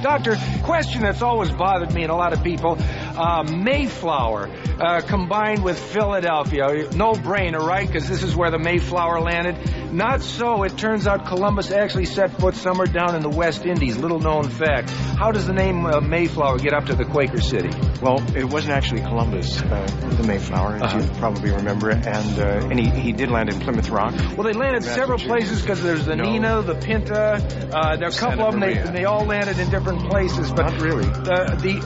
Doctor, question that's always bothered me and a lot of people, Mayflower combined with Philadelphia. No brainer, right? Because this is where the Mayflower landed. Not so. It turns out Columbus actually set foot somewhere down in the West Indies. Little known fact. How does the name Mayflower get up to the Quaker City? Well, it wasn't actually Columbus, the Mayflower, as you probably remember. And he did land in Plymouth Rock. Well, they landed several places because there's the Nina, the Pinta. There are a couple of them. They all landed in different places. But not really.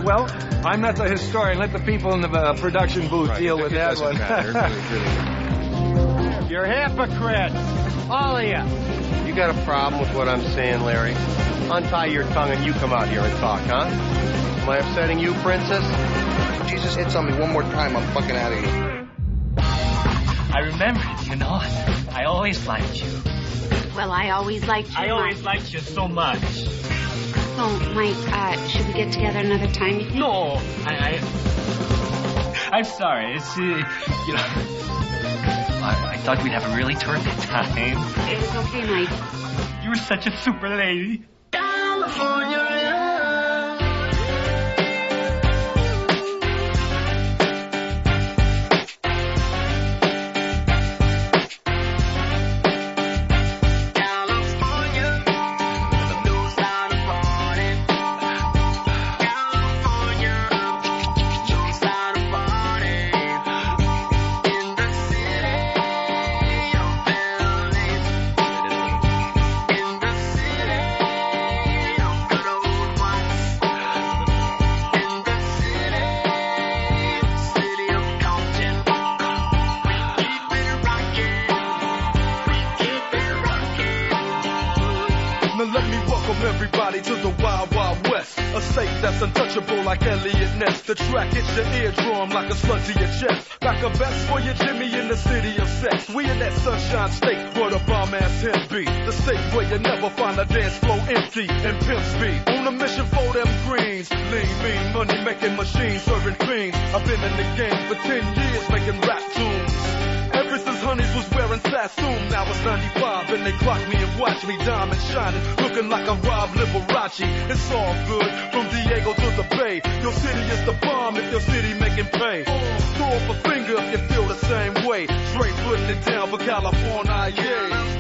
Well, I'm not the historian. Let the people in the production booth deal with that one. You're hypocrites, all of you. You got a problem with what I'm saying, Larry? Untie your tongue and you come out here and talk, huh? Am I upsetting you, princess? Jesus hits on me one more time, I'm fucking out of here. I remember it, you know. I always liked you. Well, I always liked you. I always liked you so much. Oh, Mike, should we get together another time? No, I'm sorry. It's, you know, I thought we'd have a really terrific time. It was okay, Mike. You were such a super lady. California. Everybody to the Wild Wild West, a state that's untouchable like Elliot Ness. The track hits your eardrum like a slug to your chest. Like a vest for your Jimmy in the city of sex. We in that sunshine state where the bomb ass him be. The state where you never find a dance floor empty and pimp speed. On a mission for them greens, lean, mean, money making machines serving fiends. I've been in the game for 10 years making rap tunes. Ever since Honeys was wearing Sassoon, now it's 95 and they clock me and watch me diamond shining, looking like I'm Rob Liberace. It's all good, from Diego to the Bay. Your city is the bomb if your city making pay. Throw up a finger if you feel the same way. Straight putting it down for California, yeah.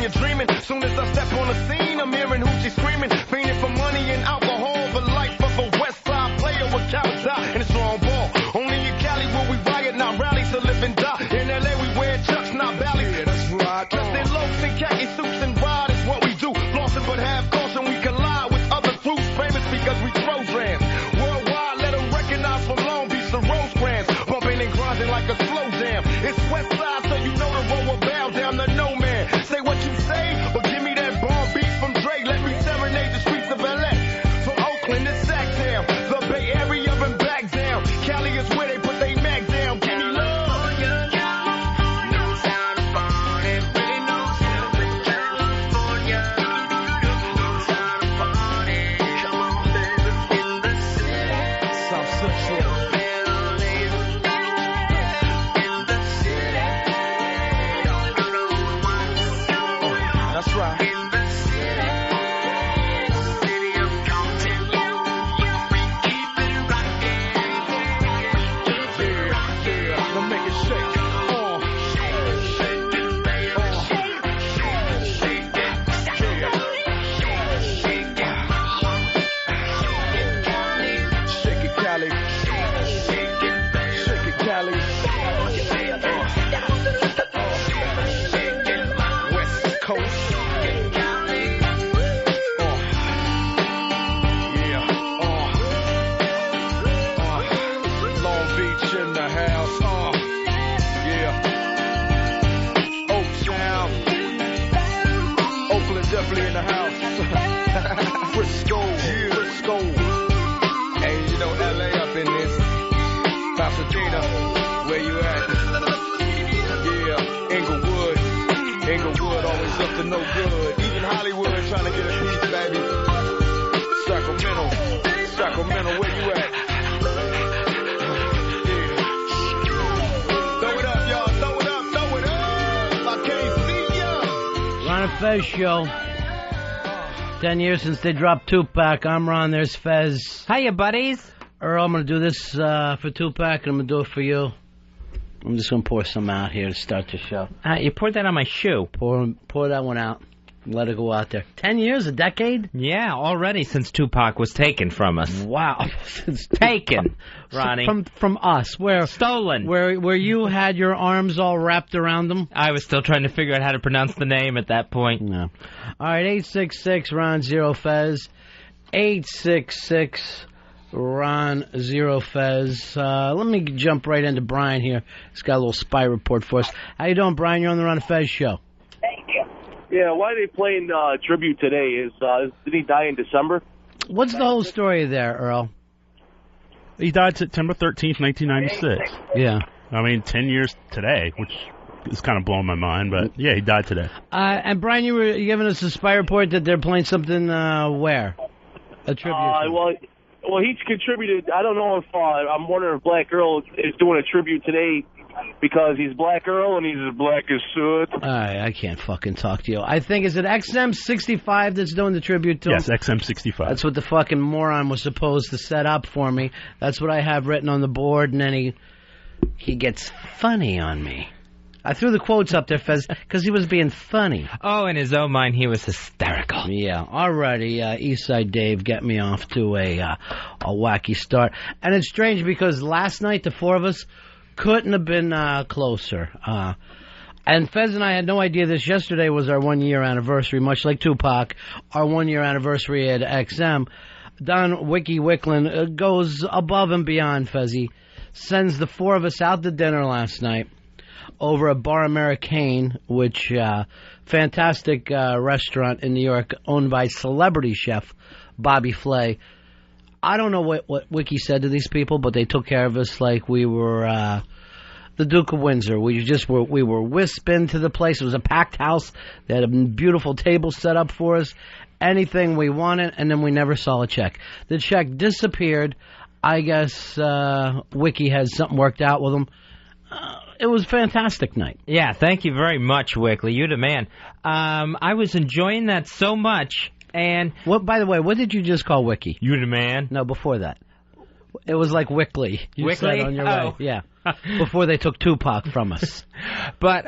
Dreaming. Soon as I step on the scene, I'm hearing hoochie screaming, fiending for money and alcohol, the life of a West Side player with cowards eye and a strong ball. Only in Cali will we riot, not rally to live and die. In LA we wear chucks, not valleys. Yeah, that's right. Dressed in loafs and khaki suits and ride is what we do. Flossing but have caution, we collide with other crews, famous because we throw drams. Worldwide, let them recognize from Long Beach to Rosecrans, bumping and grinding like a slow jam. It's West Side, so you know the road will bow down to no man. Say what you say, but give me that bomb beat from Dre. Let me serenade the streets of LA. From Oakland to Sacktown, the Bay Area and back down. Cali is where they put they mag down. Give me love. South Central. Frisco, Frisco. Hey, you know LA up in this. Pasadena, where you at? Yeah, Inglewood, always up to no good. Even Hollywood trying to get a piece, baby. Sacramento, where you at? Throw it up, y'all, throw it up. I can't see ya. Ron and Fez show. 10 years since they dropped Tupac. I'm Ron, there's Fez. Hiya, buddies. Earl, I'm going to do this for Tupac, and I'm going to do it for you. I'm just going to pour some out here to start the show. You poured that on my shoe. Pour that one out. Let it go out there. 10 years, a decade? Yeah, already since Tupac was taken from us. Wow. Since taken, Ronnie. From us. Stolen. Where you had your arms all wrapped around them? I was still trying to figure out how to pronounce the name at that point. No. All right, 866 Ron Zero Fez. 866 Ron Zero Fez. Let me jump right into Brian here. He's got a little spy report for us. How you doing, Brian? You're on the Ron and Fez show. Thank you. Yeah, why are they playing tribute today? Did he die in December? What's the whole story there, Earl? He died September 13th, 1996. Yeah. I mean, 10 years today, which is kind of blowing my mind, but yeah, he died today. And Brian, you were giving us a spy report that they're playing something where? A tribute. Well, he's contributed. I don't know if I'm wondering if Black Earl is doing a tribute today because he's Black Earl and he's as black as soot. I can't fucking talk to you. I think, is it XM65 that's doing the tribute to him? Yes, XM65. That's what the fucking moron was supposed to set up for me. That's what I have written on the board, and then he gets funny on me. I threw the quotes up there, Fez, because he was being funny. Oh, in his own mind, he was hysterical. Yeah, alrighty, Eastside Dave, get me off to a wacky start. And it's strange because last night, the four of us couldn't have been closer. And Fez and I had no idea this. Yesterday was our 1-year anniversary, much like Tupac, our 1-year anniversary at XM. Don Wiki Wicklin goes above and beyond, Fezzy. Sends the four of us out to dinner last night over at Bar Americaine, which fantastic restaurant in New York owned by celebrity chef Bobby Flay. I don't know what Wiki said to these people, but they took care of us like we were the Duke of Windsor. We were whisked into the place. It was a packed house. They had a beautiful table set up for us. Anything we wanted, and then we never saw a check. The check disappeared. I guess Wiki has something worked out with him. It was a fantastic night. Yeah, thank you very much, Wickley. You're the man. I was enjoying that so much. And by the way, what did you just call Wiki? You're the man. No, before that. It was like Wickley. You Wickley? Said on your way. Yeah. Before they took Tupac from us. But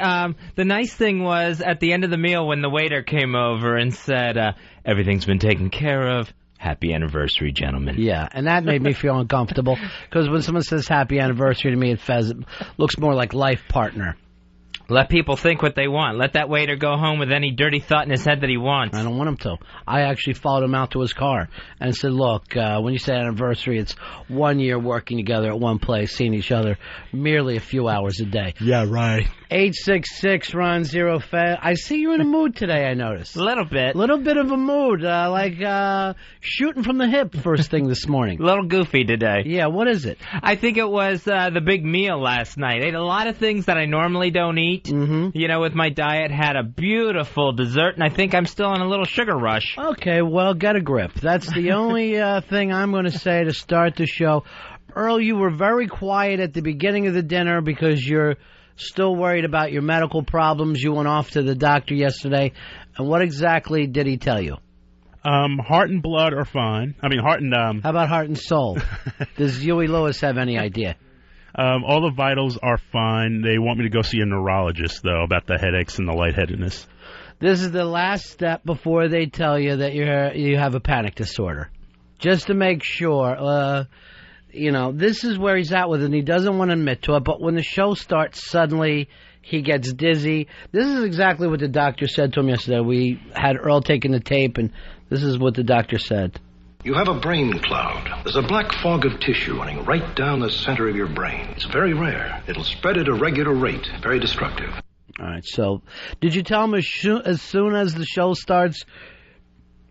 the nice thing was, at the end of the meal, when the waiter came over and said, everything's been taken care of, happy anniversary, gentlemen. Yeah, and that made me feel uncomfortable, because when someone says happy anniversary to me, it looks more like life partner. Let people think what they want. Let that waiter go home with any dirty thought in his head that he wants. I don't want him to. I actually followed him out to his car and said, look, when you say anniversary, it's 1 year working together at one place, seeing each other merely a few hours a day. Yeah, right. 866 Ron Zero Fez. I see you're in a mood today, I noticed. A little bit. Little bit of a mood, like shooting from the hip first thing this morning. A little goofy today. Yeah, what is it? I think it was the big meal last night. I ate a lot of things that I normally don't eat. Mm-hmm. You know, with my diet, had a beautiful dessert, and I think I'm still in a little sugar rush. Okay, well, get a grip. That's the only thing I'm going to say to start the show. Earl, you were very quiet at the beginning of the dinner because you're still worried about your medical problems. You went off to the doctor yesterday, and what exactly did he tell you? Heart and blood are fine. I mean, heart and... How about heart and soul? Does Huey Lewis have any idea? All the vitals are fine. They want me to go see a neurologist, though, about the headaches and the lightheadedness. This is the last step before they tell you that you have a panic disorder. Just to make sure, this is where he's at with it, and he doesn't want to admit to it, but when the show starts, suddenly he gets dizzy. This is exactly what the doctor said to him yesterday. We had Earl taking the tape, and this is what the doctor said. You have a brain cloud. There's a black fog of tissue running right down the center of your brain. It's very rare. It'll spread at a regular rate. Very destructive. All right, so did you tell him as soon as the show starts,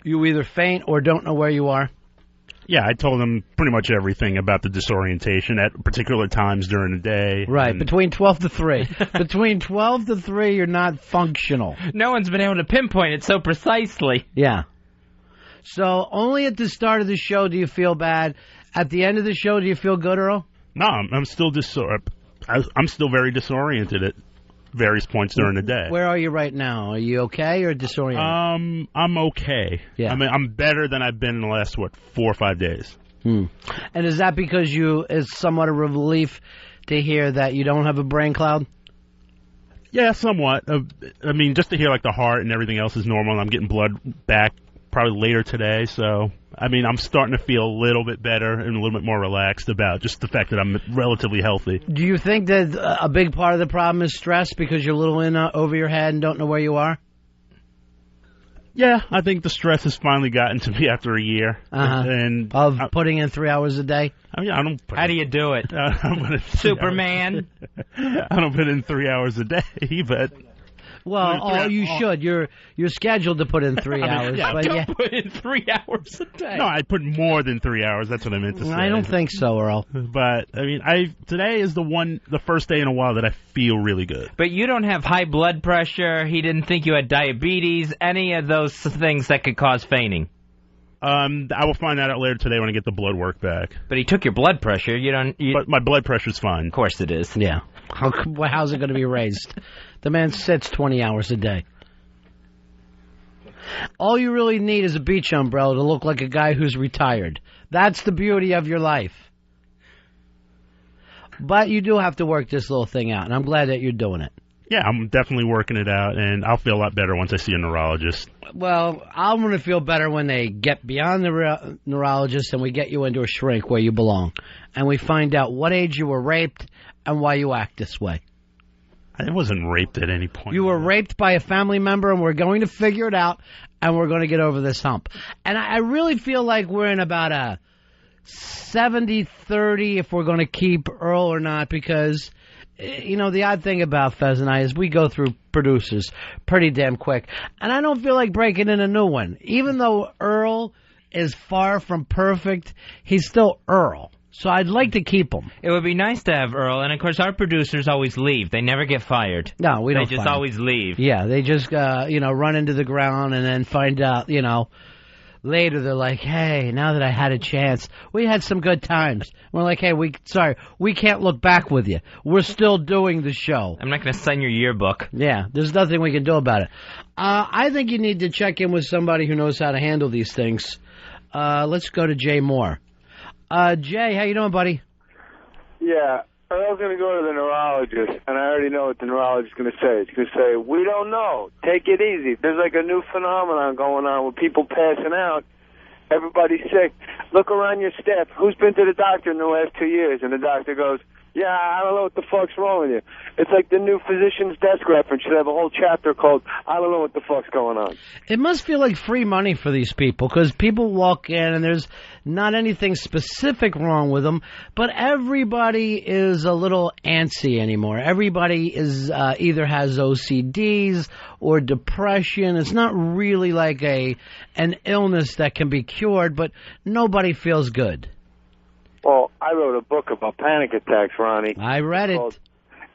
You either faint or don't know where you are? Yeah, I told him pretty much everything about the disorientation at particular times during the day. Right, between 12 to 3. Between 12 to 3, you're not functional. No one's been able to pinpoint it so precisely. Yeah. So only at the start of the show do you feel bad. At the end of the show, do you feel good, Earl? No, I'm still I'm still very disoriented at various points during the day. Where are you right now? Are you okay or disoriented? I'm okay. Yeah. I mean, I'm better than I've been in the last, 4 or 5 days. And is that because it's somewhat a relief to hear that you don't have a brain cloud? Yeah, somewhat. I mean, just to hear like the heart and everything else is normal, and I'm getting blood back probably later today, so I mean, I'm starting to feel a little bit better and a little bit more relaxed about just the fact that I'm relatively healthy. Do you think that a big part of the problem is stress because you're a little in over your head and don't know where you are? Yeah, I think the stress has finally gotten to me after a year. And of putting in 3 hours a day? I mean, I don't. How do you do it? Superman? I don't put in 3 hours a day, but... Well, you should. You're scheduled to put in 3 hours. Yeah, but don't put in 3 hours a day. No, I put more than 3 hours. That's what I meant to say. I don't think so, Earl. But I mean, today is the first day in a while that I feel really good. But you don't have high blood pressure. He didn't think you had diabetes. Any of those things that could cause fainting. I will find that out later today when I get the blood work back. But he took your blood pressure. But my blood pressure's fine. Of course it is. Yeah. How's it going to be raised? The man sits 20 hours a day. All you really need is a beach umbrella to look like a guy who's retired. That's the beauty of your life. But you do have to work this little thing out, and I'm glad that you're doing it. Yeah, I'm definitely working it out, and I'll feel a lot better once I see a neurologist. Well, I'm going to feel better when they get beyond the neurologist and we get you into a shrink where you belong. And we find out what age you were raped and why you act this way. I wasn't raped at any point. You were raped by a family member, and we're going to figure it out, and we're going to get over this hump. And I really feel like we're in about a 70-30 if we're going to keep Earl or not, because... You know, the odd thing about Fez and I is we go through producers pretty damn quick. And I don't feel like breaking in a new one. Even though Earl is far from perfect, he's still Earl. So I'd like to keep him. It would be nice to have Earl. And, of course, our producers always leave. They never get fired. No, we don't. They just always leave. Yeah, they just, run into the ground and then find out, later they're like, hey, now that I had a chance, we had some good times. We're like, hey, we can't look back with you. We're still doing the show. I'm not going to sign your yearbook. Yeah, there's nothing we can do about it. I think you need to check in with somebody who knows how to handle these things. Let's go to Jay Moore. Jay, how you doing, buddy? Yeah, Earl's going to go to the neurologist, and I already know what the neurologist is going to say. He's going to say, we don't know. Take it easy. There's like a new phenomenon going on with people passing out. Everybody's sick. Look around your staff. Who's been to the doctor in the last 2 years? And the doctor goes, yeah, I don't know what the fuck's wrong with you. It's like the new physician's desk reference should have a whole chapter called, I don't know what the fuck's going on. It must feel like free money for these people, because people walk in and there's not anything specific wrong with them, but everybody is a little antsy anymore. Everybody is either has OCDs or depression. It's not really like an illness that can be cured, but nobody feels good. Well, I wrote a book about panic attacks, Ronnie. I read it.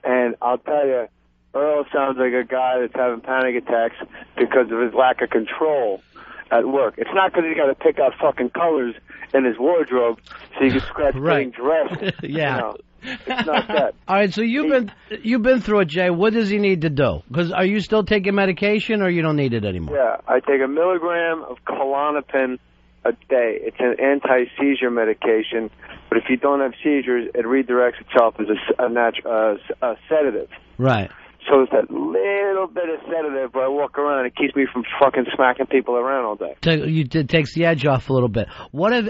And I'll tell you, Earl sounds like a guy that's having panic attacks because of his lack of control at work. It's not because he's got to pick out fucking colors in his wardrobe so you can scratch getting dressed. Yeah. It's not that. All right, so you've been through it, Jay. What does he need to do? Because are you still taking medication, or you don't need it anymore? Yeah, I take 1 milligram of Klonopin a day. It's an anti-seizure medication, but if you don't have seizures, it redirects itself as a sedative. Right. So it's that little bit of sedative where I walk around. It keeps me from fucking smacking people around all day. It takes the edge off a little bit.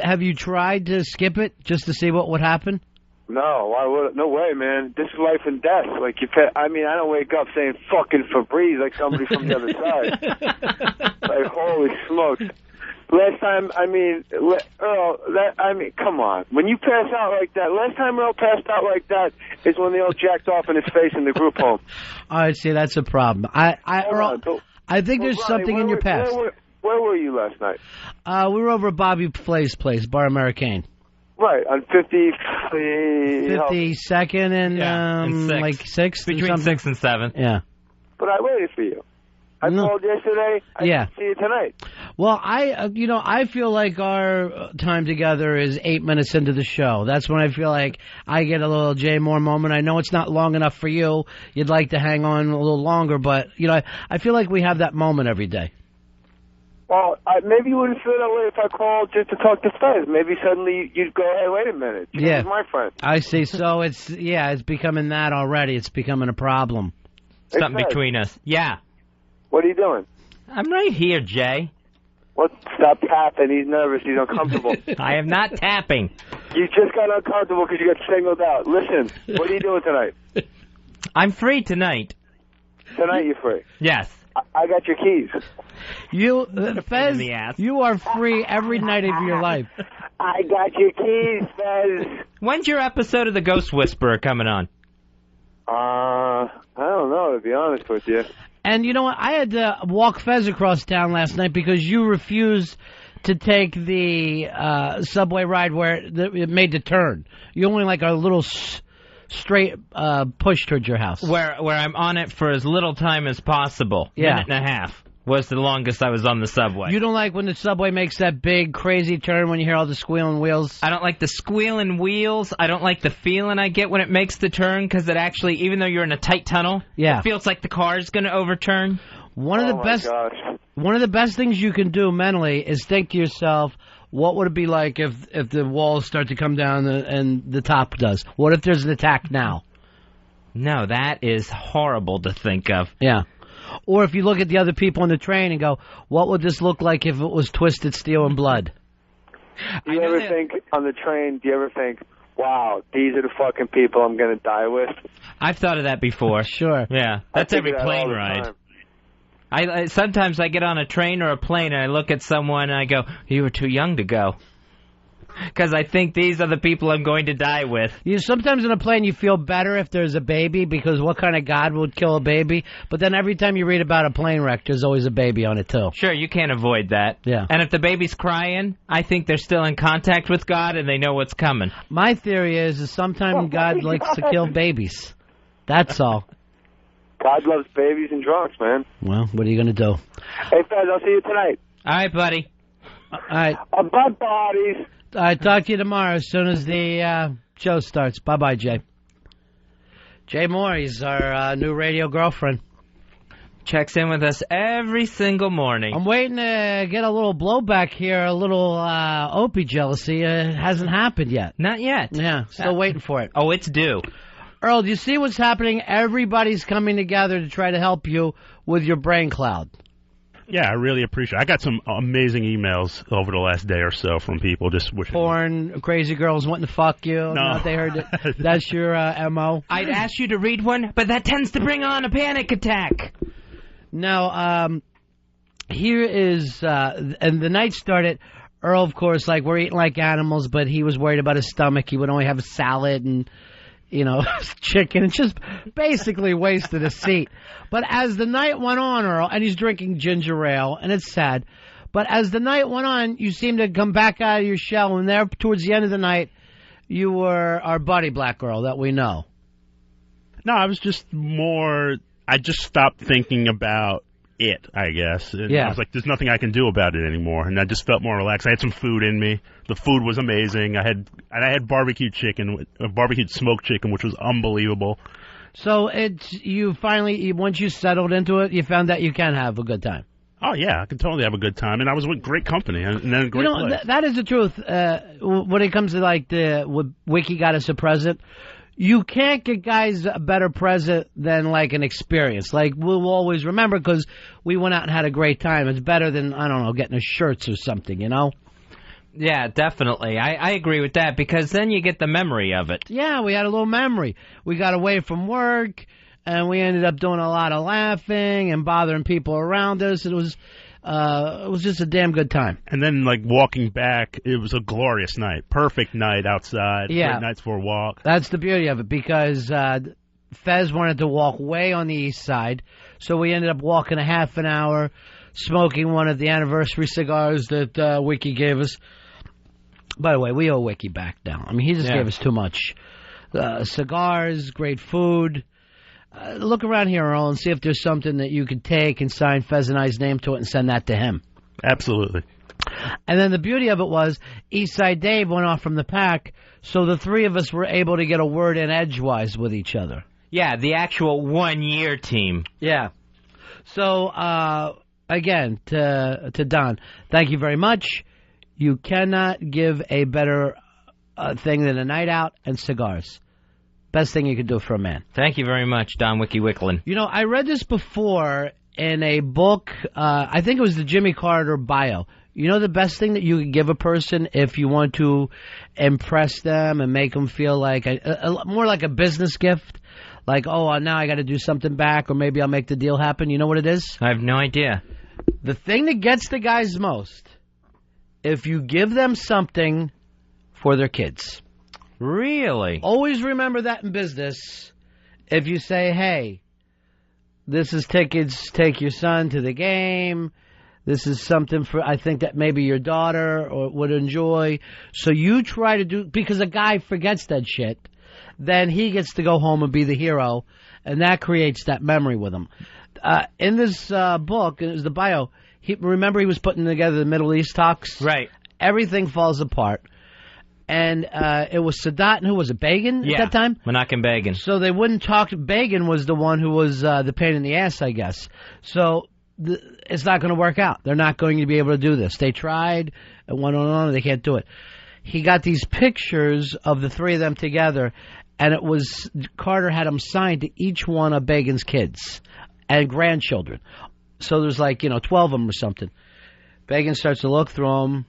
Have you tried to skip it just to see what would happen? No, why would? No way, man. This is life and death. Like I don't wake up saying fucking Febreze like somebody from the other side. Like, holy smokes. Last time, Earl, come on. When you pass out like that, last time Earl passed out like that is when they all jacked off in his face in the group home. All right, see, that's a problem. Earl, I think there's something in your past. Where were you last night? We were over at Bobby Flay's place, Bar Americaine. Right, on 52nd and like 6th. Between 6 and 7. Yeah. But I waited for you. I called yesterday. I didn't see you tonight. Well, I feel like our time together is 8 minutes into the show. That's when I feel like I get a little Jay Moore moment. I know it's not long enough for you. You'd like to hang on a little longer, but, I feel like we have that moment every day. Well, maybe you wouldn't feel that way if I called just to talk to Fez. Maybe suddenly you'd go, hey, wait a minute. He's my friend. I see. So it's becoming that already. It's becoming a problem. Something between us. Yeah. What are you doing? I'm right here, Jay. What? Stop tapping. He's nervous. He's uncomfortable. I am not tapping. You just got uncomfortable because you got singled out. Listen, what are you doing tonight? I'm free tonight. Tonight you're free? Yes. I got your keys. You, Fez, you are free every night of your life. I got your keys, Fez. When's your episode of The Ghost Whisperer coming on? I don't know, to be honest with you. And you know what? I had to walk Fez across town last night because you refused to take the subway ride where it made the turn. You only like a little straight push towards your house. Where I'm on it for as little time as possible. Yeah. Minute and a half was the longest I was on the subway. You don't like when the subway makes that big, crazy turn when you hear all the squealing wheels? I don't like the squealing wheels. I don't like the feeling I get when it makes the turn because it actually, even though you're in a tight tunnel, it feels like the car is going to overturn. One of the best things you can do mentally is think to yourself, what would it be like if the walls start to come down and the top does? What if there's an attack now? No, that is horrible to think of. Yeah. Or if you look at the other people on the train and go, what would this look like if it was Twisted Steel and Blood? Do you ever think on the train, wow, these are the fucking people I'm going to die with? I've thought of that before. Sure. Yeah, that's every plane ride. I sometimes I get on a train or a plane and I look at someone and I go, you were too young to go. Because I think these are the people I'm going to die with. Sometimes in a plane you feel better if there's a baby, because what kind of God would kill a baby? But then every time you read about a plane wreck, there's always a baby on it too. Sure, you can't avoid that. Yeah. And if the baby's crying, I think they're still in contact with God and they know what's coming. My theory is sometimes God likes to kill babies. That's all. God loves babies and drunks, man. Well, what are you going to do? Hey, Fez, I'll see you tonight. All right, buddy. All right. Butt bodies. I talk to you tomorrow as soon as the show starts. Bye-bye, Jay. Jay Moore, he's our new radio girlfriend. Checks in with us every single morning. I'm waiting to get a little blowback here, a little Opie jealousy. It hasn't happened yet. Not yet. Yeah, still waiting for it. Oh, it's due. Earl, do you see what's happening? Everybody's coming together to try to help you with your brain cloud. Yeah, I really appreciate it. I got some amazing emails over the last day or so from people just wishing. Porn, crazy girls wanting to fuck you. No. They heard it. That's your MO. I'd ask you to read one, but that tends to bring on a panic attack. No, here is, and the night started, Earl, of course, like, we're eating like animals, but he was worried about his stomach. He would only have a salad and, chicken. It's just basically wasted a seat. But as the night went on, Earl, and he's drinking ginger ale, and it's sad, but as the night went on, you seemed to come back out of your shell, and there, towards the end of the night, you were our buddy, Black Girl, that we know. No, I was just I just stopped thinking about it, I guess. And I was like, there's nothing I can do about it anymore. And I just felt more relaxed. I had some food in me. The food was amazing. I had barbecue chicken, barbecued smoked chicken, which was unbelievable. So you finally, once you settled into it, you found that you can have a good time. Oh, yeah, I can totally have a good time. And I was with great company and then a great place. That is the truth. When it comes to like what Wiki got us a present, you can't get guys a better present than like an experience. Like we'll always remember because we went out and had a great time. It's better than, I don't know, getting us shirts or something, Yeah, definitely. I agree with that because then you get the memory of it. Yeah, we had a little memory. We got away from work and we ended up doing a lot of laughing and bothering people around us. It was just a damn good time. And then, like, walking back, it was a glorious night. Perfect night outside. Yeah. Great nights for a walk. That's the beauty of it because Fez wanted to walk way on the east side, so we ended up walking a half an hour smoking one of the anniversary cigars that Wiki gave us. By the way, we owe Wiki back now. I mean, he just gave us too much. Cigars, great food. Look around here, Earl, and see if there's something that you could take and sign Fez and I's name to it and send that to him. Absolutely. And then the beauty of it was Eastside Dave went off from the pack, so the three of us were able to get a word in edgewise with each other. Yeah, the actual 1-year team. Yeah. So, again, to Don, thank you very much. You cannot give a better thing than a night out and cigars. Best thing you could do for a man. Thank you very much, Don Wiki Wicklin. You know, I read this before in a book. I think it was the Jimmy Carter bio. You know the best thing that you could give a person if you want to impress them and make them feel like more like a business gift? Like, oh, now I got to do something back, or maybe I'll make the deal happen. You know what it is? I have no idea. The thing that gets the guys most, if you give them something for their kids. Really? Always remember that in business. If you say, hey, this is tickets, take your son to the game. This is something for, I think that maybe your daughter would enjoy. So you try to do, because a guy forgets that shit, then he gets to go home and be the hero, and that creates that memory with him. In this book, it was the bio, remember he was putting together the Middle East talks? Right. Everything falls apart. And it was Sadat, and who was it, Begin at that time? Menachem Begin. So they wouldn't talk. Begin was the one who was the pain in the ass, I guess. So it's not going to work out. They're not going to be able to do this. They tried, and went on, and they can't do it. He got these pictures of the three of them together, and it was, Carter had them signed to each one of Begin's kids and grandchildren. So there's 12 of them or something. Begin starts to look through them.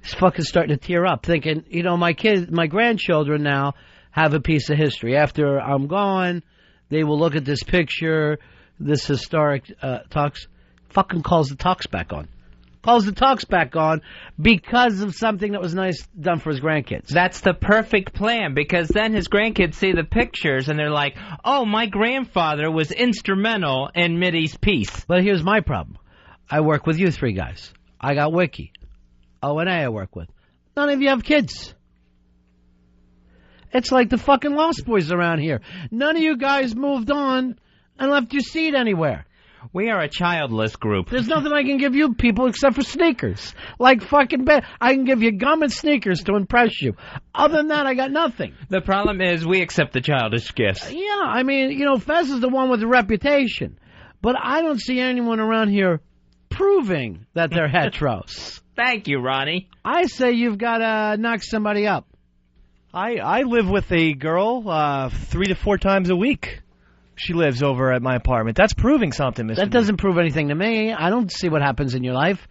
He's fucking starting to tear up, thinking, my grandchildren now have a piece of history. After I'm gone, they will look at this picture, this historic talks. Fucking calls the talks back on. Calls the talks back on because of something that was nice done for his grandkids. That's the perfect plan, because then his grandkids see the pictures and they're like, oh, my grandfather was instrumental in Mideast peace. But here's my problem. I work with you three guys. I got Wiki. O&A I work with. None of you have kids. It's like the fucking Lost Boys around here. None of you guys moved on and left your seat anywhere. We are a childless group. There's nothing I can give you people except for sneakers. Like fucking I can give you gum and sneakers to impress you. Other than that, I got nothing. The problem is we accept the childish gifts. Yeah, I mean, Fez is the one with the reputation. But I don't see anyone around here proving that they're heteros. Thank you, Ronnie. I say you've got to knock somebody up. I live with a girl 3 to 4 times a week. She lives over at my apartment. That's proving something, Mr. That doesn't prove anything to me. I don't see what happens in your life.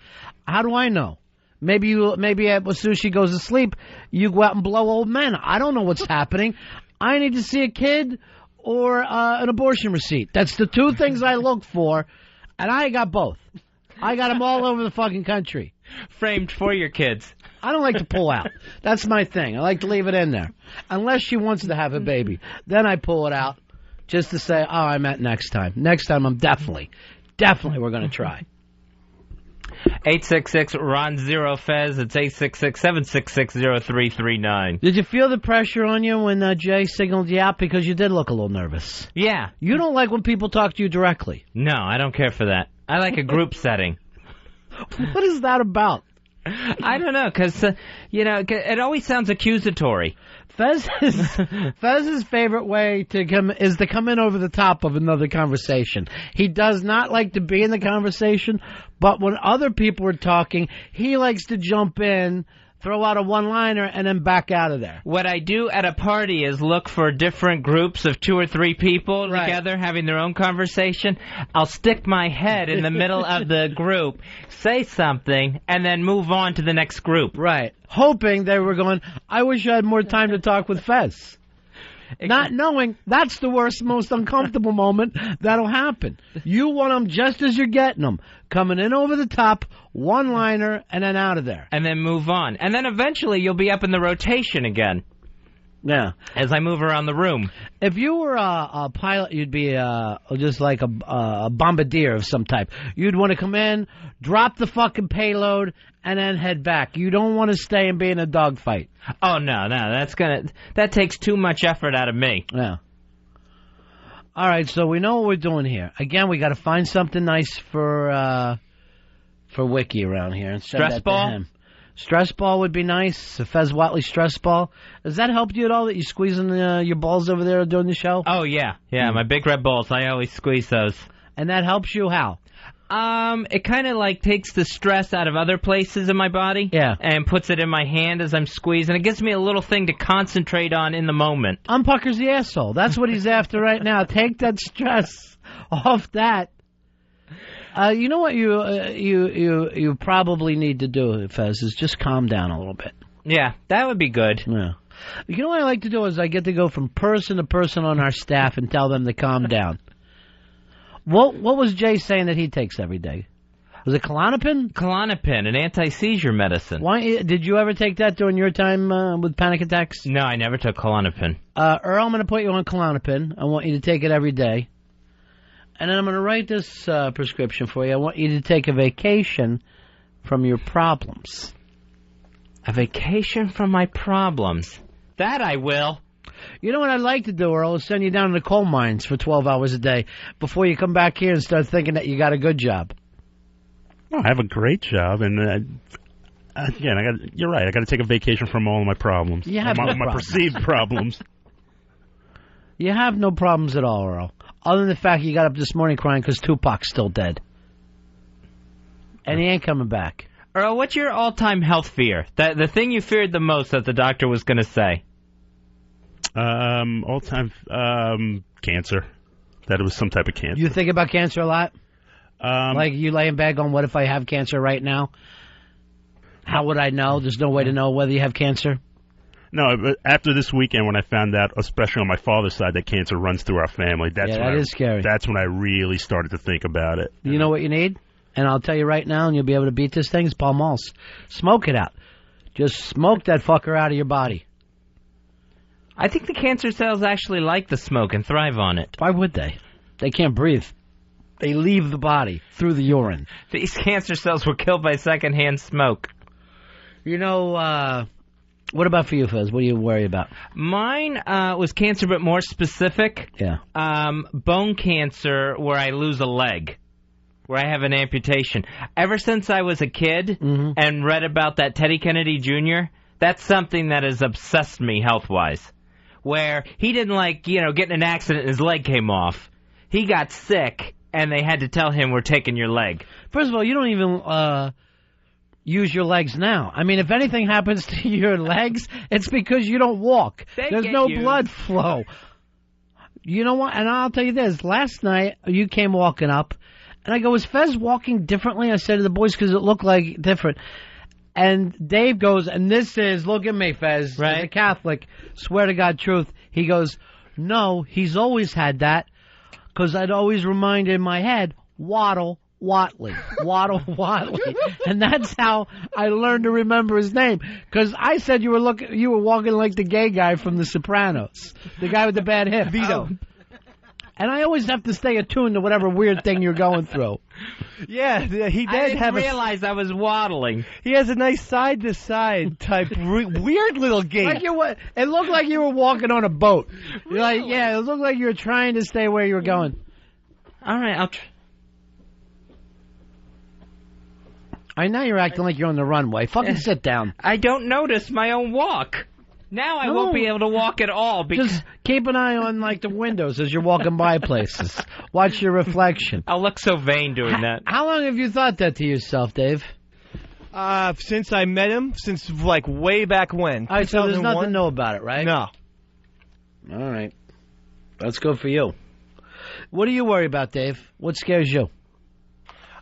How do I know? Maybe as soon as she goes to sleep, you go out and blow old men. I don't know what's happening. I need to see a kid or an abortion receipt. That's the two things I look for, and I got both. I got them all over the fucking country. Framed for your kids. I don't like to pull out. That's my thing. I like to leave it in there. Unless she wants to have a baby. Then I pull it out just to say, I meant next time. Next time I'm definitely we're going to try. 866-RON-0-FEZ. It's 866-766-0339. Did you feel the pressure on you when Jay signaled you out? Because you did look a little nervous. Yeah. You don't like when people talk to you directly. No, I don't care for that. I like a group setting. What is that about? I don't know, because, it always sounds accusatory. Fez's favorite way to come in over the top of another conversation. He does not like to be in the conversation, but when other people are talking, he likes to jump in, throw out a one-liner, and then back out of there. What I do at a party is look for different groups of 2 or 3 people together having their own conversation. I'll stick my head in the middle of the group, say something, and then move on to the next group. Right. Hoping they were going, I wish I had more time to talk with Fez. Not knowing that's the worst, most uncomfortable moment that'll happen. You want them just as you're getting them. Coming in over the top, one-liner, and then out of there. And then move on. And then eventually you'll be up in the rotation again. Yeah. As I move around the room. If you were a pilot, you'd be just like a bombardier of some type. You'd want to come in, drop the fucking payload, and then head back. You don't want to stay and be in a dogfight. Oh, no, that takes too much effort out of me. Yeah. All right, so we know what we're doing here. Again, we got to find something nice for Wiki around here. And send Stress that ball? to him. Stress ball would be nice. A Fez Whatley stress ball. Has that helped you at all that you're squeezing your balls over there during the show? Oh, yeah. Yeah, my big red balls. I always squeeze those. And that helps you how? It kind of like takes the stress out of other places in my body. Yeah. And puts it in my hand as I'm squeezing. It gives me a little thing to concentrate on in the moment. Unpuckers the asshole. That's what he's after right now. Take that stress off that. You know what you probably need to do, Fez, is just calm down a little bit. Yeah, that would be good. Yeah. You know what I like to do is I get to go from person to person on our staff and tell them to calm down. What was Jay saying that he takes every day? Was it Klonopin? Klonopin, an anti-seizure medicine. Why did you ever take that during your time with panic attacks? No, I never took Klonopin. Earl, I'm going to put you on Klonopin. I want you to take it every day. And then I'm going to write this prescription for you. I want you to take a vacation from your problems. A vacation from my problems. That I will. You know what I'd like to do, Earl, is send you down to the coal mines for 12 hours a day before you come back here and start thinking that you got a good job. Oh, I have a great job, and again, you're right. I got to take a vacation from all of my problems. You have my perceived problems. You have no problems at all, Earl. Other than the fact you got up this morning crying because Tupac's still dead. And he ain't coming back. Earl, what's your all-time health fear? The thing you feared the most that the doctor was going to say? All-time cancer. That it was some type of cancer. You think about cancer a lot? Like you lay in bed going, what if I have cancer right now? How would I know? There's no way to know whether you have cancer? No, but after this weekend when I found out, especially on my father's side, that cancer runs through our family, that is scary. That's when I really started to think about it. You know what you need? And I'll tell you right now, and you'll be able to beat this thing, is Pall Malls. Smoke it out. Just smoke that fucker out of your body. I think the cancer cells actually like the smoke and thrive on it. Why would they? They can't breathe. They leave the body through the urine. These cancer cells were killed by secondhand smoke. You know, what about for you, Fez? What do you worry about? Mine was cancer, but more specific. Yeah. Bone cancer where I lose a leg, where I have an amputation. Ever since I was a kid and read about that Teddy Kennedy Jr., that's something that has obsessed me health-wise, where he didn't get in an accident and his leg came off. He got sick, and they had to tell him, we're taking your leg. First of all, you don't even use your legs now. I mean, if anything happens to your legs, it's because you don't walk. There's no blood flow. You know what? And I'll tell you this. Last night, you came walking up, and I go, is Fez walking differently? I said to the boys, because it looked like different. And Dave goes, and this is, look at me, Fez, right? As a Catholic, swear to God truth. He goes, no, he's always had that, because I'd always remind in my head, Waddle Whatley. And that's how I learned to remember his name. Because I said you were walking like the gay guy from The Sopranos. The guy with the bad hip. Vito. And I always have to stay attuned to whatever weird thing you're going through. Yeah, he did I didn't realize I was waddling. He has a nice side-to-side type weird little gait. It looked like you were walking on a boat. You're like, yeah, it looked like you were trying to stay where you were going. All right, I'll try. Now you're acting like you're on the runway. Fucking sit down. I don't notice my own walk. Now I won't be able to walk at all. Just keep an eye on the windows as you're walking by places. Watch your reflection. I'll look so vain doing that. How long have you thought that to yourself, Dave? Since I met him, since way back when. All right, so there's nothing to know about it, right? No. All right. That's good for you. What do you worry about, Dave? What scares you?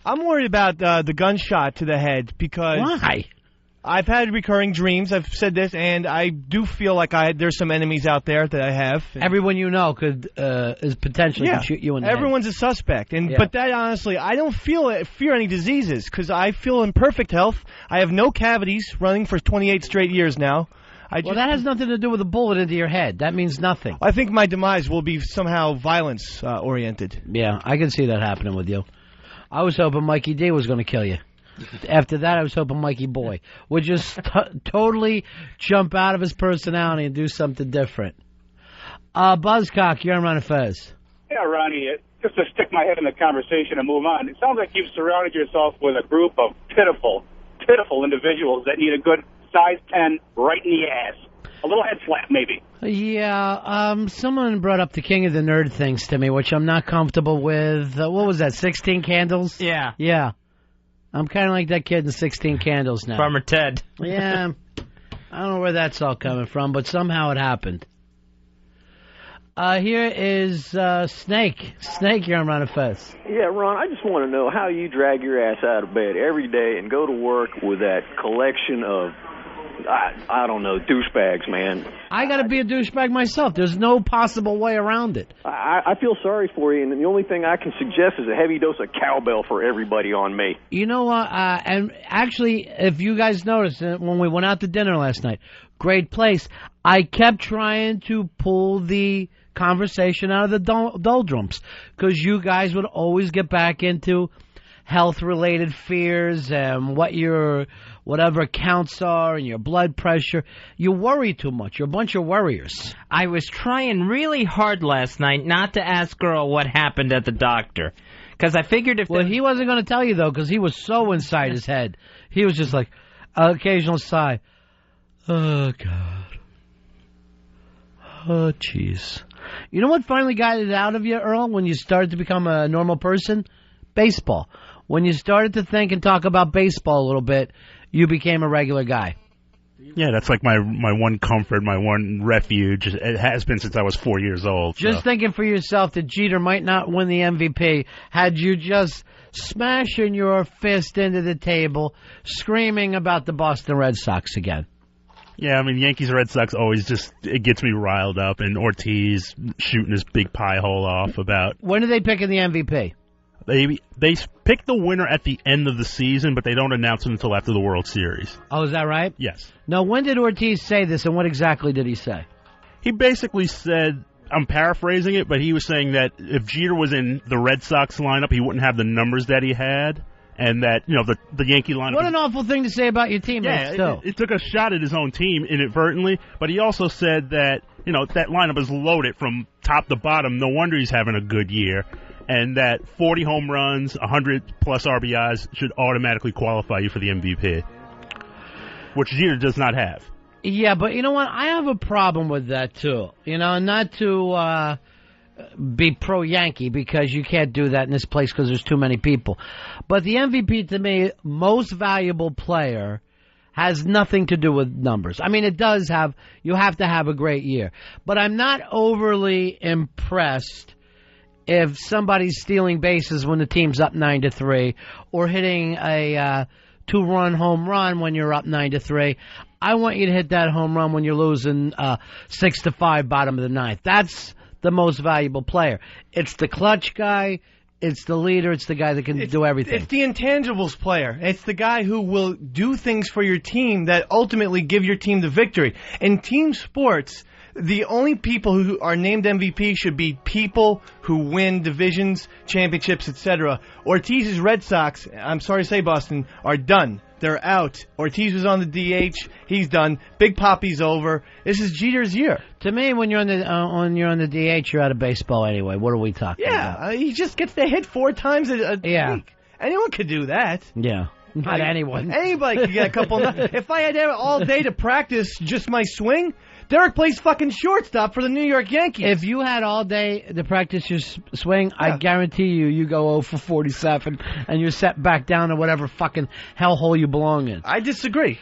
I'm worried about the gunshot to the head because... Why? I've had recurring dreams. I've said this, and I do feel like there's some enemies out there that I have. Everyone you know is potentially could shoot you in the everyone's head. A suspect. But that, honestly, I don't fear any diseases because I feel in perfect health. I have no cavities running for 28 straight years now. Well, that has nothing to do with a bullet into your head. That means nothing. I think my demise will be somehow violence-oriented. Yeah, I can see that happening with you. I was hoping Mikey D was going to kill you. After that, I was hoping Mikey Boy would just totally jump out of his personality and do something different. Buzzcock, you're on Ron and Fez. Yeah, Ronnie, just to stick my head in the conversation and move on, it sounds like you've surrounded yourself with a group of pitiful individuals that need a good size 10 right in the ass. A little head slap, maybe. Yeah, someone brought up the King of the Nerd things to me, which I'm not comfortable with. What was that, 16 Candles? Yeah. Yeah. I'm kind of like that kid in 16 Candles now. Farmer Ted. Yeah. I don't know where that's all coming from, but somehow it happened. Here is Snake. Snake, you're on Ron and Fez. Yeah, Ron, I just want to know how you drag your ass out of bed every day and go to work with that collection of, I don't know, douchebags, man. I got to be a douchebag myself. There's no possible way around it. I feel sorry for you, and the only thing I can suggest is a heavy dose of cowbell for everybody on me. You know what? And actually, if you guys noticed, when we went out to dinner last night, great place, I kept trying to pull the conversation out of the doldrums because you guys would always get back into health-related fears and what your whatever counts are and your blood pressure. You worry too much. You're a bunch of worriers. I was trying really hard last night not to ask Earl what happened at the doctor. Because I figured if... Well, he wasn't going to tell you, though, because he was so inside his head. He was just like, occasional sigh. Oh, God. Oh, jeez. You know what finally got it out of you, Earl, when you started to become a normal person? Baseball. When you started to think and talk about baseball a little bit, you became a regular guy. Yeah, that's like my one comfort, my one refuge. It has been since I was 4 years old. Just thinking for yourself that Jeter might not win the MVP had you just smashing your fist into the table, screaming about the Boston Red Sox again. Yeah, I mean, Yankees-Red Sox always it gets me riled up, and Ortiz shooting his big pie hole off about... When are they picking the MVP? They pick the winner at the end of the season, but they don't announce it until after the World Series. Oh, is that right? Yes. Now, when did Ortiz say this, and what exactly did he say? He basically said, I'm paraphrasing it, but he was saying that if Jeter was in the Red Sox lineup, he wouldn't have the numbers that he had. And that, the Yankee lineup... What an awful thing to say about your teammates, still. It took a shot at his own team inadvertently, but he also said that, that lineup is loaded from top to bottom. No wonder he's having a good year. And that 40 home runs, 100-plus RBIs should automatically qualify you for the MVP, which Jeter does not have. Yeah, but you know what? I have a problem with that, too. Not to... be pro-Yankee because you can't do that in this place because there's too many people. But the MVP, to me, most valuable player, has nothing to do with numbers. I mean, it does have, you have to have a great year. But I'm not overly impressed if somebody's stealing bases when the team's up 9-3 or hitting a 2-run home run when you're up 9-3. I want you to hit that home run when you're losing 6-5 bottom of the ninth. That's the most valuable player. It's the clutch guy, it's the leader, it's the guy that can do everything. It's the intangibles player. It's the guy who will do things for your team that ultimately give your team the victory. In team sports, the only people who are named MVP should be people who win divisions, championships, etc. Ortiz's Red Sox, I'm sorry to say, Boston, are done. They're out. Ortiz was on the DH. He's done. Big Poppy's over. This is Jeter's year. To me, when you're on the DH, you're out of baseball anyway. What are we talking about? He just gets to hit 4 times a week. Anyone could do that. Yeah. Not anyone. Anybody could get a couple. If I had all day to practice just my swing, Derek plays fucking shortstop for the New York Yankees. If you had all day to practice your swing, I guarantee you go 0 for 47, and you're set back down to whatever fucking hellhole you belong in. I disagree.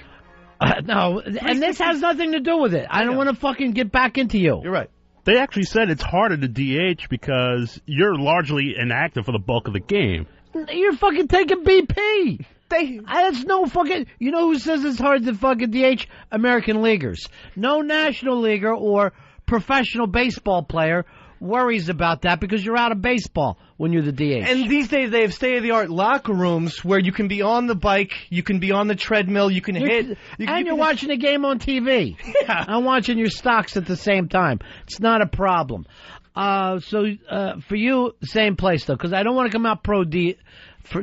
No, and this has nothing to do with it. I don't want to fucking get back into you. You're right. They actually said it's harder to DH because you're largely inactive for the bulk of the game. You're fucking taking BP. That's no fucking... You know who says it's hard to fucking DH? American leaguers. No national leaguer or professional baseball player worries about that because you're out of baseball. when you're the DH. And these days they have state-of-the-art locker rooms where you can be on the bike, you can be on the treadmill, you can hit. You're watching a game on TV. Yeah. I'm watching your stocks at the same time. It's not a problem. So for you, same place, though, because I don't want to come out for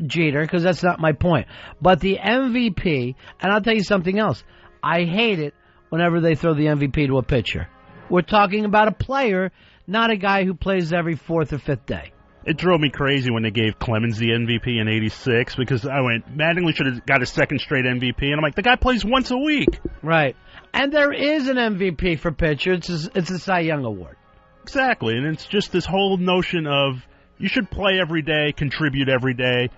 Jeter, because that's not my point. But the MVP, and I'll tell you something else, I hate it whenever they throw the MVP to a pitcher. We're talking about a player, not a guy who plays every fourth or fifth day. It drove me crazy when they gave Clemens the MVP in '86 because I went, Mattingly should have got a second straight MVP, and I'm like, the guy plays once a week. Right. And there is an MVP for pitcher. It's a Cy Young Award. Exactly, and it's just this whole notion of you should play every day, contribute every day.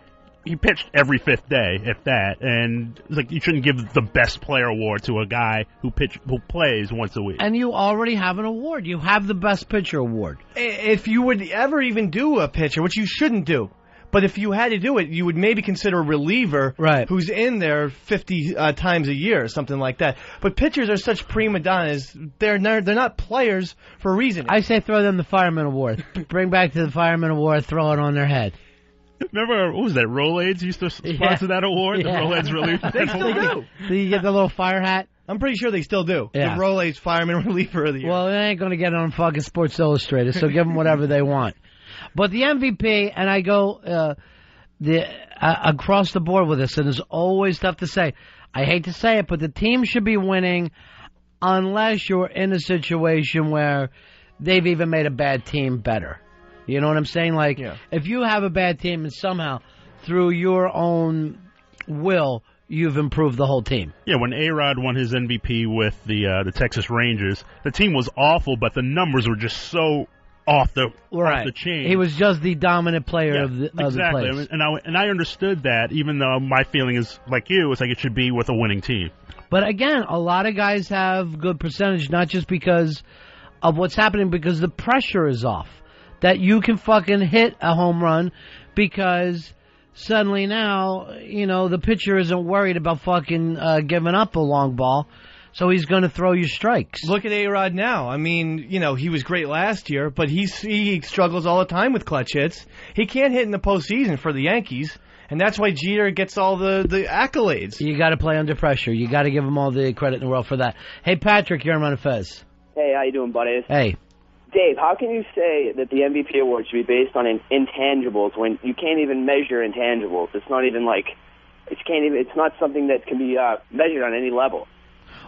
He pitched every fifth day, if that, and it's like you shouldn't give the best player award to a guy who plays once a week. And you already have an award. You have the best pitcher award. If you would ever even do a pitcher, which you shouldn't do, but if you had to do it, you would maybe consider a reliever who's in there 50 times a year or something like that. But pitchers are such prima donnas. They're not players for a reason. I say throw them the Fireman Award. Bring back the Fireman Award, throw it on their head. Remember, what was that, Rolaids used to sponsor that award? The Rolaids Relief? They still do. Do you get the little fire hat? I'm pretty sure they still do. Yeah. The Rolaids Fireman Reliever of the Year. Well, they ain't going to get it on fucking Sports Illustrated, so give them whatever they want. But the MVP, and I go across the board with this, and there's always stuff to say. I hate to say it, but the team should be winning unless you're in a situation where they've even made a bad team better. You know what I'm saying? Like, if you have a bad team and somehow, through your own will, you've improved the whole team. Yeah, when A-Rod won his MVP with the Texas Rangers, the team was awful, but the numbers were just so off the chain. He was just the dominant player of the place. And I understood that, even though my feeling is, like you, it's like it should be with a winning team. But again, a lot of guys have good percentage, not just because of what's happening, because the pressure is off. That you can fucking hit a home run because suddenly now, you know, the pitcher isn't worried about fucking giving up a long ball, so he's going to throw you strikes. Look at A-Rod now. I mean, you know, he was great last year, but he struggles all the time with clutch hits. He can't hit in the postseason for the Yankees, and that's why Jeter gets all the accolades. You got to play under pressure. You got to give him all the credit in the world for that. Hey, Patrick, you're on Ron and Fez. Hey, how you doing, buddies? Hey. Dave, how can you say that the MVP award should be based on intangibles when you can't even measure intangibles? It's not even like it's not something that can be measured on any level.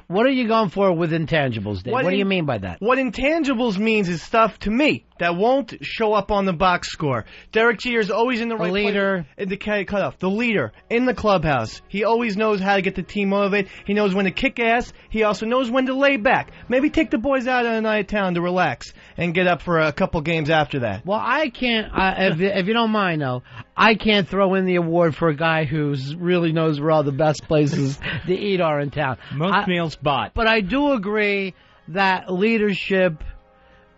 What are you going for with intangibles, Dave? What do you mean by that? What intangibles means is stuff, to me, that won't show up on the box score. Derek Jeter's always in the right leader. In the cutoff. The leader in the clubhouse. He always knows how to get the team motivated. He knows when to kick ass. He also knows when to lay back. Maybe take the boys out on a night of town to relax and get up for a couple games after that. Well, I can't, if you don't mind, though, I can't throw in the award for a guy who really knows where all the best places to eat are in town. Most meals bought. But I do agree that leadership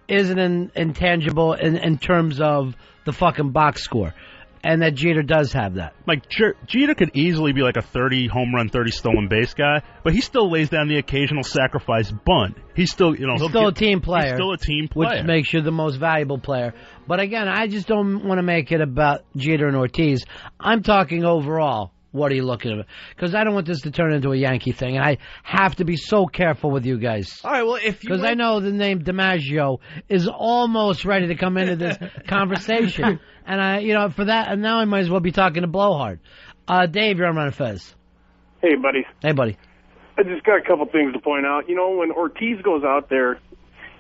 isn't intangible in terms of the fucking box score, and that Jeter does have that. Like, Jeter could easily be like a 30 home run, 30 stolen base guy, but he still lays down the occasional sacrifice bunt. He's still, you know, he's still a team player. He's still a team player, which makes you the most valuable player. But again, I just don't want to make it about Jeter and Ortiz. I'm talking overall. What are you looking at? Because I don't want this to turn into a Yankee thing, and I have to be so careful with you guys. All right, well, because I know the name DiMaggio is almost ready to come into this conversation, and for that, and now I might as well be talking to Blowhard. Dave, you're on Ron and Fez. Hey, buddy. Hey, buddy. I just got a couple things to point out. You know, when Ortiz goes out there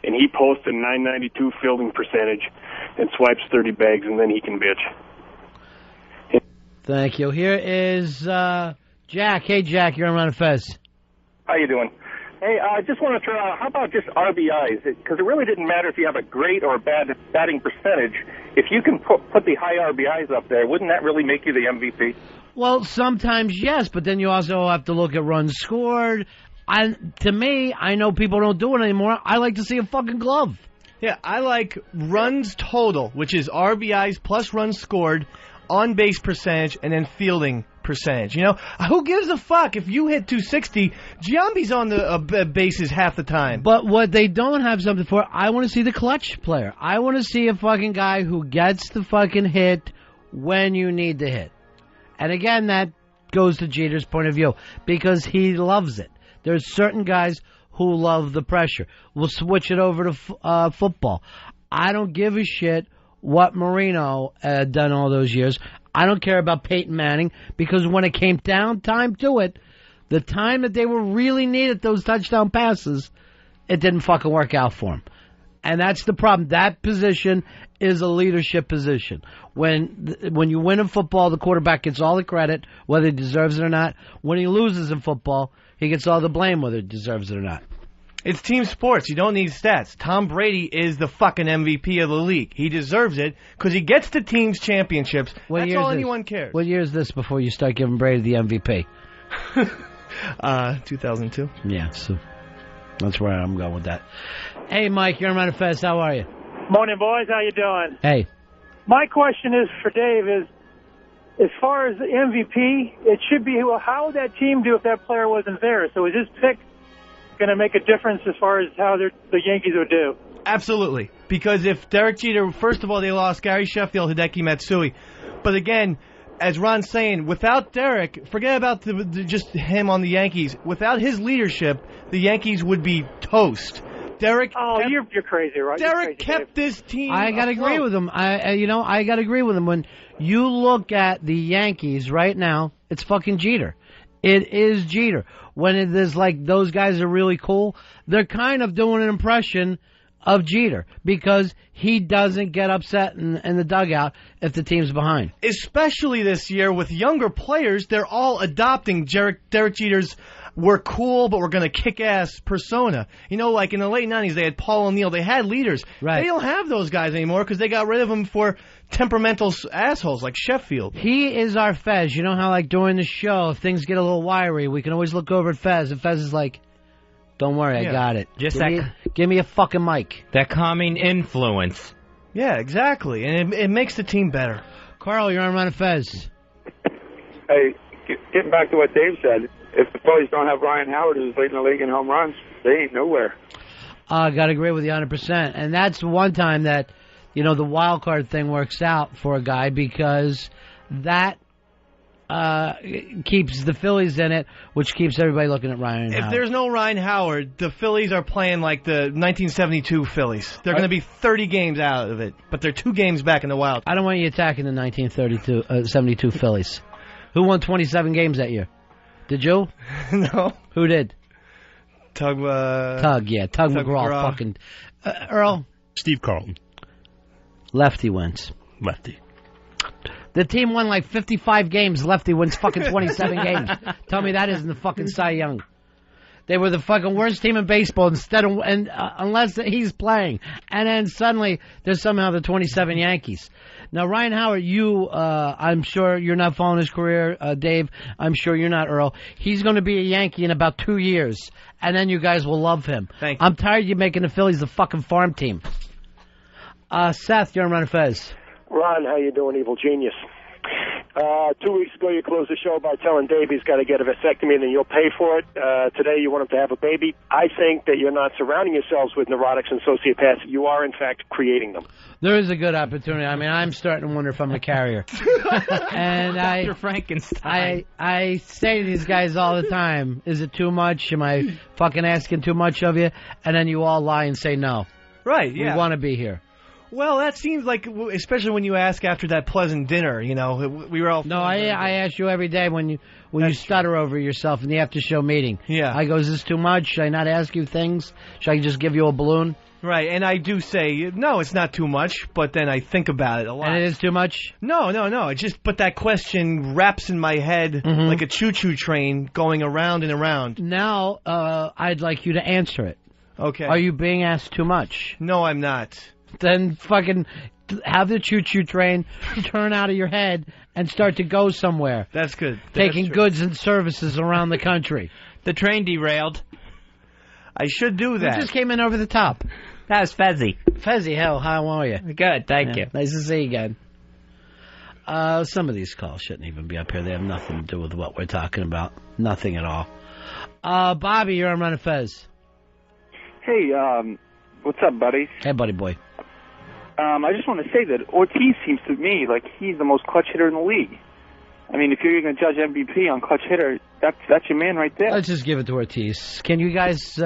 and he posts a .992 fielding percentage and swipes 30 bags, and then he can bitch. Thank you. Here is Jack. Hey, Jack, you're on Ron and Fez. How you doing? Hey, I just want to throw out, how about just RBIs? Because it really didn't matter if you have a great or bad batting percentage. If you can put the high RBIs up there, wouldn't that really make you the MVP? Well, sometimes yes, but then you also have to look at runs scored. To me, I know people don't do it anymore. I like to see a fucking glove. Yeah, I like runs total, which is RBIs plus runs scored, on-base percentage, and then fielding percentage. You know, who gives a fuck if you hit 260? Giambi's on the bases half the time. But what they don't have something for, I want to see the clutch player. I want to see a fucking guy who gets the fucking hit when you need to hit. And again, that goes to Jeter's point of view because he loves it. There's certain guys who love the pressure. We'll switch it over to football. I don't give a shit what Marino had done all those years. I don't care about Peyton Manning because when it came down time to it, the time that they were really needed those touchdown passes, it didn't fucking work out for them. And that's the problem. That position is a leadership position. When you win in football, the quarterback gets all the credit, whether he deserves it or not. When he loses in football, he gets all the blame, whether he deserves it or not. It's team sports. You don't need stats. Tom Brady is the fucking MVP of the league. He deserves it because he gets the team's championships. That's all anyone cares. What year is this before you start giving Brady the MVP? 2002. Yeah, so that's where I'm going with that. Hey, Mike, you're on Ron and Fez. How are you? Morning, boys. How you doing? Hey. My question is for Dave is, as far as the MVP, it should be, well, how would that team do if that player wasn't there? So is his pick going to make a difference as far as how the Yankees would do? Absolutely. Because if Derek Jeter, first of all, they lost Gary Sheffield, Hideki Matsui. But again, as Ron's saying, without Derek, forget about just him on the Yankees. Without his leadership, the Yankees would be toast. Derek. Oh, you're crazy, right? Derek kept this team. I got to agree with him. I got to agree with him. When you look at the Yankees right now, it's fucking Jeter. It is Jeter. When it is like those guys are really cool, they're kind of doing an impression of Jeter because he doesn't get upset in the dugout if the team's behind. Especially this year with younger players, they're all adopting Derek Jeter's we're cool, but we're going to kick ass persona. You know, like in the late 90s, they had Paul O'Neill. They had leaders. Right. They don't have those guys anymore because they got rid of them for temperamental assholes like Sheffield. He is our Fez. You know how, like, during the show, if things get a little wiry, we can always look over at Fez, and Fez is like, don't worry, I got it. Just give me a fucking mic. That calming influence. Yeah, exactly. And it makes the team better. Carl, you're on Ron and Fez. Hey, getting back to what Dave said, if the Phillies don't have Ryan Howard, who's leading the league in home runs, they ain't nowhere. I got to agree with you 100%. And that's one time that, you know, the wild card thing works out for a guy because that keeps the Phillies in it, which keeps everybody looking at Ryan Howard. If there's no Ryan Howard, the Phillies are playing like the 1972 Phillies. They're going to be 30 games out of it, but they're 2 games back in the wild. I don't want you attacking the 72 Phillies. Who won 27 games that year? Did you? No. Who did? Tug McGraw. Fucking Earl. Steve Carlton. Lefty wins. Lefty. The team won like 55 games. Lefty wins fucking 27 games. Tell me that isn't the fucking Cy Young. They were the fucking worst team in baseball unless he's playing. And then suddenly there's somehow the 27 Yankees. Now, Ryan Howard, I'm sure you're not following his career, Dave. I'm sure you're not, Earl. He's going to be a Yankee in about 2 years, and then you guys will love him. Thank you. I'm tired of you making the Phillies the fucking farm team. Seth, you're on Ron and Fez. Ron, how you doing, evil genius? 2 weeks ago, you closed the show by telling Dave he's got to get a vasectomy and then you'll pay for it. Today, you want him to have a baby. I think that you're not surrounding yourselves with neurotics and sociopaths. You are, in fact, creating them. There is a good opportunity. I mean, I'm starting to wonder if I'm a carrier. And Dr. Frankenstein. I say to these guys all the time, is it too much? Am I fucking asking too much of you? And then you all lie and say no. Right, yeah. We want to be here. Well, that seems like, especially when you ask after that pleasant dinner, you know, we were all... No, I ask you every day when you stutter over yourself in the after-show meeting. Yeah. I go, is this too much? Should I not ask you things? Should I just give you a balloon? Right, and I do say, no, it's not too much, but then I think about it a lot. And it is too much? No, but that question wraps in my head like a choo-choo train going around and around. Now, I'd like you to answer it. Okay. Are you being asked too much? No, I'm not. Then fucking have the choo-choo train turn out of your head and start to go somewhere. That's good. Taking goods and services around the country. The train derailed. I should do that. You just came in over the top. That was Fezzy. Fezzy, how are you? Good, thank you. Nice to see you again. Some of these calls shouldn't even be up here. They have nothing to do with what we're talking about. Nothing at all. Bobby, you're on Ron and Fez. Hey, what's up, buddy? Hey, buddy boy. I just want to say that Ortiz seems to me like he's the most clutch hitter in the league. I mean, if you're going to judge MVP on clutch hitter, that's your man right there. Let's just give it to Ortiz. Can you guys be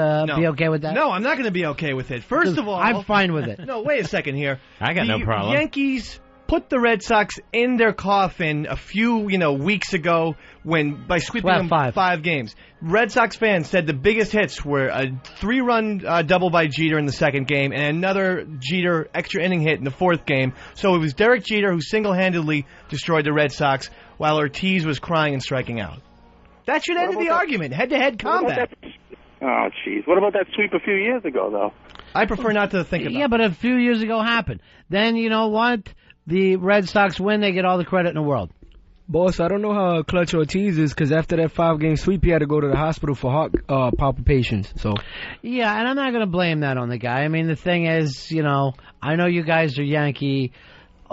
okay with that? No, I'm not going to be okay with it. First of all, I'm fine with it. No, wait a second here. I got no problem. The Yankees put the Red Sox in their coffin a few, weeks ago by sweeping them 5 games. Red Sox fans said the biggest hits were a 3-run double by Jeter in the second game and another Jeter extra inning hit in the fourth game. So it was Derek Jeter who single-handedly destroyed the Red Sox while Ortiz was crying and striking out. That should end the argument. Head-to-head combat. Oh, jeez. What about that sweep a few years ago, though? I prefer not to think about it. Yeah, but a few years ago happened. Then, you know what? The Red Sox win, they get all the credit in the world. Boss, I don't know how clutch Ortiz is, because after that 5-game sweep, he had to go to the hospital for heart palpitations. So, yeah, and I'm not going to blame that on the guy. I mean, the thing is, I know you guys are Yankee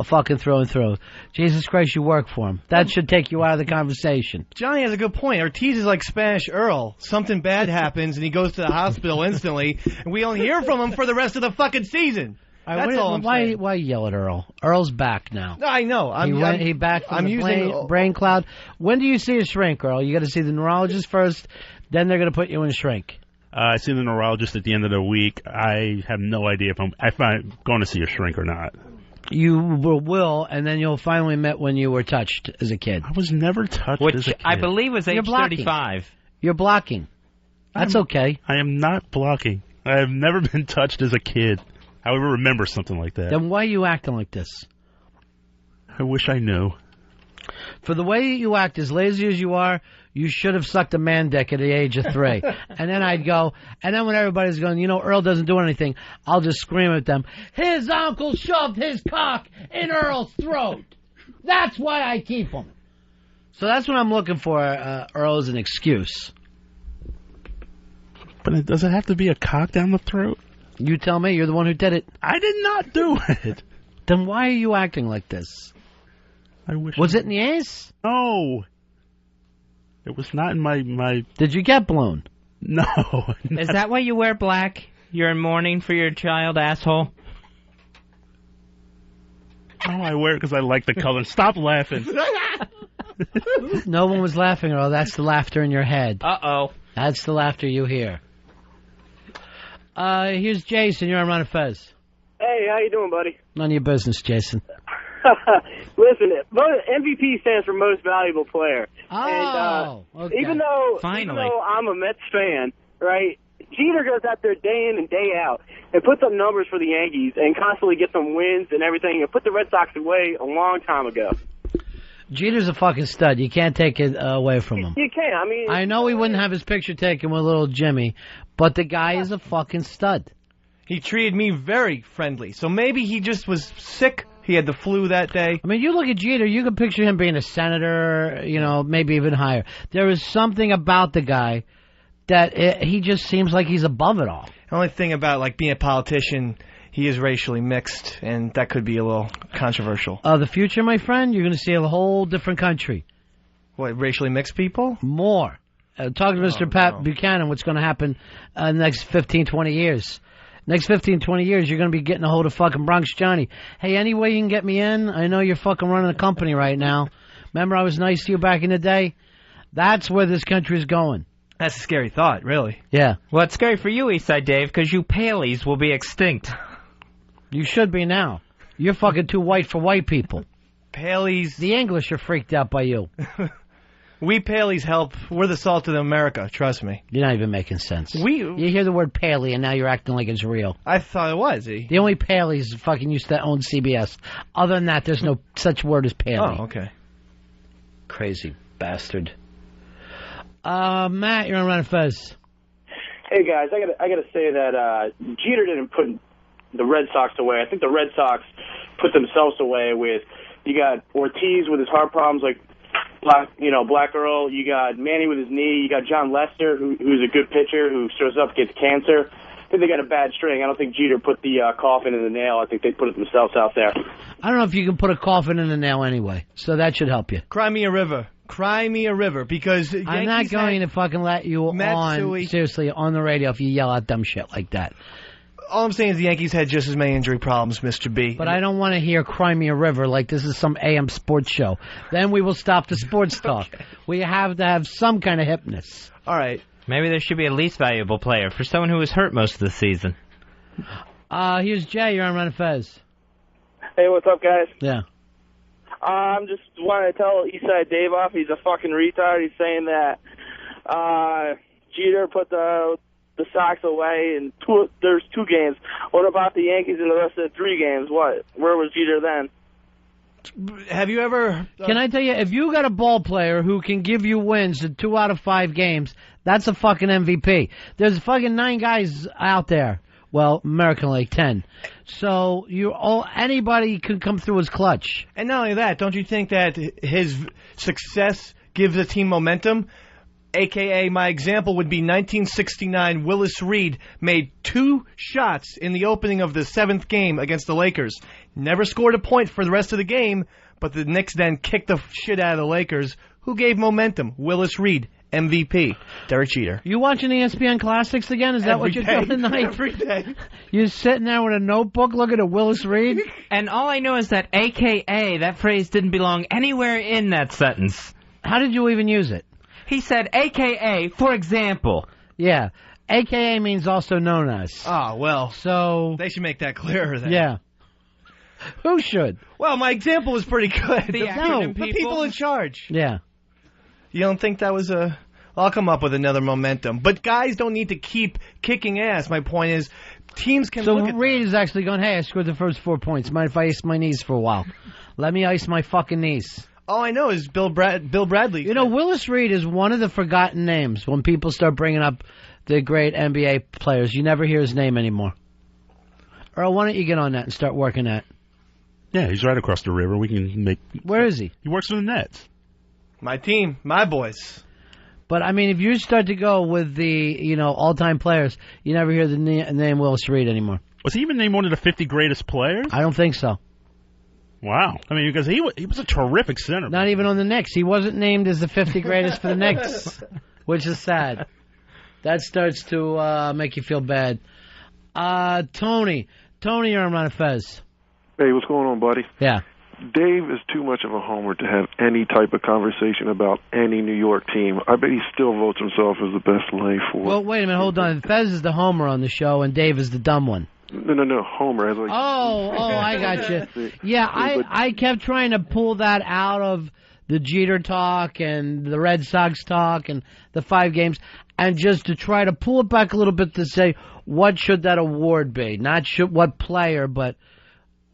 fucking through and through. Jesus Christ, you work for him. That should take you out of the conversation. Johnny has a good point. Ortiz is like Spanish Earl. Something bad happens, and he goes to the hospital instantly, and we don't hear from him for the rest of the fucking season. That's all I'm saying. Why yell at Earl? Earl's back now. No, I know. He back from the brain cloud. When do you see a shrink, Earl? You got to see the neurologist first, then they're going to put you in shrink. I see the neurologist at the end of the week. I have no idea if I'm going to see a shrink or not. You will, and then you'll finally admit when you were touched as a kid. I was never touched as a kid. I believe was age 35. You're blocking. That's okay. I am not blocking. I have never been touched as a kid. I would remember something like that. Then why are you acting like this? I wish I knew. For the way you act, as lazy as you are, you should have sucked a man dick at the age of 3. And then I'd go, and then when everybody's going, Earl doesn't do anything, I'll just scream at them, his uncle shoved his cock in Earl's throat. That's why I keep him. So that's what I'm looking for, Earl, as an excuse. But does it have to be a cock down the throat? You tell me. You're the one who did it. I did not do it. Then why are you acting like this? I wish. Was it in the ass? No. It was not in my... Did you get blown? No. Is that why you wear black? You're in mourning for your child, asshole? Oh, I wear it because I like the color. Stop laughing. No one was laughing, Earl. That's the laughter in your head. Uh-oh. That's the laughter you hear. Here's Jason. You're on Ron and Fez. Hey, how you doing, buddy? None of your business, Jason. Listen, MVP stands for Most Valuable Player. Oh, and, okay. Even though I'm a Mets fan, right, Jeter goes out there day in and day out and puts up numbers for the Yankees and constantly gets them wins and everything and put the Red Sox away a long time ago. Jeter's a fucking stud. You can't take it away from him. You can't. I mean, I know he wouldn't have his picture taken with little Jimmy, but the guy is a fucking stud. He treated me very friendly. So maybe he just was sick. He had the flu that day. I mean, you look at Jeter, you can picture him being a senator, maybe even higher. There is something about the guy that he just seems like he's above it all. The only thing about, being a politician, he is racially mixed, and that could be a little controversial. The future, my friend, you're going to see a whole different country. What, racially mixed people? More. Talk to Mr. Pat Buchanan, what's going to happen in the next 15, 20 years. Next 15, 20 years, you're going to be getting a hold of fucking Bronx Johnny. Hey, any way you can get me in? I know you're fucking running a company right now. Remember I was nice to you back in the day? That's where this country is going. That's a scary thought, really. Yeah. Well, it's scary for you, Eastside Dave, because you Paleys will be extinct. You should be now. You're fucking too white for white people. Paleys. The English are freaked out by you. We Paleys help. We're the salt of America, trust me. You're not even making sense. You hear the word Paley, and now you're acting like it's real. I thought it was, The only Paleys fucking used to own CBS. Other than that, there's no such word as Paley. Oh, okay. Crazy bastard. Matt, you're on Ron and Fez. Hey, guys, I gotta say that Jeter didn't put the Red Sox away. I think the Red Sox put themselves away with, you got Ortiz with his heart problems, like Black Earl. You got Manny with his knee. You got John Lester, who's a good pitcher who shows up, gets cancer. I think they got a bad string. I don't think Jeter put the coffin in the nail. I think they put it themselves out there. I don't know if you can put a coffin in the nail anyway, so that should help you. Cry me a river. Cry me a river, because I'm not going to fucking let you seriously, on the radio if you yell out dumb shit like that. All I'm saying is the Yankees had just as many injury problems, Mr. B. But I don't want to hear Cry Me a River like this is some AM sports show. Then we will stop the sports talk. We have to have some kind of hipness. All right. Maybe there should be a least valuable player for someone who was hurt most of the season. Here's Jay. You're on Ron and Fez. Hey, what's up, guys? Yeah. I'm just wanting to tell Eastside Dave off. He's a fucking retard. He's saying that Jeter put the Sox away in there's 2 games. What about the Yankees in the rest of the 3 games? What? Where was Jeter then? Have you ever... Can I tell you, if you got a ball player who can give you wins in 2 out of 5 games, that's a fucking MVP. There's fucking 9 guys out there. Well, American League 10. So anybody can come through as clutch. And not only that, don't you think that his success gives the team momentum? AKA, my example would be 1969. Willis Reed made 2 shots in the opening of the 7th game against the Lakers. Never scored a point for the rest of the game, but the Knicks then kicked the shit out of the Lakers. Who gave momentum? Willis Reed, MVP. Derek Jeter. You watching ESPN Classics again? Is that what you're doing tonight? Every day. You're sitting there with a notebook looking at Willis Reed? And all I know is that AKA, that phrase didn't belong anywhere in that sentence. How did you even use it? He said AKA, for example. Yeah. AKA means also known as. Oh, well. So... They should make that clearer then. Yeah. Who should? Well, my example was pretty good. The people in charge. Yeah. You don't think that was a... I'll come up with another momentum. But guys don't need to keep kicking ass. My point is, teams can look at... So Reed is actually going, hey, I scored the first 4 points. Mind if I ice my knees for a while? Let me ice my fucking knees. All I know is Bill Bradley. You know, Willis Reed is one of the forgotten names when people start bringing up the great NBA players. You never hear his name anymore. Earl, why don't you get on that and start working that? Yeah, he's right across the river. We can make... Where is he? He works for the Nets. My team, my boys. But, I mean, if you start to go with the, all-time players, you never hear the name Willis Reed anymore. Was he even named one of the 50 greatest players? I don't think so. Wow. I mean, because he was a terrific center. Not even on the Knicks. He wasn't named as the 50 greatest for the Knicks, which is sad. That starts to make you feel bad. Tony, you're on Ron and Fez. Hey, what's going on, buddy? Yeah. Dave is too much of a homer to have any type of conversation about any New York team. I bet he still votes himself as the best life for. Well, wait a minute, hold on. Fez is the homer on the show, and Dave is the dumb one. No, Homer. I got you. Yeah, I kept trying to pull that out of the Jeter talk and the Red Sox talk and the 5 games, and just to try to pull it back a little bit to say, what should that award be? Not what player, but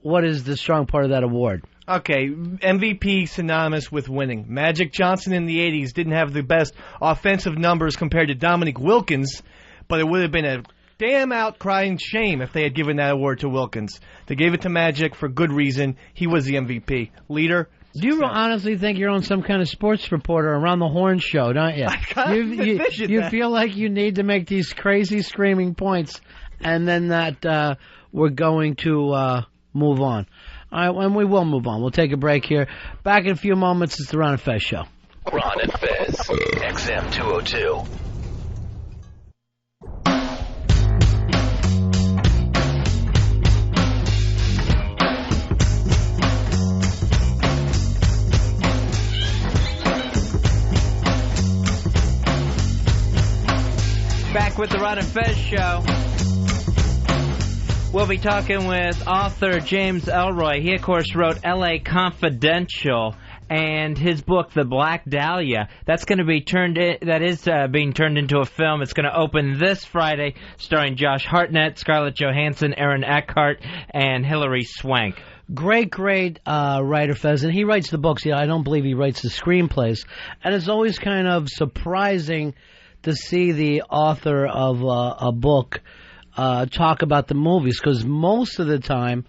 what is the strong part of that award? Okay, MVP synonymous with winning. Magic Johnson in the 80s didn't have the best offensive numbers compared to Dominique Wilkins, but it would have been a damn outcrying shame if they had given that award to Wilkins. They gave it to Magic for good reason. He was the MVP. Leader. Do you honestly think you're on some kind of sports reporter around the Horn show, don't you? You feel like you need to make these crazy screaming points, and then that we're going to move on. All right, and we will move on. We'll take a break here. Back in a few moments. It's the Ron and Fez Show. Ron and Fez, XM 202. Back with the Ron and Fez Show. We'll be talking with author James Elroy. He, of course, wrote L.A. Confidential, and his book, The Black Dahlia, that's going to be being turned into a film. It's going to open this Friday, starring Josh Hartnett, Scarlett Johansson, Aaron Eckhart, and Hilary Swank. Great writer, Fez, and he writes the books. I don't believe he writes the screenplays, and it's always kind of surprising to see the author of a book talk about the movies, because most of the time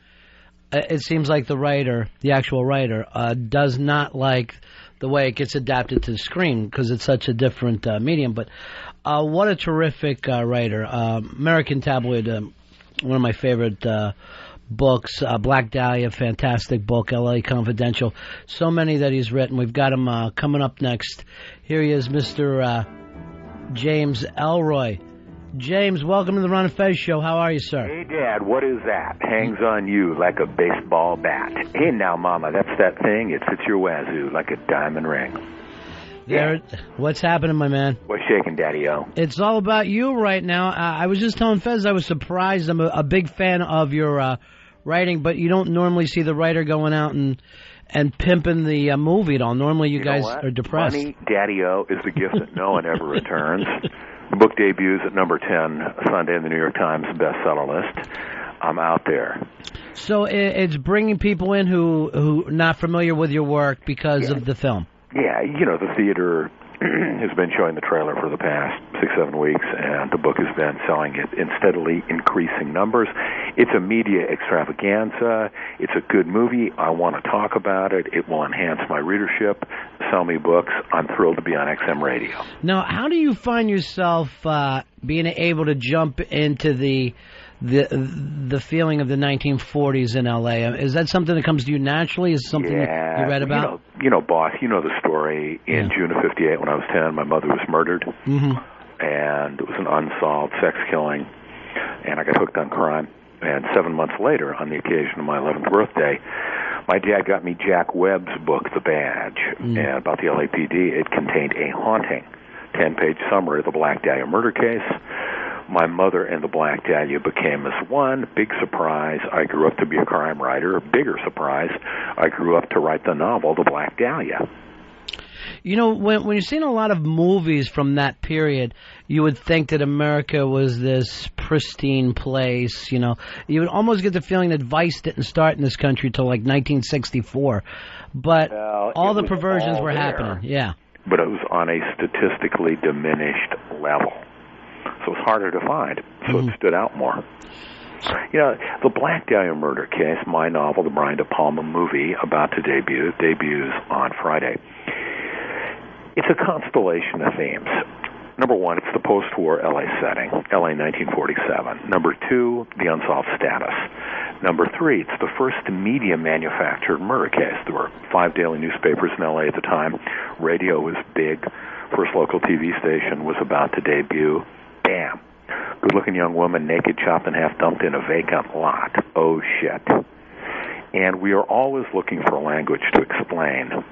it seems like the actual writer, does not like the way it gets adapted to the screen because it's such a different medium. But what a terrific writer. American Tabloid, one of my favorite books. Black Dahlia, fantastic book. L.A. Confidential. So many that he's written. We've got him coming up next. Here he is, Mr. James Elroy. James, welcome to the Ron and Fez Show. How are you, sir? Hey, Dad, what is that? Hangs on you like a baseball bat. Hey, now, Mama, that's that thing. It fits your wazoo like a diamond ring. There, what's happening, my man? What's shaking, Daddy-O? It's all about you right now. I was just telling Fez I was surprised. I'm a big fan of your writing, but you don't normally see the writer going out and pimping the movie at all. Normally you guys are depressed. Money, Daddy-O, is the gift that no one ever returns. The book debuts at number 10 Sunday in the New York Times bestseller list. I'm out there. So it's bringing people in who are not familiar with your work because of the film. Yeah, the theater has been showing the trailer for the past 6-7 weeks, and the book has been selling it in steadily increasing numbers. It's a media extravaganza. It's a good movie. I want to talk about it. It will enhance my readership, sell me books. I'm thrilled to be on XM Radio. Now, how do you find yourself being able to jump into the feeling of the 1940s in L.A.? Is that something that comes to you naturally? Is it something you read about? Boss, you know the story. In June of 58, when I was 10, my mother was murdered. Mm-hmm. And it was an unsolved sex killing, and I got hooked on crime. And 7 months later, on the occasion of my 11th birthday, my dad got me Jack Webb's book, The Badge, and about the LAPD. It contained a haunting 10-page summary of the Black Dahlia murder case. My mother and the Black Dahlia became as one. Big surprise, I grew up to be a crime writer. Bigger surprise, I grew up to write the novel, The Black Dahlia. When you're seeing a lot of movies from that period, you would think that America was this pristine place. You would almost get the feeling that Vice didn't start in this country till like 1964. But all the perversions were happening. Yeah. But it was on a statistically diminished level. So it's harder to find. So it stood out more. The Black Dahlia murder case, my novel, the Brian De Palma movie, about to debuts on Friday. It's a constellation of themes. Number one, it's the post-war L.A. setting, L.A. 1947. Number two, the unsolved status. Number three, it's the first media-manufactured murder case. There were 5 daily newspapers in L.A. at the time. Radio was big. First local TV station was about to debut. Bam. Good-looking young woman, naked, chopped in half, dumped in a vacant lot. Oh, shit. And we are always looking for language to explain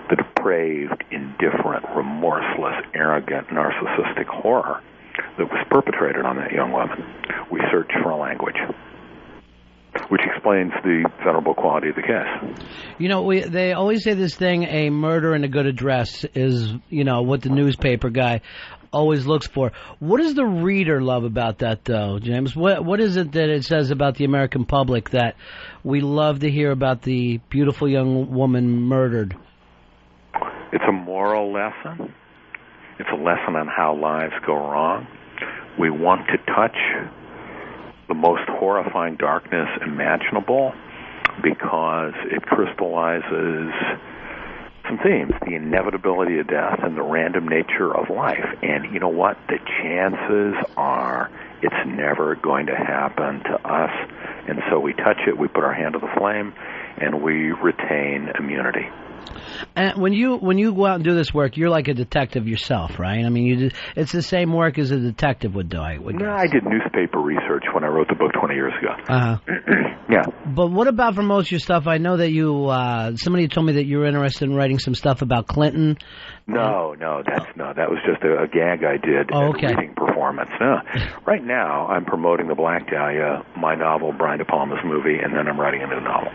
the depraved, indifferent, remorseless, arrogant, narcissistic horror that was perpetrated on that young woman. We search for a language, which explains the venerable quality of the case. They always say this thing, a murder and a good address is, what the newspaper guy always looks for. What does the reader love about that, though, James? What is it that it says about the American public that we love to hear about the beautiful young woman murdered? It's a moral lesson. It's a lesson on how lives go wrong. We want to touch the most horrifying darkness imaginable because it crystallizes some themes, the inevitability of death and the random nature of life. And you know what? The chances are it's never going to happen to us. And so we touch it, we put our hand to the flame, and we retain immunity. And when you go out and do this work, you're like a detective yourself, right? I mean, it's the same work as a detective would do. I did newspaper research when I wrote the book 20 years ago. Yeah. But what about for most of your stuff? I know that you somebody told me that you were interested in writing some stuff about Clinton. No, that was just a gag I did at a reading performance. No. Right now, I'm promoting The Black Dahlia, my novel, Brian De Palma's movie, and then I'm writing a new novel.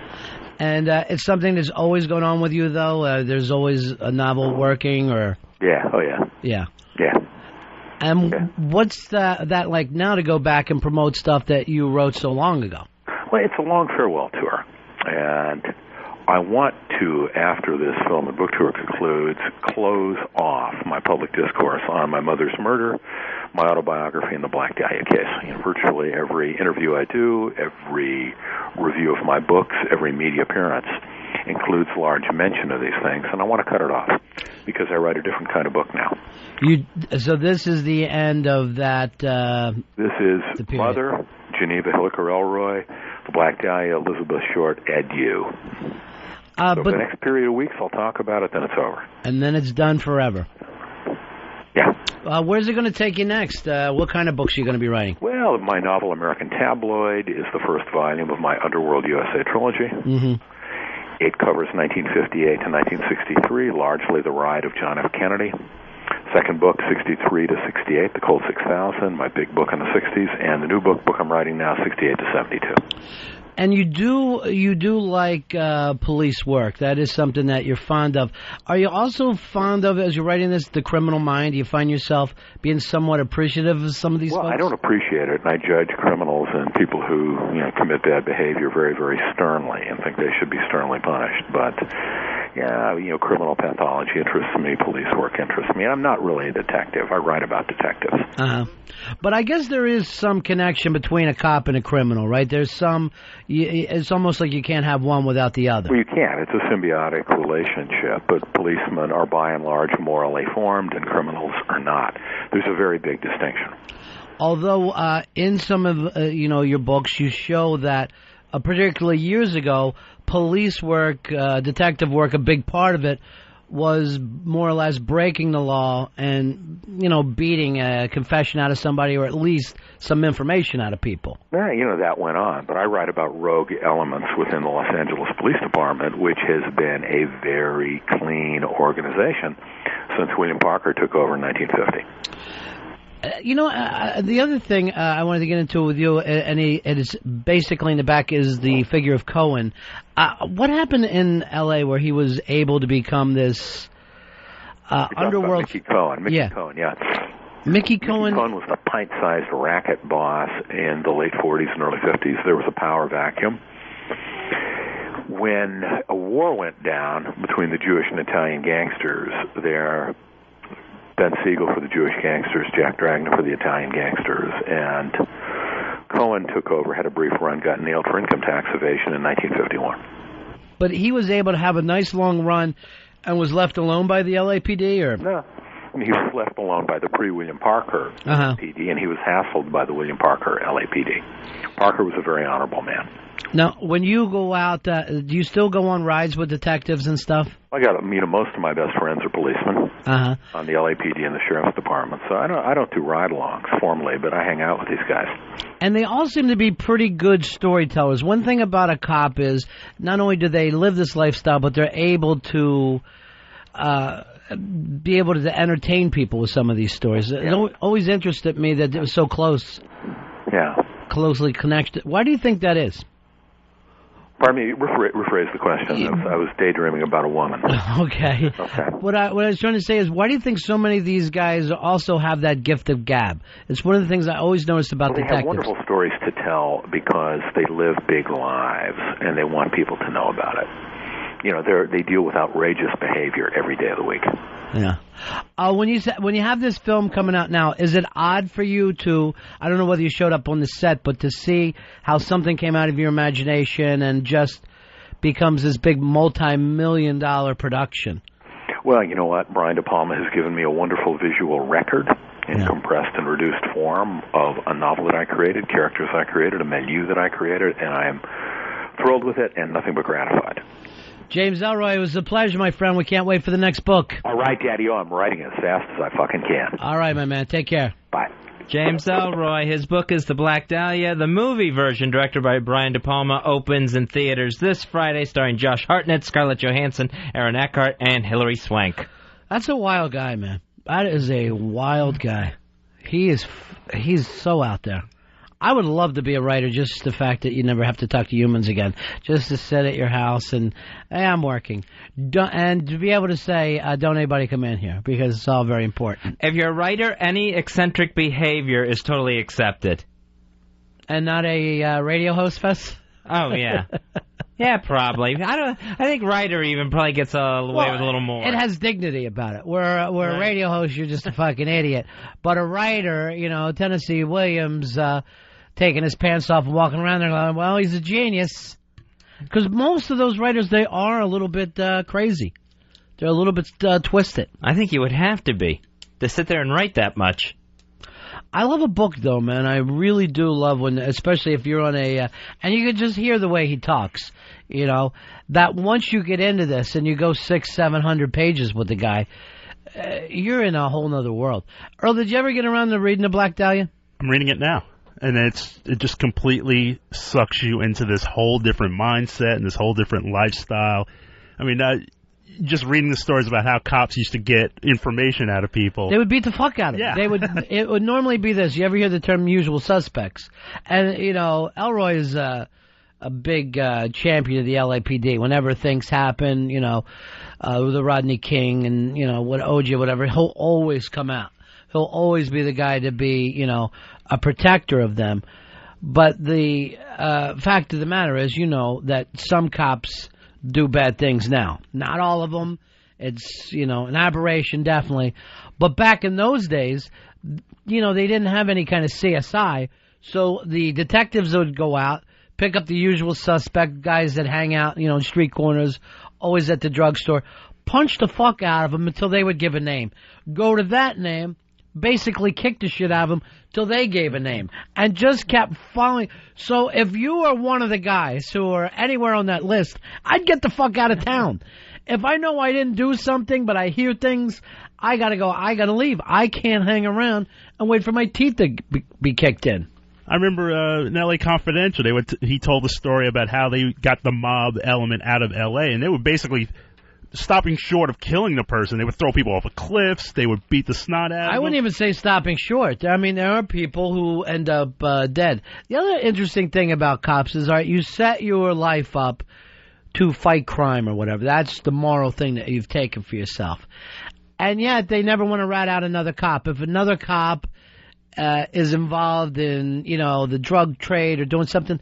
And it's something that's always going on with you, though? There's always a novel working, or? Yeah, oh yeah. Yeah. Yeah. And what's that like now to go back and promote stuff that you wrote so long ago? Well, it's a long farewell tour. And I want to, after this film and book tour concludes, close off my public discourse on my mother's murder, my autobiography, and the Black Dahlia case. Virtually every interview I do, every review of my books, every media appearance includes large mention of these things, and I want to cut it off because I write a different kind of book now. So this is the end of that. This is Mother, Geneva Hilliker Elroy, The Black Dahlia, Elizabeth Short, adieu. So the next period of weeks I'll talk about it, then it's over. And then it's done forever. Yeah. Where's it going to take you next? What kind of books are you going to be writing? Well, my novel American Tabloid is the first volume of my Underworld USA trilogy. Mm-hmm. It covers 1958 to 1963, largely the ride of John F. Kennedy. Second book, 63 to 68, The Colt 6000, my big book in the 60s, and the new book I'm writing now, 68 to 72. And you do like police work. That is something that you're fond of. Are you also fond of, as you're writing this, the criminal mind? Do you find yourself being somewhat appreciative of some of these folks? I don't appreciate it, and I judge criminals and people who commit bad behavior very, very sternly and think they should be sternly punished. But yeah, criminal pathology interests me, police work interests me. I'm not really a detective. I write about detectives. But I guess there is some connection between a cop and a criminal, right? There's some. It's almost like you can't have one without the other. Well, you can. It's a symbiotic relationship, but policemen are by and large morally formed and criminals are not. There's a very big distinction. Although in some of your books you show that particularly years ago, police work, detective work, a big part of it was more or less breaking the law and, beating a confession out of somebody or at least some information out of people. Yeah, that went on. But I write about rogue elements within the Los Angeles Police Department, which has been a very clean organization since William Parker took over in 1950. The other thing I wanted to get into with you, and it is basically in the back, is the figure of Cohen. What happened in L.A. where he was able to become this underworld? Mickey Cohen. Mickey Cohen was the pint-sized racket boss in the late 40s and early 50s. There was a power vacuum. When a war went down between the Jewish and Italian gangsters, Ben Siegel for the Jewish gangsters, Jack Dragna for the Italian gangsters, and Cohen took over, had a brief run, got nailed for income tax evasion in 1951. But he was able to have a nice long run and was left alone by the LAPD, or? No. He was left alone by the pre-William Parker PD, and he was hassled by the William Parker LAPD. Parker was a very honorable man. Now, when you go out, do you still go on rides with detectives and stuff? Most of my best friends are policemen on the LAPD and the Sheriff's Department, so I don't do ride-alongs formally, but I hang out with these guys. And they all seem to be pretty good storytellers. One thing about a cop is not only do they live this lifestyle, but they're able to be able to entertain people with some of these stories. Yeah. It always interested me that it was so close. Yeah. Closely connected. Why do you think that is? Pardon me, rephrase the question. I was daydreaming about a woman. Okay. What I was trying to say is, why do you think so many of these guys also have that gift of gab? It's one of the things I always noticed about detectives. They have wonderful stories to tell because they live big lives and they want people to know about it. They deal with outrageous behavior every day of the week. Yeah. When you have this film coming out now, is it odd for you to, I don't know whether you showed up on the set, but to see how something came out of your imagination and just becomes this big multi-million-dollar production? Well, you know what? Brian De Palma has given me a wonderful visual record in compressed and reduced form of a novel that I created, characters I created, a milieu that I created, and I am thrilled with it and nothing but gratified. James Elroy, it was a pleasure, my friend. We can't wait for the next book. All right, Daddy-O, I'm writing as fast as I fucking can. All right, my man. Take care. Bye. James Elroy, his book is The Black Dahlia. The movie version, directed by Brian De Palma, opens in theaters this Friday, starring Josh Hartnett, Scarlett Johansson, Aaron Eckhart, and Hilary Swank. That's a wild guy, man. That is a wild guy. He's so out there. I would love to be a writer, just the fact that you never have to talk to humans again. Just to sit at your house and, hey, I'm working. And to be able to say, don't anybody come in here, because it's all very important. If you're a writer, any eccentric behavior is totally accepted. And not a radio host, Fez? Oh, yeah. Yeah, probably. I think writer even probably gets away with a little more. It has dignity about it. Where a radio host, you're just a fucking idiot. But a writer, Tennessee Williams... taking his pants off and walking around there going, well, he's a genius. Because most of those writers, they are a little bit crazy. They're a little bit twisted. I think you would have to be to sit there and write that much. I love a book, though, man. I really do love when, especially if you're on a, and you can just hear the way he talks, you know, that once you get into this and you go 600-700 pages with the guy, you're in a whole nother world. Earl, did you ever get around to reading the Black Dahlia? I'm reading it now. And it just completely sucks you into this whole different mindset and this whole different lifestyle. I mean, just reading the stories about how cops used to get information out of people. They would beat the fuck out of Yeah. them. It would normally be this. You ever hear the term usual suspects? And, you know, Elroy is a big champion of the LAPD. Whenever things happen, you know, the Rodney King and, you know, what OJ, whatever, he'll always come out. He'll always be the guy to be, you know, a protector of them. But the fact of the matter is, you know, that some cops do bad things now. Not all of them. It's, you know, an aberration, definitely. But back in those days, you know, they didn't have any kind of CSI. So the detectives would go out, pick up the usual suspect, guys that hang out, you know, in street corners, always at the drugstore, punch the fuck out of them until they would give a name. Go to that name, basically kick the shit out of them till they gave a name, and just kept following. So if you are one of the guys who are anywhere on that list, I'd get the fuck out of town. If I know I didn't do something, but I hear things, I gotta go, I gotta leave. I can't hang around and wait for my teeth to be kicked in. I remember in L.A. Confidential, he told the story about how they got the mob element out of L.A., and they were basically stopping short of killing the person. They would throw people off of cliffs. They would beat the snot out of them. I wouldn't even say stopping short. I mean, there are people who end up dead. The other interesting thing about cops is, all right, you set your life up to fight crime or whatever. That's the moral thing that you've taken for yourself. And yet they never want to rat out another cop. If another cop is involved in, you know, the drug trade or doing something,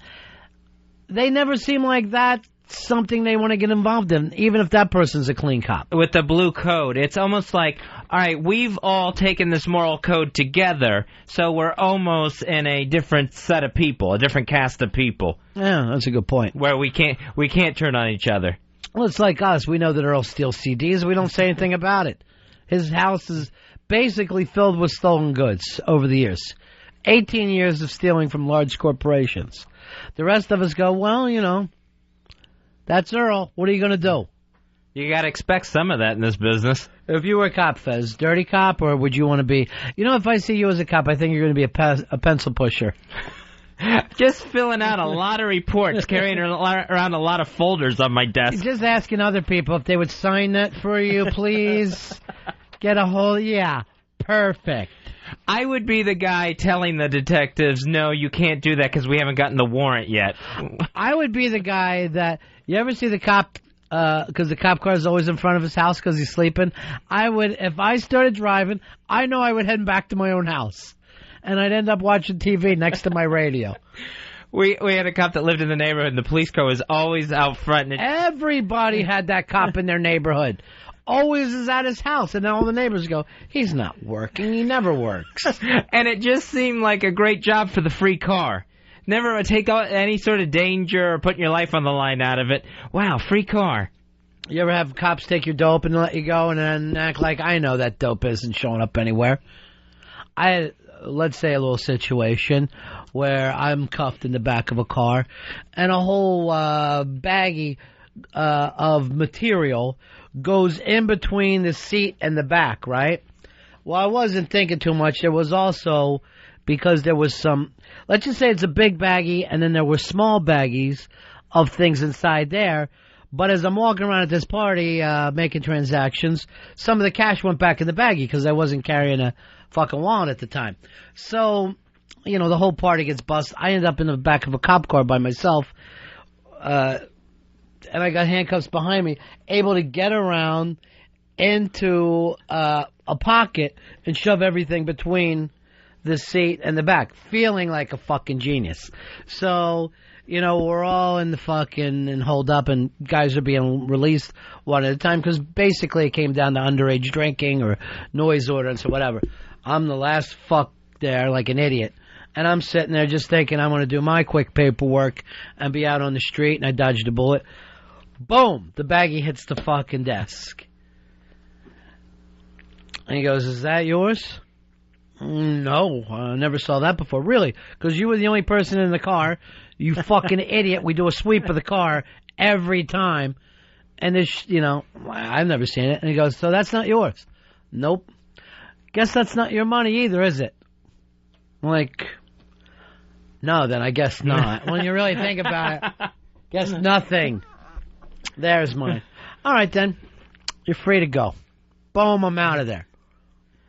they never seem like that something they want to get involved in, even if that person's a clean cop. With the blue code, it's almost like, all right, we've all taken this moral code together, so we're almost in a different set of people, a different cast of people. Yeah, that's a good point. Where we can't turn on each other. Well, it's like us. We know that Earl steals CDs. We don't say anything about it. His house is basically filled with stolen goods over the years. 18 years of stealing from large corporations. The rest of us go, well, you know, that's Earl. What are you going to do? You got to expect some of that in this business. If you were a cop, Fez, dirty cop, or would you want to be... You know, if I see you as a cop, I think you're going to be a pencil pusher. Just filling out a lot of reports, carrying around a lot of folders on my desk. Just asking other people if they would sign that for you, please. Get a hold... Yeah, perfect. I would be the guy telling the detectives, no, you can't do that because we haven't gotten the warrant yet. I would be the guy that... You ever see the cop, because the cop car is always in front of his house because he's sleeping? I would, if I started driving, I know I would head back to my own house. And I'd end up watching TV next to my radio. We had a cop that lived in the neighborhood, and the police car was always out front. And everybody had that cop in their neighborhood. Always is at his house, and all the neighbors go, he's not working, he never works. And it just seemed like a great job for the free car. Never take any sort of danger or putting your life on the line out of it. Wow, free car. You ever have cops take your dope and let you go and then act like, I know that dope isn't showing up anywhere? I had, let's say, a little situation where I'm cuffed in the back of a car and a whole baggie of material goes in between the seat and the back, right? Well, I wasn't thinking too much. There was also, because there was some, let's just say it's a big baggie, and then there were small baggies of things inside there. But as I'm walking around at this party, making transactions, some of the cash went back in the baggie because I wasn't carrying a fucking wallet at the time. So, you know, the whole party gets busted. I end up in the back of a cop car by myself, and I got handcuffs behind me, able to get around into a pocket and shove everything between the seat and the back, feeling like a fucking genius. So, you know, we're all in the fucking and hold up, and guys are being released one at a time because basically it came down to underage drinking or noise ordinance or whatever. I'm the last fuck there like an idiot. And I'm sitting there just thinking I'm going to do my quick paperwork and be out on the street, and I dodged a bullet. Boom! The baggie hits the fucking desk. And he goes, is that yours? No, I never saw that before. Really? Because you were the only person in the car. You fucking idiot. We do a sweep of the car every time. And this, I've never seen it. And he goes, so that's not yours? Nope. Guess that's not your money either, is it? I'm like, no, then I guess not. When you really think about it, guess nothing. There's mine. All right, then. You're free to go. Boom, I'm out of there.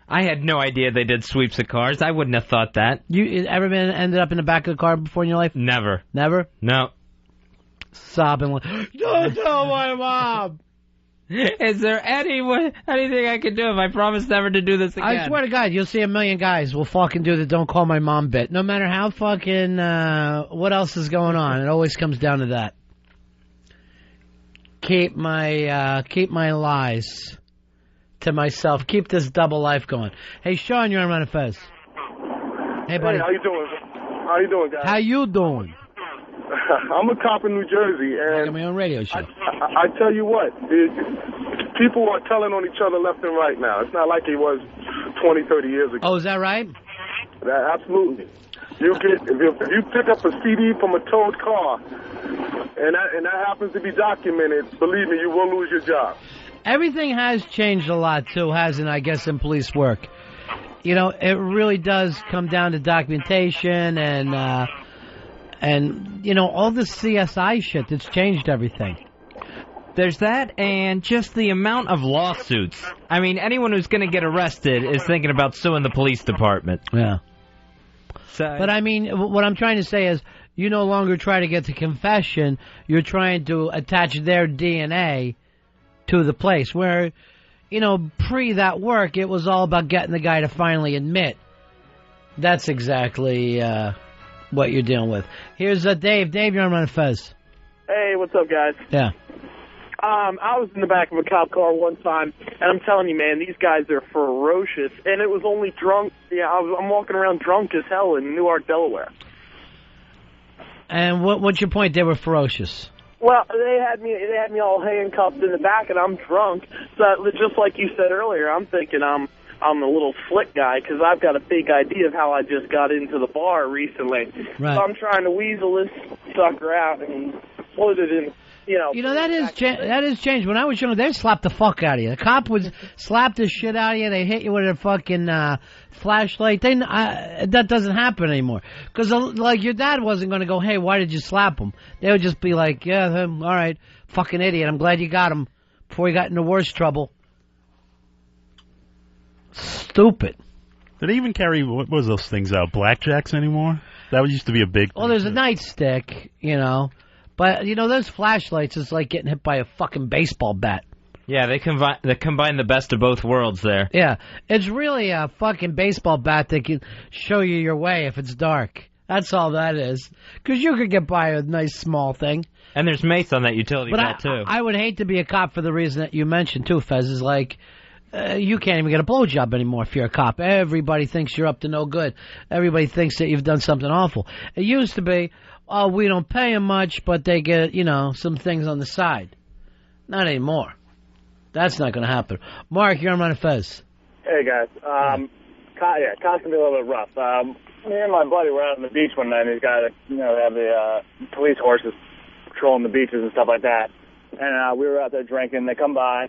I had no idea they did sweeps of cars. I wouldn't have thought that. You ever ended up in the back of the car before in your life? Never. Never? No. Sobbing like, don't tell my mom! Is there anything I can do if I promise never to do this again? I swear to God, you'll see a million guys will fucking do the don't call my mom bit. No matter how fucking, what else is going on, it always comes down to that. Keep my lies to myself. Keep this double life going. Hey, Sean, you're on Ron and Fez. Hey, buddy. Hey, how you doing? How you doing, guys? How you doing? I'm a cop in New Jersey, and I got my own radio show. I tell you what, people are telling on each other left and right now. It's not like it was 20, 30 years ago. Oh, is that right? Absolutely. You get if you pick up a CD from a towed car, and that happens to be documented, believe me, you will lose your job. Everything has changed a lot, too, hasn't it, I guess, in police work. It really does come down to documentation and all this CSI shit that's changed everything. There's that, and just the amount of lawsuits. I mean, anyone who's going to get arrested is thinking about suing the police department. Yeah. So, but, I mean, what I'm trying to say is you no longer try to get to confession. You're trying to attach their DNA to the place where, pre that work, it was all about getting the guy to finally admit. That's exactly what you're dealing with. Here's Dave. Dave, you're on Ron and Fez. Hey, what's up, guys? Yeah. I was in the back of a cop car one time, and I'm telling you, man, these guys are ferocious. And it was only drunk. Yeah, I'm walking around drunk as hell in Newark, Delaware. And what's your point? They were ferocious. Well, they had me all handcuffed in the back, and I'm drunk. So just like you said earlier, I'm thinking I'm a little slick guy because I've got a big idea of how I just got into the bar recently. Right. So I'm trying to weasel this sucker out and put it in. That is changed. When I was young, they'd slap the fuck out of you. The cop would slap the shit out of you. They hit you with a fucking flashlight. That doesn't happen anymore. Because, your dad wasn't going to go, hey, why did you slap him? They would just be like, yeah, all right, fucking idiot. I'm glad you got him before he got into worse trouble. Stupid. Do they even carry, what was those things out, blackjacks anymore? That used to be a big thing. Well, there's a nightstick, But, those flashlights is like getting hit by a fucking baseball bat. Yeah, they combine the best of both worlds there. Yeah, it's really a fucking baseball bat that can show you your way if it's dark. That's all that is. Because you could get by a nice small thing. And there's mace on that utility belt, too. I would hate to be a cop for the reason that you mentioned, too, Fez, is like, you can't even get a blowjob anymore if you're a cop. Everybody thinks you're up to no good. Everybody thinks that you've done something awful. It used to be, oh, we don't pay them much, but they get, some things on the side. Not anymore. That's not going to happen. Mark, you're on Ron and Fez. Hey, guys. Cops can be a little bit rough. Me and my buddy were out on the beach one night, and these guys, they have the police horses patrolling the beaches and stuff like that. And we were out there drinking. They come by.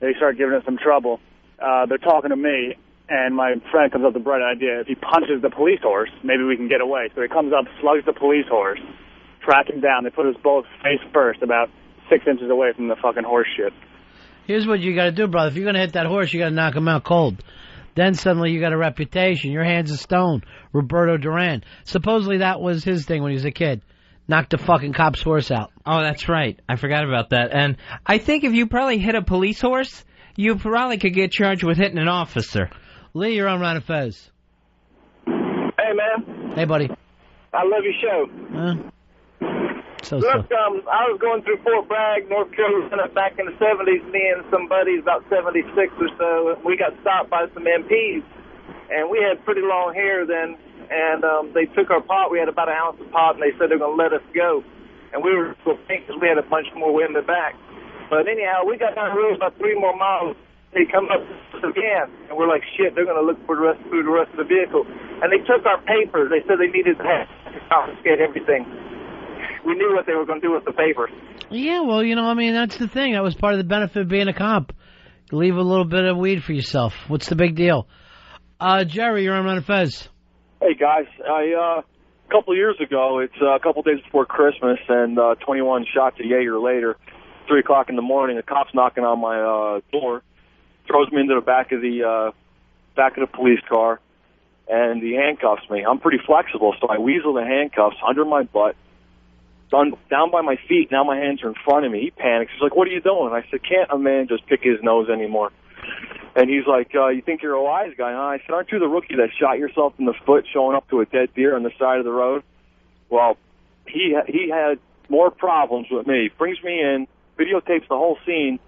They start giving us some trouble. They're talking to me, and my friend comes up with the bright idea. If he punches the police horse, maybe we can get away. So he comes up, slugs the police horse, track him down. They put us both face first, about 6 inches away from the fucking horse shit. Here's what you got to do, brother. If you're going to hit that horse, you got to knock him out cold. Then suddenly you got a reputation. Your hand's of stone. Roberto Duran. Supposedly that was his thing when he was a kid. Knocked the fucking cop's horse out. Oh, that's right. I forgot about that. And I think if you probably hit a police horse, you probably could get charged with hitting an officer. Lee, you're on Ron and Fez. Hey, man. Hey, buddy. I love your show. So. Look, I was going through Fort Bragg, North Carolina, back in the 70s, me and some buddies, about 76 or so. We got stopped by some MPs, and we had pretty long hair then. and they took our pot. We had about an ounce of pot, and they said they're going to let us go. And we were so pink because we had a bunch more women back. But anyhow, we got down the road about 3 more miles. They come up again, and we're like, shit, they're going to look for the rest of the vehicle. And they took our papers. They said they needed to confiscate everything. We knew what they were going to do with the papers. Yeah, well, you know, I mean, that's the thing. That was part of the benefit of being a cop. You leave a little bit of weed for yourself. What's the big deal? Jerry, you're on Ron and Fez. Hey, guys. A couple of years ago, it's a couple of days before Christmas, and 21 shots a year later, 3 o'clock in the morning, a cop's knocking on my door, throws me into the back of the police car, and he handcuffs me. I'm pretty flexible, so I weasel the handcuffs under my butt, down by my feet. Now my hands are in front of me. He panics. He's like, "What are you doing?" I said, "Can't a man just pick his nose anymore?" And he's like, "You think you're a wise guy, huh?" I said, "Aren't you the rookie that shot yourself in the foot showing up to a dead deer on the side of the road?" Well, he had more problems with me. Brings me in, videotapes the whole scene.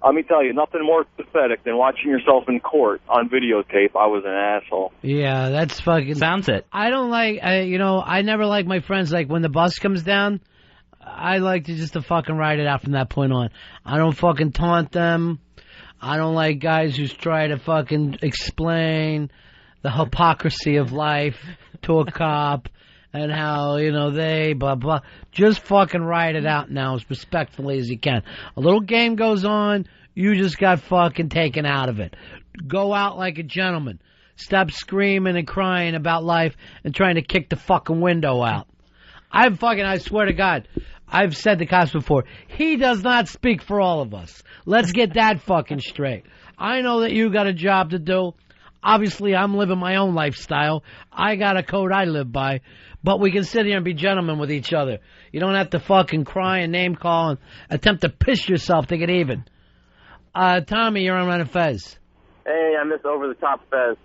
Let me tell you, nothing more pathetic than watching yourself in court on videotape. I was an asshole. Yeah, that's fucking... Sounds it. I don't like, I never like my friends, like, when the bus comes down, I like to fucking ride it out from that point on. I don't fucking taunt them. I don't like guys who try to fucking explain the hypocrisy of life to a cop and how, they, blah, blah. Just fucking ride it out now as respectfully as you can. A little game goes on, you just got fucking taken out of it. Go out like a gentleman. Stop screaming and crying about life and trying to kick the fucking window out. I swear to God, I've said to cops before, he does not speak for all of us. Let's get that fucking straight. I know that you got a job to do. Obviously, I'm living my own lifestyle. I got a code I live by. But we can sit here and be gentlemen with each other. You don't have to fucking cry and name call and attempt to piss yourself to get even. Tommy, you're on Ron and Fez. Hey, I miss Over the Top Fez.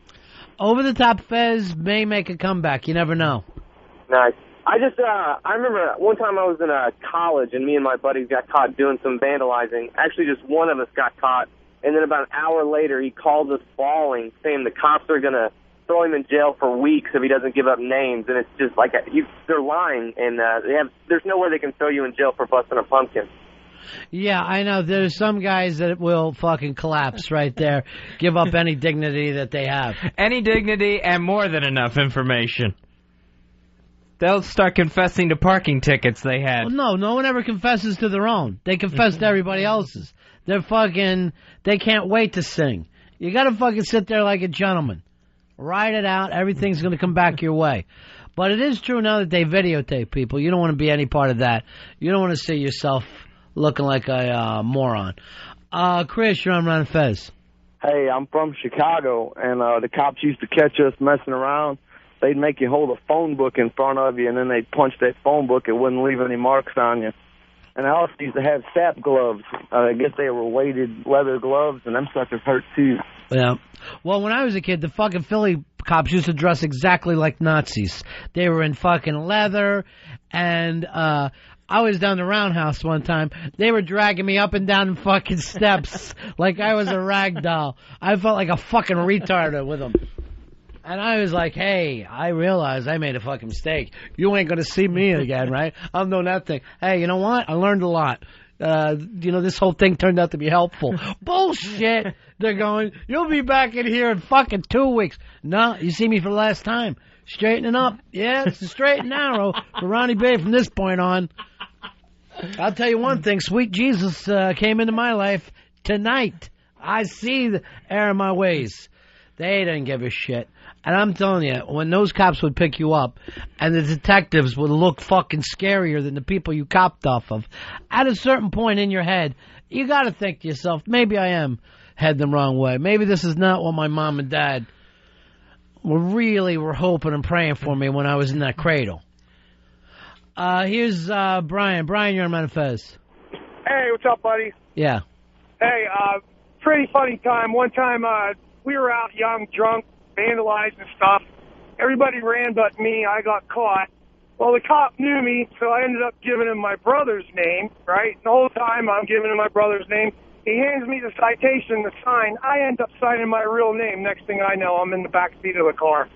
Over the Top Fez may make a comeback. You never know. Nice. I remember one time I was in college and me and my buddies got caught doing some vandalizing. Actually, just one of us got caught. And then about an hour later, he called us bawling, saying the cops are going to throw him in jail for weeks if he doesn't give up names. And it's just like, they're lying, and there's no way they can throw you in jail for busting a pumpkin. Yeah, I know. There's some guys that will fucking collapse right there, give up any dignity that they have. Any dignity and more than enough information. They'll start confessing to parking tickets they had. Well, no one ever confesses to their own. They confess to everybody else's. They can't wait to sing. You gotta fucking sit there like a gentleman. Ride it out. Everything's gonna come back your way. But it is true now that they videotape people. You don't want to be any part of that. You don't want to see yourself looking like a moron. Chris, you're on Ron and Fez. Hey, I'm from Chicago, and the cops used to catch us messing around. They'd make you hold a phone book in front of you, and then they'd punch that phone book. It wouldn't leave any marks on you. And I also used to have sap gloves. I guess they were weighted leather gloves, and them suckers hurt too. Yeah. Well, when I was a kid, the fucking Philly cops used to dress exactly like Nazis. They were in fucking leather, and I was down the roundhouse one time. They were dragging me up and down the fucking steps like I was a rag doll. I felt like a fucking retard with them. And I was like, hey, I realized I made a fucking mistake. You ain't going to see me again, right? I'm doing that thing. Hey, you know what? I learned a lot. This whole thing turned out to be helpful. Bullshit! They're going, you'll be back in here in fucking 2 weeks. No, you see me for the last time. Straightening up. Yeah, it's the straight and narrow for Ronnie Bay from this point on. I'll tell you one thing. Sweet Jesus came into my life tonight. I see the error of my ways. They didn't give a shit. And I'm telling you, when those cops would pick you up and the detectives would look fucking scarier than the people you copped off of, at a certain point in your head, you got to think to yourself, maybe I am heading the wrong way. Maybe this is not what my mom and dad were hoping and praying for me when I was in that cradle. Here's Brian. Brian, you're on Ron and Fez. Hey, what's up, buddy? Yeah. Hey, pretty funny time. One time we were out young, drunk, vandalizing stuff. Everybody ran but me. I got caught. Well, the cop knew me, so I ended up giving him my brother's name, right? The whole time I'm giving him my brother's name. He hands me the citation, the sign. I end up signing my real name. Next thing I know, I'm in the back seat of the car.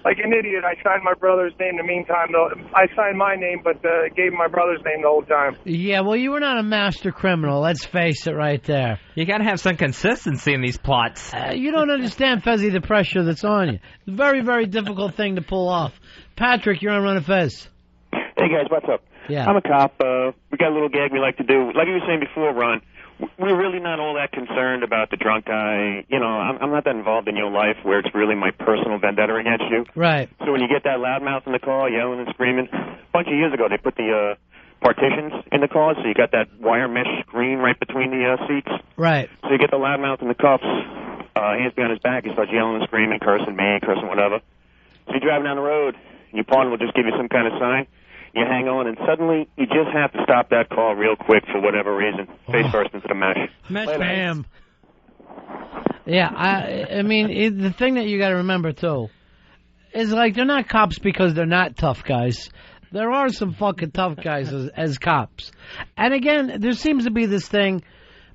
Like an idiot, I signed my brother's name in the meantime. I signed my name, but gave my brother's name the whole time. Yeah, well, you were not a master criminal. Let's face it right there. You got to have some consistency in these plots. You don't understand, Fezzy, the pressure that's on you. Very, very difficult thing to pull off. Patrick, you're on Ron and Fez. Hey, guys, what's up? Yeah. I'm a cop. We got a little gag we like to do. Like you were saying before, Ron, we're really not all that concerned about the drunk guy. You know, I'm not that involved in your life where it's really my personal vendetta against you. Right. So when you get that loudmouth in the car yelling and screaming, a bunch of years ago they put the partitions in the car, so you got that wire mesh screen right between the seats. Right. So you get the loudmouth in the cuffs, hands behind his back, he starts yelling and screaming, cursing me, cursing whatever. So you're driving down the road, and your partner will just give you some kind of sign. You hang on, and suddenly you just have to stop that car real quick for whatever reason. Face first into the mesh. Bam. Yeah, I mean, the thing that you got to remember, too, is like they're not cops because they're not tough guys. There are some fucking tough guys as cops. And again, there seems to be this thing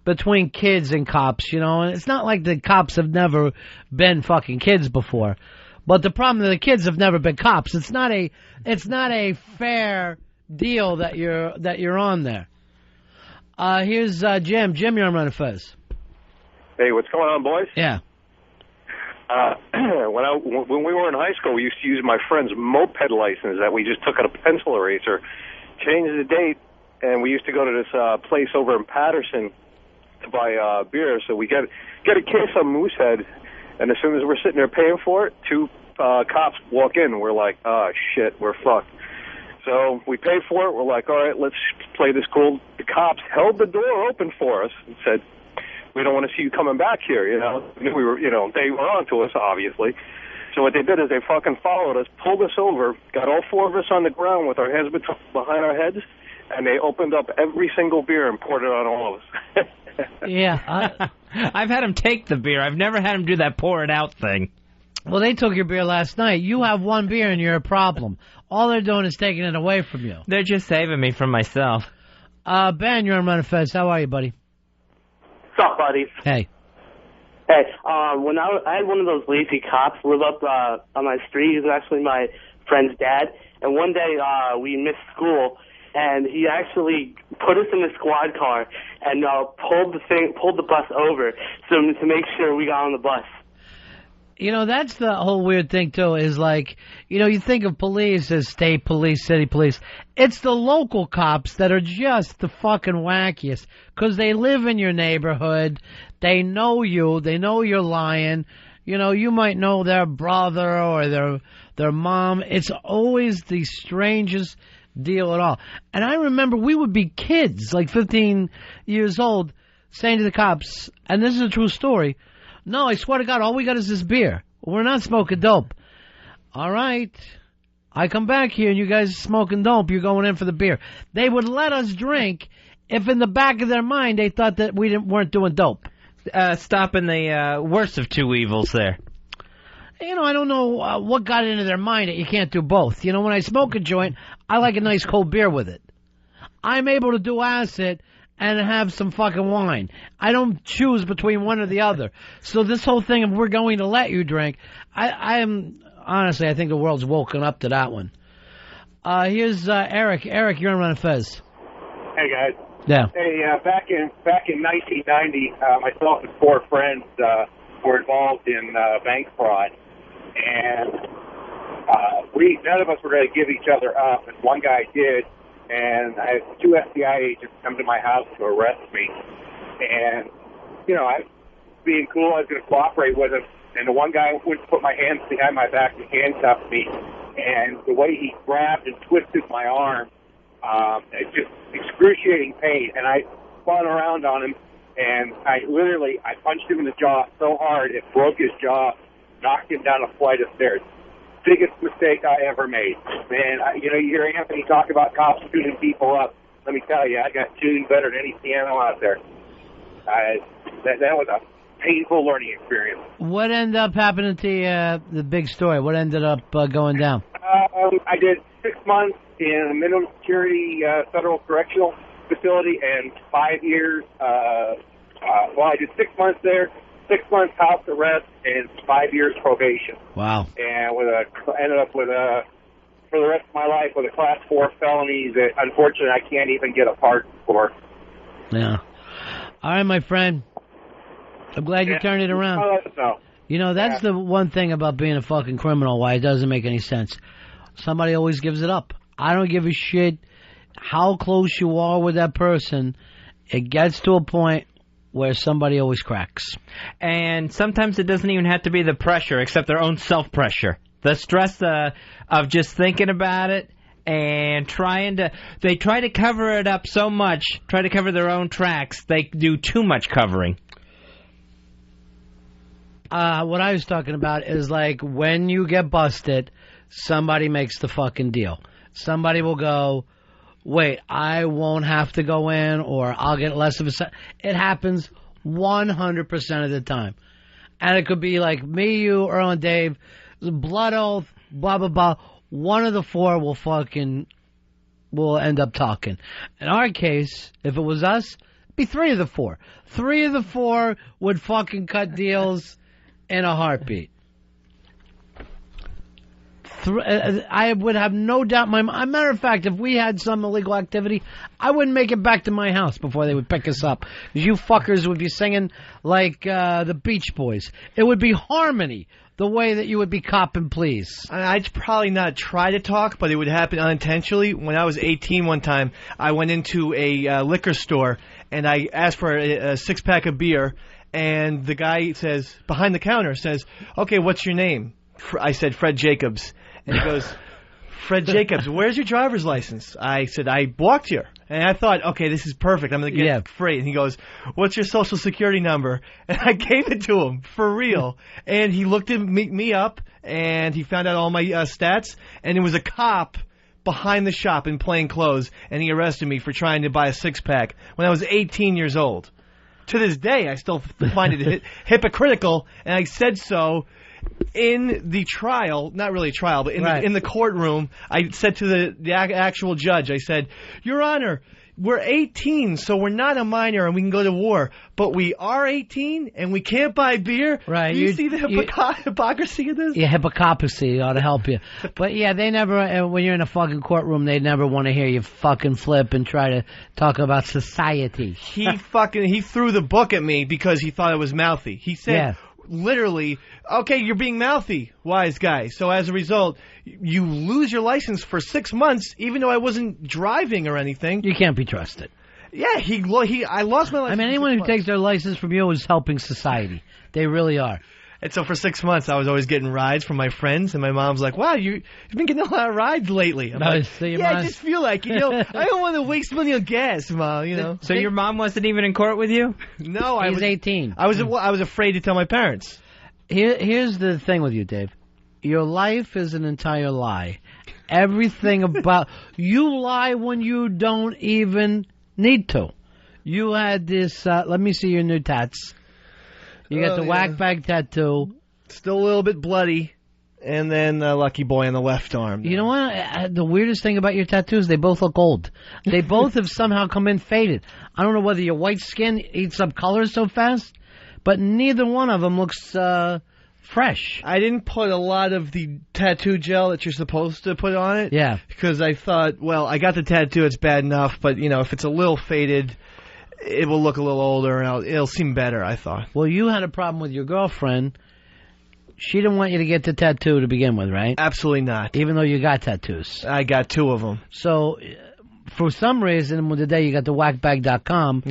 between kids and cops, you know, and it's not like the cops have never been fucking kids before. But the problem is the kids have never been cops. It's not a fair deal that you're on there. Here's Jim. Jim, you're on Ron and Fez. Hey, what's going on, boys? Yeah. When we were in high school, we used to use my friend's moped license that we just took at a pencil eraser, changed the date, and we used to go to this place over in Patterson to buy beer. So we get a case of Moosehead. And as soon as we're sitting there paying for it, two cops walk in, and we're like, oh, shit, we're fucked. So we paid for it. We're like, all right, let's play this cool. The cops held the door open for us and said, we don't want to see you coming back here, you know. We were, you know, they were on to us, obviously. So what they did is they fucking followed us, pulled us over, got all four of us on the ground with our hands behind our heads, and they opened up every single beer and poured it on all of us. Yeah. I've had him take the beer. I've never had him do that pour it out thing. Well, they took your beer last night. You have one beer and you're a problem. All they're doing is taking it away from you. They're just saving me from myself. Ben, you're on Ron and Fez. How are you, buddy? What's up, buddy? Hey. Hey, when I had one of those lazy cops live up on my street. He was actually my friend's dad. And one day we missed school, and he actually put us in the squad car and pulled the bus over to make sure we got on the bus. You know, that's the whole weird thing, too, is like, you know, you think of police as state police, city police. It's the local cops that are just the fucking wackiest because they live in your neighborhood. They know you. They know you're lying. You know, you might know their brother or their mom. It's always the strangest deal at all. And I remember we would be kids, like 15 years old, saying to the cops, and this is a true story, no, I swear to God, all we got is this beer. We're not smoking dope. All right. I come back here and you guys are smoking dope. You're going in for the beer. They would let us drink if in the back of their mind they thought that we weren't doing dope. Stopping the worst of two evils there. You know, I don't know what got into their mind that you can't do both. You know, when I smoke a joint, I like a nice cold beer with it. I'm able to do acid and have some fucking wine. I don't choose between one or the other. So this whole thing of we're going to let you drink, I am, honestly, I think the world's woken up to that one. Here's Eric. Eric, you're on Ron and Fez. Hey, guys. Yeah. Hey, back in 1990, myself and four friends were involved in bank fraud. And none of us were going to give each other up, and one guy did. And I had two FBI agents come to my house to arrest me. And, you know, I, being cool, I was going to cooperate with him. And the one guy went to put my hands behind my back and handcuffed me. And the way he grabbed and twisted my arm, it's just excruciating pain. And I spun around on him, and I punched him in the jaw so hard it broke his jaw, knocked him down a flight of stairs. Biggest mistake I ever made. Man, you know, you hear Anthony talk about cops shooting people up. Let me tell you, I got tuned better than any piano out there. That was a painful learning experience. What ended up happening to you, the big story? What ended up going down? I did 6 months in a minimum security federal correctional facility and 5 years. I did 6 months there, 6 months house arrest and 5 years probation. Wow. And ended up with for the rest of my life with a Class 4 felony that unfortunately I can't even get a pardon for. Yeah. All right, my friend. I'm glad you turned it around. Let us know. You know, that's the one thing about being a fucking criminal, why it doesn't make any sense. Somebody always gives it up. I don't give a shit how close you are with that person. It gets to a point where somebody always cracks. And sometimes it doesn't even have to be the pressure, except their own self-pressure. The stress of just thinking about it and they try to cover it up so much, try to cover their own tracks, they do too much covering. What I was talking about is like when you get busted, somebody makes the fucking deal. Somebody will go, wait, I won't have to go in, or I'll get less of a... It happens 100% of the time. And it could be like me, you, Earl, and Dave, blood oath, blah, blah, blah. One of the four will end up talking. In our case, if it was us, it'd be 3 of the 4. 3 of the 4 would fucking cut deals in a heartbeat. I would have no doubt. Matter of fact, if we had some illegal activity, I wouldn't make it back to my house before they would pick us up. Because you fuckers would be singing like the Beach Boys. It would be harmony, the way that you would be copping please. I'd probably not try to talk, but it would happen unintentionally. When I was 18 one time, I went into a liquor store, and I asked for a 6-pack of beer, and the guy says, behind the counter, says, okay, what's your name? I said, Fred Jacobs. And he goes, Fred Jacobs, where's your driver's license? I said, I walked here. And I thought, okay, this is perfect. I'm going to get free. And he goes, what's your social security number? And I gave it to him, for real. And he looked at me up, and he found out all my stats. And it was a cop behind the shop in plain clothes, and he arrested me for trying to buy a 6-pack when I was 18 years old. To this day, I still find it hypocritical, and I said so. In the trial, not really a trial, but in the courtroom, I said to the actual judge, I said, Your Honor, we're 18, so we're not a minor and we can go to war, but we are 18 and we can't buy beer? Right. Do you see the hypocrisy of this? Yeah, hypocrisy ought to help you. But yeah, they never, when you're in a fucking courtroom, they never want to hear you fucking flip and try to talk about society. He threw the book at me because he thought it was mouthy. He said... Literally, okay, you're being mouthy, wise guy. So as a result, you lose your license for 6 months, even though I wasn't driving or anything. You can't be trusted. Yeah, I lost my license. I mean, anyone who takes their license from you is helping society. They really are. And so for 6 months, I was always getting rides from my friends, and my mom's like, wow, you've been getting a lot of rides lately. I'm like, I just feel like, I don't want to waste money on gas, Mom, So your mom wasn't even in court with you? No, I was 18. I was afraid to tell my parents. Here's the thing with you, Dave. Your life is an entire lie. Everything about... You lie when you don't even need to. You had this... let me see your new tats. You got the whack bag tattoo. Still a little bit bloody. And then Lucky Boy on the left arm. You know what? The weirdest thing about your tattoos, they both look old. They both have somehow come in faded. I don't know whether your white skin eats up colors so fast, but neither one of them looks fresh. I didn't put a lot of the tattoo gel that you're supposed to put on it. Yeah. Because I thought, well, I got the tattoo, it's bad enough, but, if it's a little faded... It will look a little older, and it'll seem better, I thought. Well, you had a problem with your girlfriend. She didn't want you to get the tattoo to begin with, right? Absolutely not. Even though you got tattoos. I got 2 of them. So, for some reason, the day you got the whackbag.com,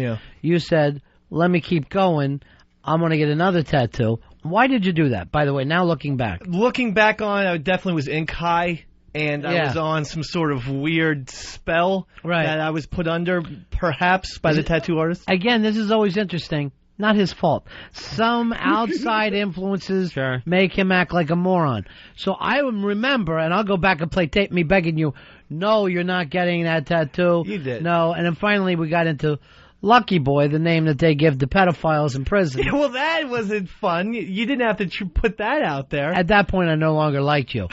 you said, let me keep going. I'm going to get another tattoo. Why did you do that, by the way, now looking back? Looking back on it, I definitely was ink high. And I was on some sort of weird spell that I was put under, perhaps, by the tattoo artist. Again, this is always interesting. Not his fault. Some outside influences make him act like a moron. So I remember, and I'll go back and play tape, me begging you, no, you're not getting that tattoo. You did. No, and then finally we got into Lucky Boy, the name that they give to pedophiles in prison. Yeah, well, that wasn't fun. You didn't have to put that out there. At that point, I no longer liked you.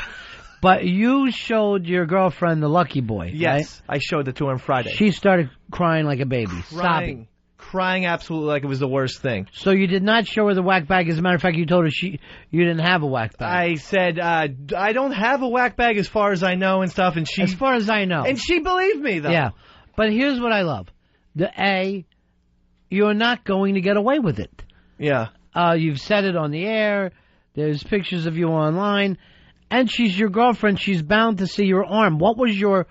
But you showed your girlfriend the Lucky Boy, Yes, right? I showed it to her on Friday. She started crying like a baby, sobbing. crying absolutely like it was the worst thing. So you did not show her the whack bag. As a matter of fact, you told her you didn't have a whack bag. I said, I don't have a whack bag as far as I know and stuff. And she, as far as I know. And she believed me, though. Yeah. But here's what I love. You're not going to get away with it. Yeah. You've said it on the air. There's pictures of you online. And she's your girlfriend. She's bound to see your arm. What was your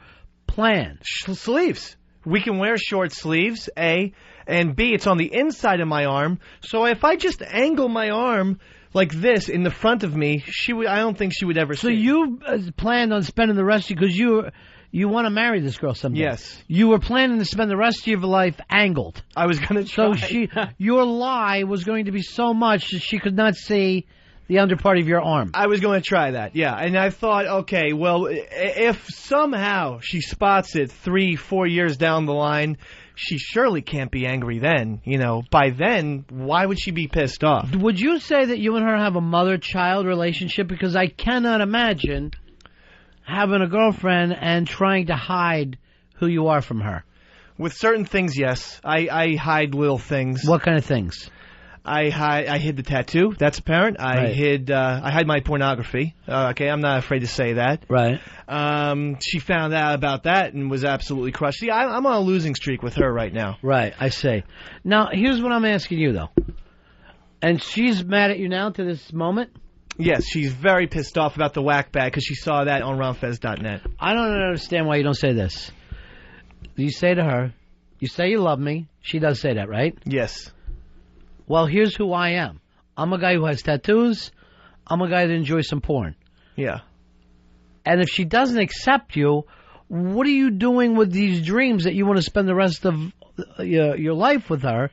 plan? Sleeves. We can wear short sleeves, A. And B, it's on the inside of my arm. So if I just angle my arm like this in the front of me, I don't think she would ever see. So you planned on spending the rest, because you want to marry this girl someday. Yes. You were planning to spend the rest of your life angled. I was going to try. So your lie was going to be so much that she could not see the underpart of your arm. I was going to try that, yeah. And I thought, okay, well, if somehow she spots it 3-4 years down the line, she surely can't be angry then. You know, by then, why would she be pissed off? Would you say that you and her have a mother-child relationship? Because I cannot imagine having a girlfriend and trying to hide who you are from her. With certain things, yes. I hide little things. What kind of things? I hid the tattoo. That's apparent. I hid my pornography. Okay, I'm not afraid to say that. Right. She found out about that and was absolutely crushed. See, I'm on a losing streak with her right now. Right, I see. Now, here's what I'm asking you, though. And she's mad at you now to this moment? Yes, she's very pissed off about the whack bag because she saw that on ronfez.net. I don't understand why you don't say this. You say to her, you say you love me. She does say that, right? Yes. Well, here's who I am. I'm a guy who has tattoos. I'm a guy that enjoys some porn. Yeah. And if she doesn't accept you, what are you doing with these dreams that you want to spend the rest of your life with her?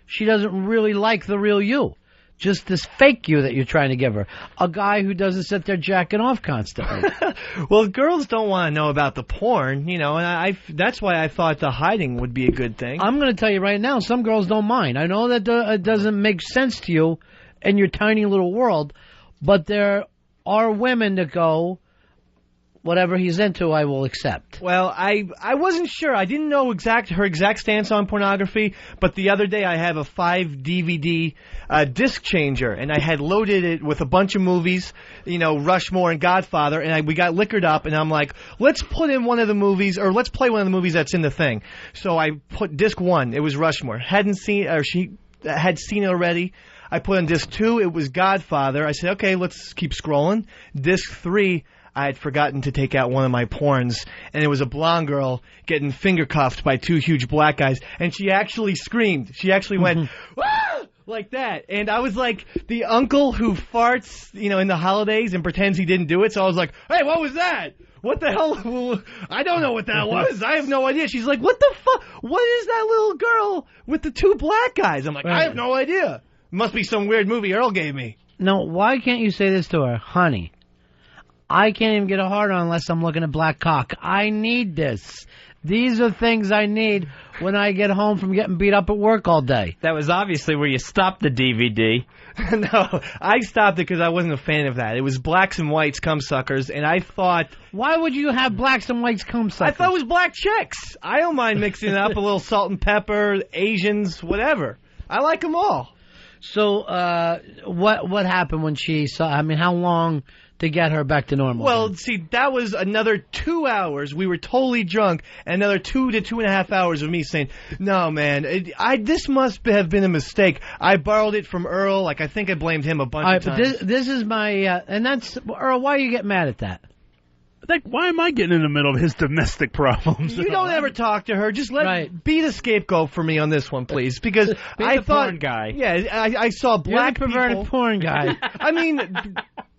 She doesn't really like the real you. Just this fake you that you're trying to give her. A guy who doesn't sit there jacking off constantly. Well, girls don't want to know about the porn, you know, and that's why I thought the hiding would be a good thing. I'm going to tell you right now, some girls don't mind. I know that it doesn't make sense to you in your tiny little world, but there are women that go, whatever he's into, I will accept. Well, I wasn't sure. I didn't know her exact stance on pornography, but the other day I have a 5-DVD disc changer, and I had loaded it with a bunch of movies, you know, Rushmore and Godfather, and we got liquored up, and I'm like, let's put in one of the movies, or let's play one of the movies that's in the thing. So I put disc 1, it was Rushmore. She had seen it already. I put on disc 2, it was Godfather. I said, okay, let's keep scrolling. Disc 3, I had forgotten to take out one of my porns, and it was a blonde girl getting finger cuffed by 2 huge black guys, and she actually screamed. She actually went, ah! Like that. And I was like the uncle who farts, you know, in the holidays and pretends he didn't do it. So I was like, hey, what was that? What the hell? I don't know what that was. I have no idea. She's like, what the fuck? What is that little girl with the 2 black guys? I'm like, I have no idea. Must be some weird movie Earl gave me. No, why can't you say this to her? Honey, I can't even get a hard on unless I'm looking at black cock. I need this. These are things I need when I get home from getting beat up at work all day. That was obviously where you stopped the DVD. No, I stopped it because I wasn't a fan of that. It was blacks and whites cum suckers, and I thought... Why would you have blacks and whites cum suckers? I thought it was black chicks. I don't mind mixing it up, a little salt and pepper, Asians, whatever. I like them all. So, what happened when she saw... I mean, how long to get her back to normal? Well, see, that was another 2 hours. We were totally drunk, and another 2 to 2.5 hours of me saying, no, man, this must have been a mistake. I borrowed it from Earl. Like, I think I blamed him a bunch of times. But this is my... and that's... Earl, why you get mad at that? Like, why am I getting in the middle of his domestic problems? You don't ever talk to her. Just be the scapegoat for me on this one, please. Because I thought... porn guy. Yeah, I saw black You're the perverted porn guy. I mean,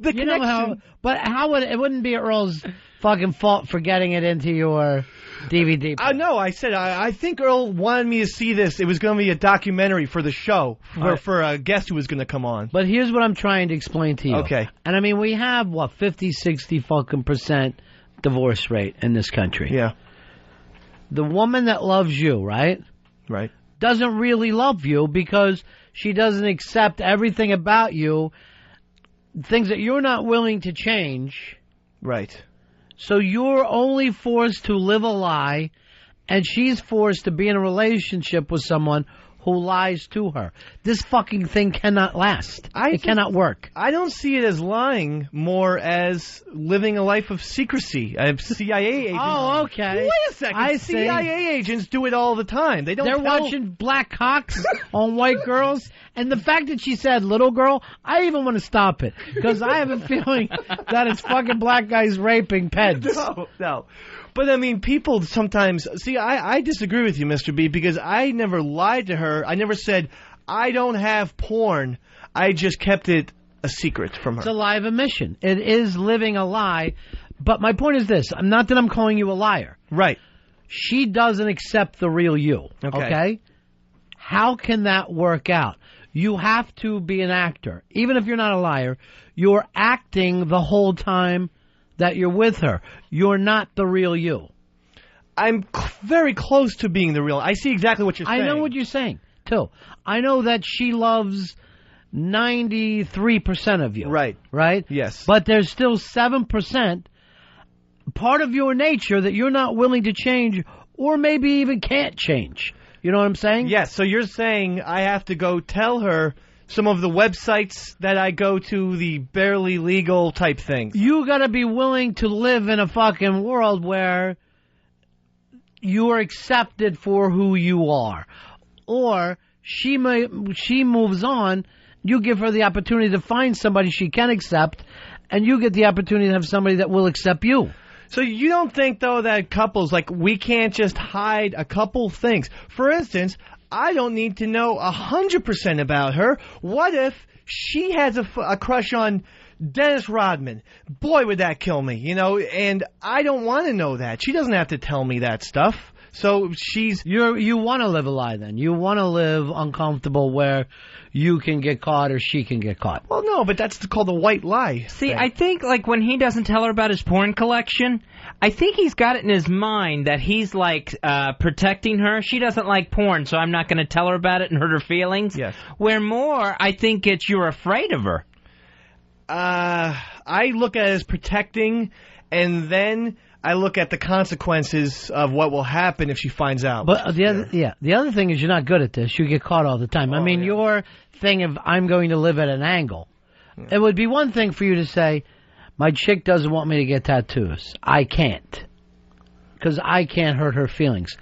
the connection... How would... It wouldn't be Earl's fucking fault for getting it into your DVD. No, I said, I think Earl wanted me to see this. It was going to be a documentary for the show, for a guest who was going to come on. But here's what I'm trying to explain to you. Okay. And I mean, we have, 50, 60 fucking % divorce rate in this country. Yeah. The woman that loves you, right? Right. Doesn't really love you because she doesn't accept everything about you, things that you're not willing to change. Right. So you're only forced to live a lie, and she's forced to be in a relationship with someone who lies to her. This fucking thing cannot last. It cannot work. I don't see it as lying, more as living a life of secrecy. I have CIA agents. Oh, okay. Wait a second. I see. CIA agents do it all the time. They're watching black cocks on white girls. And the fact that she said little girl, I even want to stop it. Because I have a feeling that it's fucking black guys raping pets. No. But, I mean, people sometimes... See, I disagree with you, Mr. B, because I never lied to her. I never said, I don't have porn. I just kept it a secret from her. It's a lie of omission. It is living a lie. But my point is this. Not that I'm calling you a liar. Right. She doesn't accept the real you. Okay? How can that work out? You have to be an actor. Even if you're not a liar, you're acting the whole time that you're with her. You're not the real you. I'm very close to being the real. I see exactly what you're saying. I know what you're saying, too. I know that she loves 93% of you. Right. Right? Yes. But there's still 7%, part of your nature, that you're not willing to change or maybe even can't change. You know what I'm saying? Yes. So you're saying I have to go tell her some of the websites that I go to, the barely legal type things. You got to be willing to live in a fucking world where you are accepted for who you are. Or she moves on, you give her the opportunity to find somebody she can accept, and you get the opportunity to have somebody that will accept you. So you don't think, though, that couples, like, we can't just hide a couple things? For instance, I don't need to know 100% about her. What if she has a crush on Dennis Rodman? Boy, would that kill me, and I don't want to know that. She doesn't have to tell me that stuff. So you want to live a lie then. You want to live uncomfortable where you can get caught or she can get caught. Well, no, but that's called a white lie. See, I think, like, when he doesn't tell her about his porn collection, I think he's got it in his mind that he's, like, protecting her. She doesn't like porn, so I'm not going to tell her about it and hurt her feelings. Yes. Where more, I think it's you're afraid of her. I look at it as protecting, and then I look at the consequences of what will happen if she finds out. But the other thing is you're not good at this. You get caught all the time. Your thing of I'm going to live at an angle. Yeah. It would be one thing for you to say, my chick doesn't want me to get tattoos. I can't. Because I can't hurt her feelings.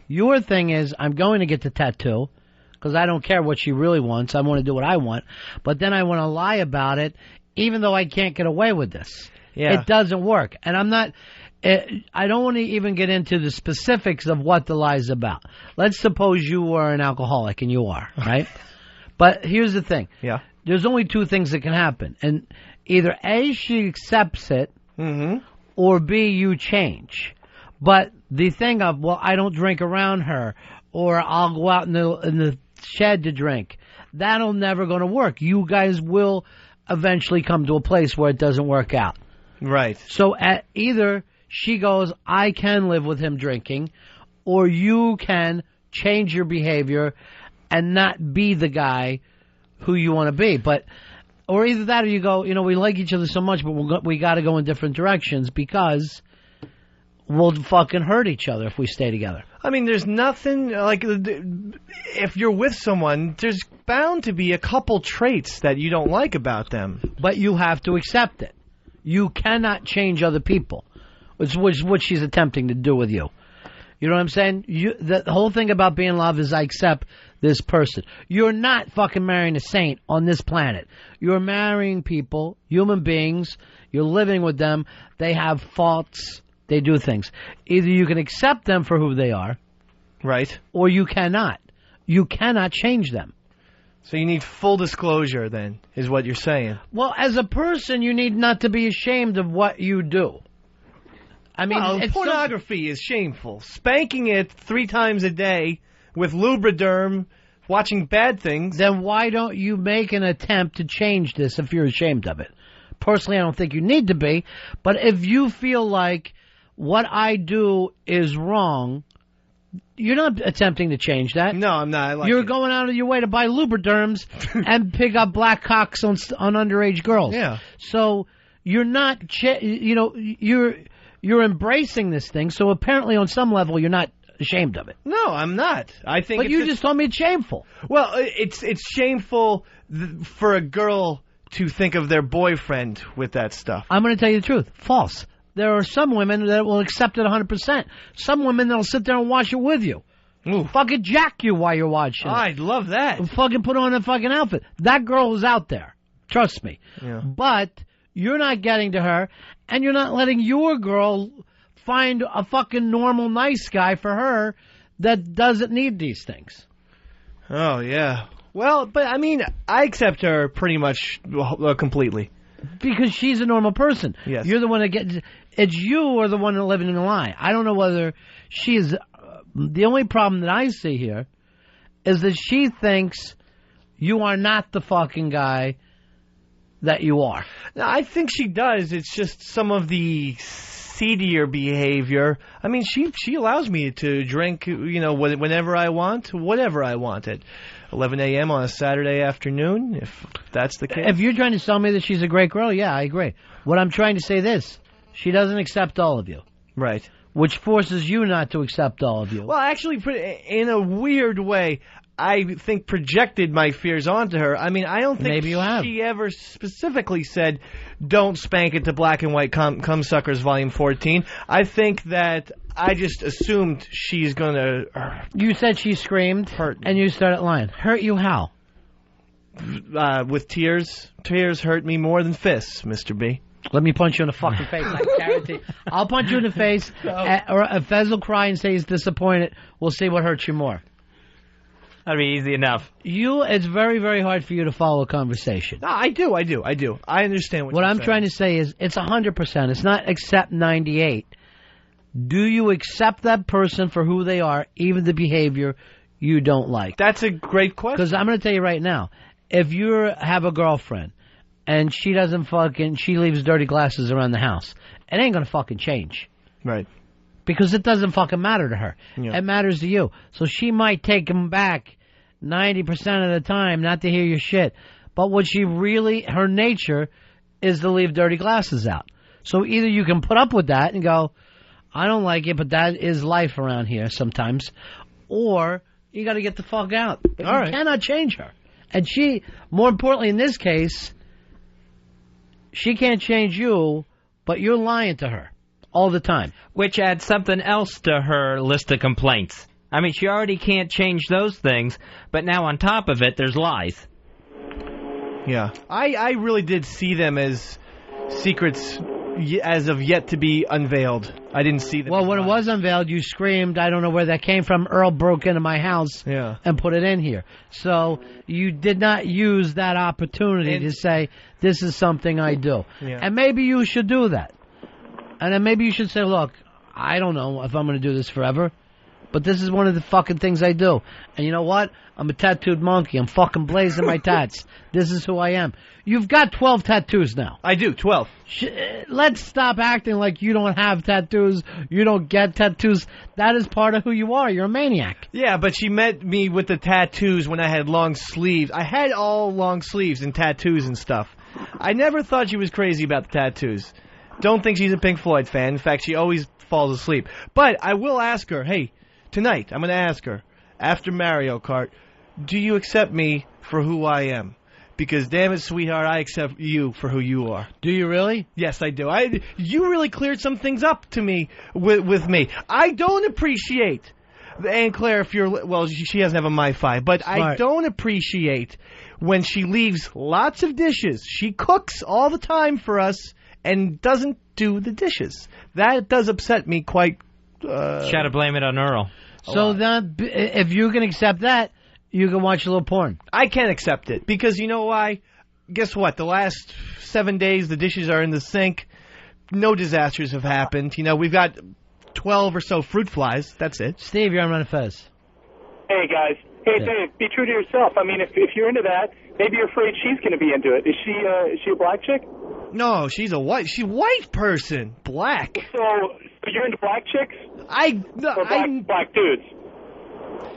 Your thing is, I'm going to get the tattoo because I don't care what she really wants. I want to do what I want. But then I want to lie about it even though I can't get away with this. Yeah. It doesn't work. And I'm not... I don't want to even get into the specifics of what the lie's about. Let's suppose you were an alcoholic, and you are, right? But here's the thing. Yeah. There's only two things that can happen. And either A, she accepts it, or B, you change. But the thing of, well, I don't drink around her, or I'll go out in the shed to drink, that'll never going to work. You guys will eventually come to a place where it doesn't work out. Right. So either she goes, I can live with him drinking, or you can change your behavior and not be the guy who you want to be. Or either that or you go, we like each other so much, but we got to go in different directions because we'll fucking hurt each other if we stay together. I mean, there's nothing, like, if you're with someone, there's bound to be a couple traits that you don't like about them. But you have to accept it. You cannot change other people, which is what she's attempting to do with you. You know what I'm saying? The whole thing about being in love is I accept this person. You're not fucking marrying a saint on this planet. You're marrying people, human beings. You're living with them. They have faults. They do things. Either you can accept them for who they are. Right. Or you cannot. You cannot change them. So you need full disclosure, then, is what you're saying. Well, as a person, you need not to be ashamed of what you do. I mean, pornography is shameful. Spanking it 3 times a day with Lubriderm, watching bad things. Then why don't you make an attempt to change this if you're ashamed of it? Personally, I don't think you need to be. But if you feel like what I do is wrong, you're not attempting to change that. No, I'm not. You're going out of your way to buy Lubriderms and pick up black cocks on underage girls. Yeah. So you're not, you're embracing this thing. So apparently on some level you're not ashamed of it. No, I'm not. I think. But you just told me it's shameful. Well, it's shameful for a girl to think of their boyfriend with that stuff. I'm going to tell you the truth. False. There are some women that will accept it 100%. Some women that'll sit there and watch it with you. Ooh. Fucking jack you while you're watching. I'd love that. Fucking put on a fucking outfit. That girl is out there. Trust me. Yeah. But you're not getting to her, and you're not letting your girl find a fucking normal nice guy for her that doesn't need these things. Oh, yeah. Well, but I mean, I accept her pretty much completely. Because she's a normal person. Yes. You're the one that gets... It's you or the one that living in a lie. I don't know whether she is... the only problem that I see here is that she thinks you are not the fucking guy that you are. No, I think she does. It's just some of the seedier behavior. I mean, she allows me to drink, whenever I want, whatever I want at 11 a.m. on a Saturday afternoon, if that's the case. If you're trying to tell me that she's a great girl, yeah, I agree. What I'm trying to say this, she doesn't accept all of you. Right. Which forces you not to accept all of you. Well, actually, in a weird way, I think projected my fears onto her. I mean, I don't think Maybe you have. she ever specifically said, don't spank it to Black and White Cum Suckers Volume 14. I think that I just assumed she's going to... You said she screamed, hurt me. And you started lying. Hurt you how? With tears. Tears hurt me more than fists, Mr. B. Let me punch you in the fucking face. I guarantee. I'll punch you in the face, or if Fez will cry and say he's disappointed, we'll see what hurts you more. That'd be easy enough. It's very, very hard for you to follow a conversation. No, I do. I understand what I'm trying to say is it's 100%. It's not accept 98. Do you accept that person for who they are, even the behavior you don't like? That's a great question. Because I'm going to tell you right now, if you have a girlfriend and she leaves dirty glasses around the house, it ain't going to fucking change. Right. Because it doesn't fucking matter to her. Yeah. It matters to you. So she might take him back 90% of the time not to hear your shit. But what her nature is to leave dirty glasses out. So either you can put up with that and go, I don't like it, but that is life around here sometimes. Or you got to get the fuck out. But you cannot change her. And she, more importantly in this case, she can't change you, but you're lying to her all the time. Which adds something else to her list of complaints. I mean, she already can't change those things, but now on top of it, there's lies. Yeah. I really did see them as secrets as of yet to be unveiled. I didn't see them. Well, when it was unveiled, you screamed, I don't know where that came from. Earl broke into my house and put it in here. So you did not use that opportunity to say, this is something I do. Yeah. And maybe you should do that. And then maybe you should say, look, I don't know if I'm going to do this forever, but this is one of the fucking things I do. And you know what? I'm a tattooed monkey. I'm fucking blazing my tats. This is who I am. You've got 12 tattoos now. I do, 12. Let's stop acting like you don't have tattoos. You don't get tattoos. That is part of who you are. You're a maniac. Yeah, but she met me with the tattoos when I had long sleeves. I had all long sleeves and tattoos and stuff. I never thought she was crazy about the tattoos. Don't think she's a Pink Floyd fan. In fact, she always falls asleep. But I will ask her, hey, tonight, I'm going to ask her, after Mario Kart, do you accept me for who I am? Because, damn it, sweetheart, I accept you for who you are. Do you really? Yes, I do. You really cleared some things up to me with me. I don't appreciate, and Claire, if you're, well, she doesn't have a MiFi, but Smart. I don't appreciate when she leaves lots of dishes. She cooks all the time for us and doesn't do the dishes. That does upset me quite. Try to blame it on Earl. So then, if you can accept that, you can watch a little porn. I can't accept it because you know why? Guess what? The last 7 days, the dishes are in the sink. No disasters have happened. You know, we've got 12 or so fruit flies. That's it. Steve, you're on Ron and Fez. Hey, guys. Hey, Dave, be true to yourself. I mean, if you're into that, maybe you're afraid she's going to be into it. Is she a black chick? No, she's a white person. Black. So you're into black chicks? Or black dudes?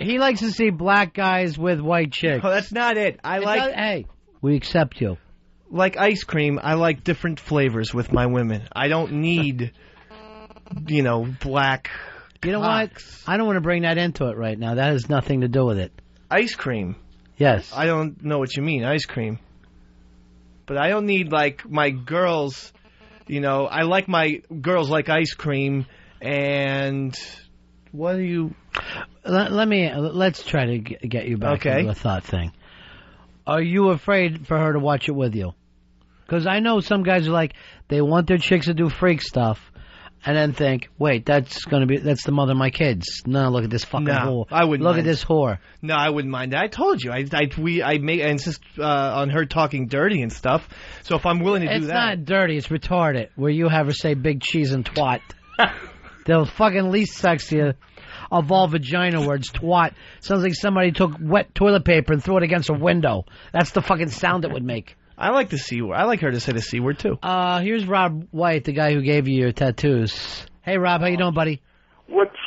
He likes to see black guys with white chicks. Oh, that's not it. Hey, we accept you. Like ice cream, I like different flavors with my women. I don't need, black You know what? I don't want to bring that into it right now. That has nothing to do with it. Ice cream. Yes. I don't know what you mean, ice cream. But I don't need, like, my girls, you know, I like my girls like ice cream, and what do you... Let's try to get you back into the thought thing. Are you afraid for her to watch it with you? Because I know some guys are like, they want their chicks to do freak stuff, and then think, wait, that's the mother of my kids. No, look at this fucking whore. I wouldn't look mind. at this whore. No, I wouldn't mind that. I told you. I insist on her talking dirty and stuff. So if I'm willing to do that, it's not dirty. It's retarded. Where you have her say big cheese and twat. The fucking least sexy of all vagina words, twat. Sounds like somebody took wet toilet paper and threw it against a window. That's the fucking sound it would make. I like the C word. I like her to say the C word too. Here's Rob White, the guy who gave you your tattoos. Hey Rob, how you doing, buddy?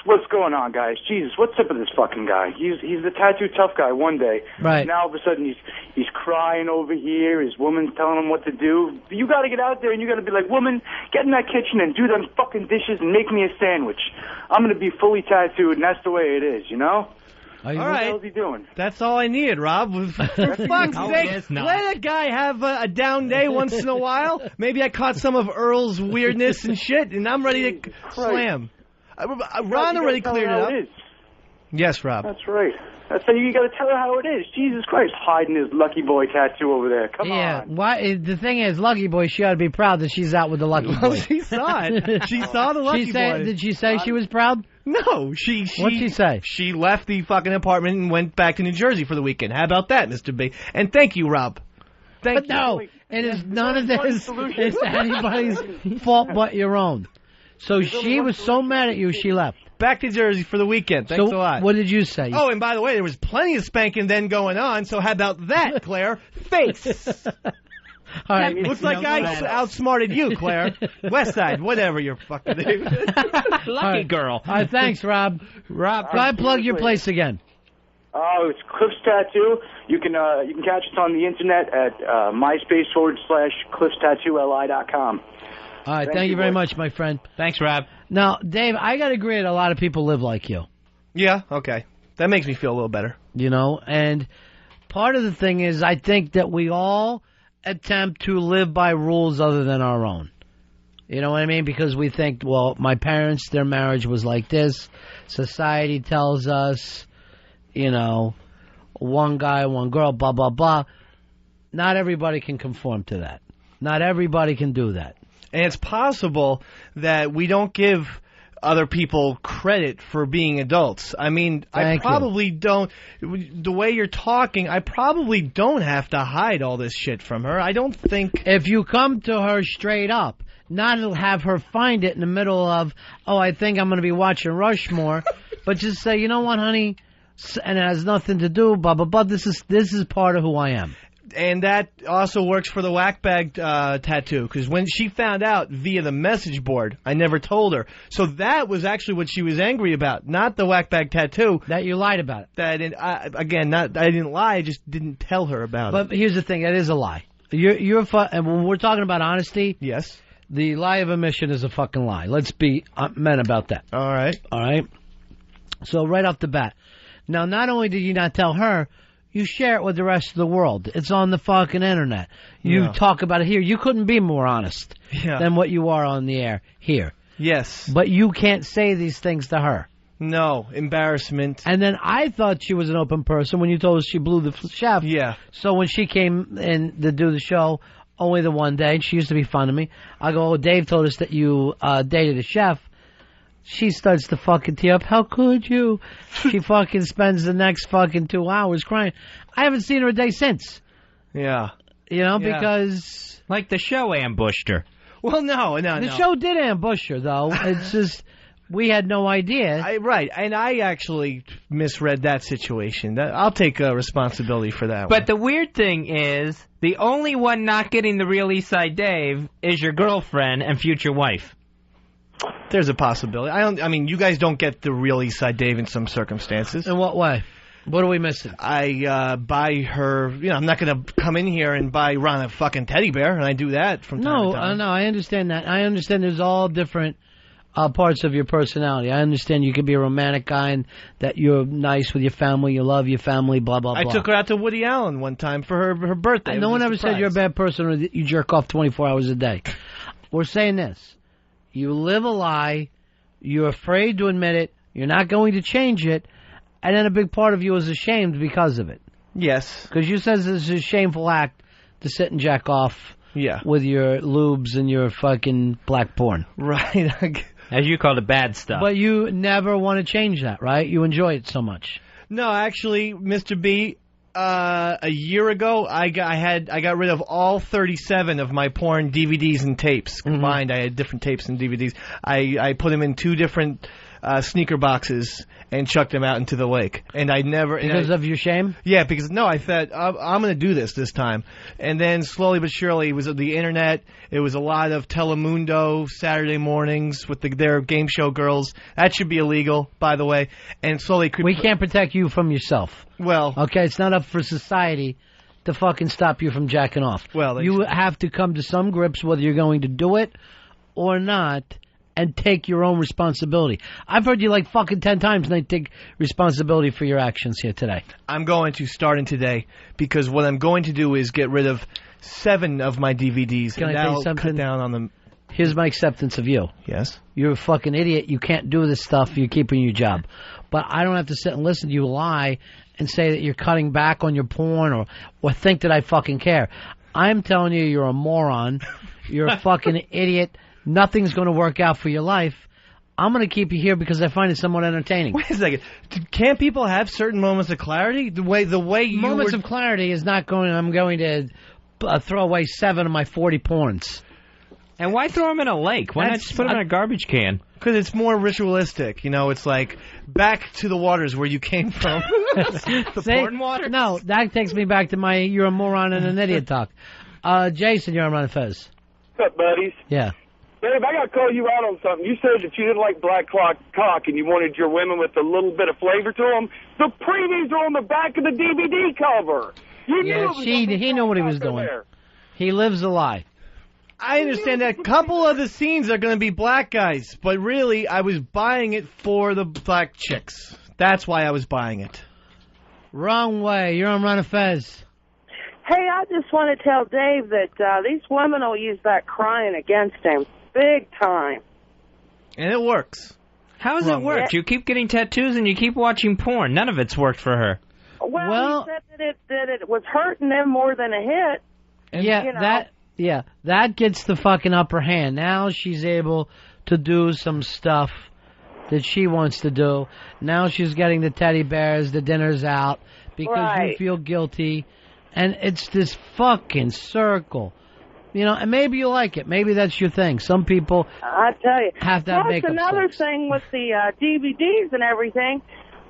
What's going on, guys? Jesus, what's up with this fucking guy? He's the tattoo tough guy one day. Right. Now all of a sudden he's crying over here. His woman's telling him what to do. You got to get out there and you got to be like, woman, get in that kitchen and do them fucking dishes and make me a sandwich. I'm gonna be fully tattooed, and that's the way it is, you know. All What the hell is he doing? That's all I needed, Rob. For fuck's sake, let a guy have a down day once in a while. Maybe I caught some of Earl's weirdness and shit, and I'm ready to slam. Ron already cleared it up. Yes, Rob. That's right. That's how you got to tell her how it is. Jesus Christ, hiding his Lucky Boy tattoo over there. Come on. Why? The thing is, Lucky Boy, she ought to be proud that she's out with the Lucky Boy. She saw it. She saw the Lucky Boy. Did she say she was proud? No, What'd she say? She left the fucking apartment and went back to New Jersey for the weekend. How about that, Mr. B? And thank you, Rob. Thank you. No, it is none of this is anybody's fault but your own. So she was so mad at you, she left. Back to Jersey for the weekend. Thanks a lot. What did you say? Oh, and by the way, there was plenty of spanking then going on, so how about that, Claire? Face! All right. Looks like I outsmarted you, Claire. West Side, whatever your fucking name. Lucky girl. All right, thanks, Rob. Rob, go ahead, plug your place again. Oh, it's Cliff's Tattoo. You can catch us on the internet at MySpace/CliffsTattooLI.com. All right, thank you very much, my friend. Thanks, Rob. Now, Dave, I got to agree that a lot of people live like you. Yeah, okay. That makes me feel a little better. You know, and part of the thing is I think that we all attempt to live by rules other than our own. You know what I mean? Because we think, well, my parents, their marriage was like this. Society tells us, you know, one guy, one girl, blah, blah, blah. Not everybody can conform to that. Not everybody can do that. And it's possible that we don't give other people credit for being adults. I mean, I probably don't. The way you're talking, I probably don't have to hide all this shit from her. I don't think. If you come to her straight up, not have her find it in the middle of, oh, I think I'm going to be watching Rushmore, but just say, you know what, honey, and it has nothing to do, blah, blah, blah. This is part of who I am. And that also works for the whack bag tattoo, because when she found out via the message board, I never told her. So that was actually what she was angry about, not the whack bag tattoo. That you lied about it. That I didn't lie, I just didn't tell her about it. But here's the thing, that is a lie. And when we're talking about honesty, yes, the lie of omission is a fucking lie. Let's be men about that. All right. So right off the bat. Now, not only did you not tell her, you share it with the rest of the world. It's on the fucking internet. You talk about it here. You couldn't be more honest than what you are on the air here. Yes. But you can't say these things to her. No. Embarrassment. And then I thought she was an open person when you told us she blew the chef. Yeah. So when she came in to do the show only the one day, she used to be fun of me. I go, oh, Dave told us that you dated a chef. She starts to fucking tee up. How could you? She fucking spends the next fucking 2 hours crying. I haven't seen her a day since. Yeah. You know, because... Like the show ambushed her. Well, no. The show did ambush her, though. It's just... We had no idea. Right, and I actually misread that situation. I'll take responsibility for that But the weird thing is, the only one not getting the real Eastside Dave is your girlfriend and future wife. There's a possibility. I mean, you guys don't get the real Eastside Dave in some circumstances. In what way? What are we missing? I buy her, I'm not going to come in here and buy Ron a fucking teddy bear, and I do that from time to time. No, I understand that. I understand there's all different parts of your personality. I understand you could be a romantic guy and that you're nice with your family, you love your family, blah, blah, blah. I took her out to Woody Allen one time for her birthday. And no one ever said you're a bad person or that you jerk off 24 hours a day. We're saying this. You live a lie. You're afraid to admit it. You're not going to change it. And then a big part of you is ashamed because of it. Yes. Because you says it's a shameful act to sit and jack off with your lubes and your fucking black porn. Right. As you call it, bad stuff. But you never want to change that, right? You enjoy it so much. No, actually, Mr. B, a year ago, I got rid of all 37 of my porn DVDs and tapes combined. I had different tapes and DVDs. I put them in 2 different sneaker boxes and chucked them out into the lake. And I never... Because of your shame? Yeah, because, no, I thought, I'm going to do this time. And then slowly but surely, it was the internet. It was a lot of Telemundo Saturday mornings with their game show girls. That should be illegal, by the way. And slowly... We can't protect you from yourself. Well... Okay, it's not up for society to fucking stop you from jacking off. Well, you have to come to some grips whether you're going to do it or not, and take your own responsibility. I've heard you like fucking 10 times and I take responsibility for your actions here today. I'm going to starting today because what I'm going to do is get rid of 7 of my DVDs. Can and I tell you that'll something? cut down on them. Here's my acceptance of you. Yes? You're a fucking idiot. You can't do this stuff. You're keeping your job. But I don't have to sit and listen to you lie and say that you're cutting back on your porn or think that I fucking care. I'm telling you you're a moron. You're a fucking idiot. Nothing's going to work out for your life. I'm going to keep you here because I find it somewhat entertaining. Wait a second. Can't people have certain moments of clarity? The way you moments of clarity is not going. I'm going to throw away 7 of my 40 porns. And why throw them in a lake? Why not just put them in a garbage can? Because it's more ritualistic. You know, it's like back to the waters where you came from. The porn water? No, that takes me back to my you're a moron and an idiot talk. Jason, you're on Ron and Fez. What's up, buddies? Yeah. Dave, I got to call you out on something. You said that you didn't like black cock and you wanted your women with a little bit of flavor to them. The previews are on the back of the DVD cover. You knew it was he knew what he was doing. there. He lives a lie. I understand that a couple of the scenes are going to be black guys, but really I was buying it for the black chicks. That's why I was buying it. Wrong way. You're on Ron and Fez. Hey, I just want to tell Dave that these women will use that crying against him big time. And it works. How has it worked? You keep getting tattoos and you keep watching porn. None of it's worked for her. Well, he said that it was hurting them more than a hit. And that gets the fucking upper hand. Now she's able to do some stuff that she wants to do. Now she's getting the teddy bears, the dinner's out, because you feel guilty. And it's this fucking circle. You know, and maybe you like it. Maybe that's your thing. Some people I tell you. have that makeup. Plus, another thing with the DVDs and everything,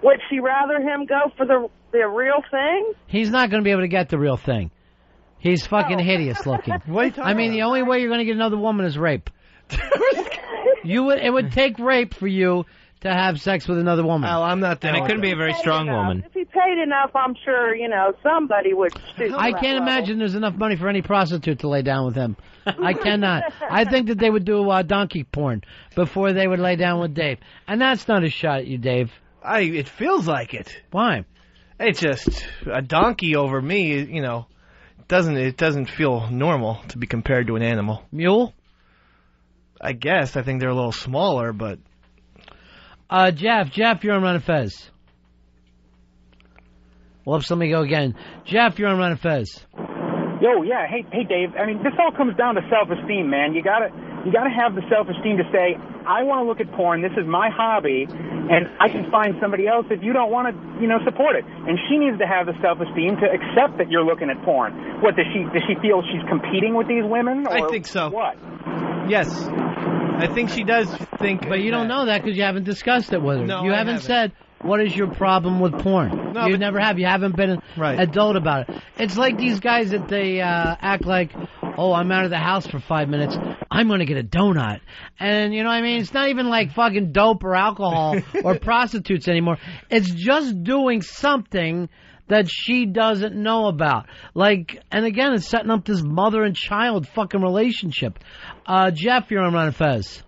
would she rather him go for the real thing? He's not going to be able to get the real thing. He's fucking hideous looking. I mean, the only way you're going to get another woman is rape. It would take rape for you to have sex with another woman. Oh, I'm not And it couldn't be a very strong woman. If he paid enough, I'm sure, somebody would stoop I to that can't level. imagine there's enough money for any prostitute to lay down with him. I cannot. I think that they would do donkey porn before they would lay down with Dave. And that's not a shot at you, Dave. It feels like it. Why? It's just a donkey over me, it doesn't feel normal to be compared to an animal. Mule? I guess. I think they're a little smaller, but... Jeff, you're on Ron and Fez. Whoops, let me go again. Jeff, you're on Ron and Fez. Yo, yeah, hey, Dave. I mean, this all comes down to self-esteem, man. You gotta have the self-esteem to say, I want to look at porn. This is my hobby, and I can find somebody else if you don't want to, support it. And she needs to have the self-esteem to accept that you're looking at porn. What does she feel she's competing with these women? Or I think so. What? Yes. I think she does think. But you don't know that because you haven't discussed it with her. No, you haven't said, what is your problem with porn? No, you never have. You haven't been adult about it. It's like these guys that they act like, oh, I'm out of the house for 5 minutes. I'm going to get a donut. And, you know what I mean? It's not even like fucking dope or alcohol or prostitutes anymore. It's just doing something that she doesn't know about. And again, it's setting up this mother and child fucking relationship. Jeff, you're on Ron and Fez.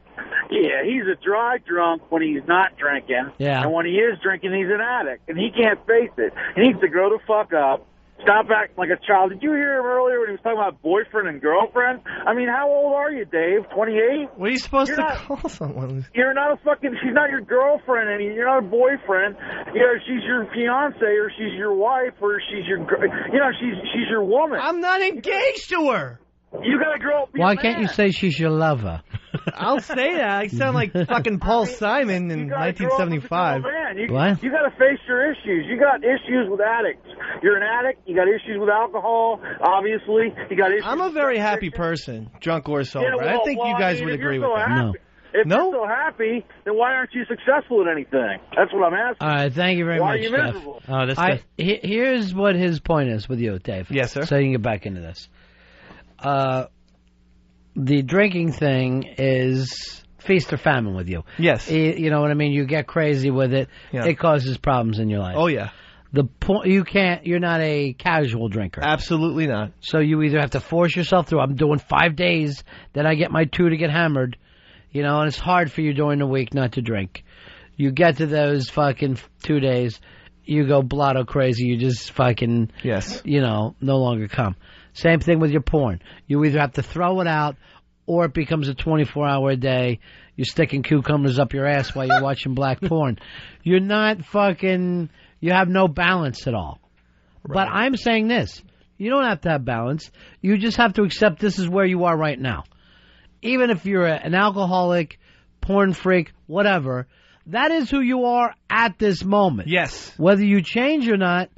Yeah, he's a dry drunk when he's not drinking. Yeah. And when he is drinking, he's an addict. And he can't face it. He needs to grow the fuck up. Stop acting like a child. Did you hear him earlier when he was talking about boyfriend and girlfriend? I mean, how old are you, Dave? 28? What are you supposed to call someone? You're not a fucking, she's not your girlfriend, and you're not a boyfriend. You know, she's your fiance, or she's your wife, or she's your, you know, she's your woman. I'm not engaged to her. You gotta grow up. Why can't you say she's your lover? I'll say that. I sound like fucking Paul Simon in 1975. Man, What? You got to face your issues. You got issues with addicts. You're an addict. You got issues with alcohol. Obviously, you got issues. I'm a very happy person, drunk or sober. Yeah, well, I think you guys would agree with that. No. If you're so happy, then why aren't you successful at anything? That's what I'm asking. All right, thank you very Why much, are you Jeff. miserable? Oh, this here's what his point is with you, Dave. Yes, sir. So you can get back into this. The drinking thing is feast or famine with you. Yes. You know what I mean? You get crazy with it. Yeah. It causes problems in your life. Oh, yeah. The point you're not a casual drinker. Absolutely not. So you either have to force yourself through. I'm doing 5 days, then I get my 2 to get hammered. You know, and it's hard for you during the week not to drink. You get to those fucking 2 days, you go blotto crazy. You just fucking, you know, no longer come. Same thing with your porn. You either have to throw it out or it becomes a 24-hour day. You're sticking cucumbers up your ass while you're watching black porn. You're not fucking, you have no balance at all. Right. But I'm saying this. You don't have to have balance. You just have to accept this is where you are right now. Even if you're an alcoholic, porn freak, whatever, that is who you are at this moment. Yes. Whether you change or not,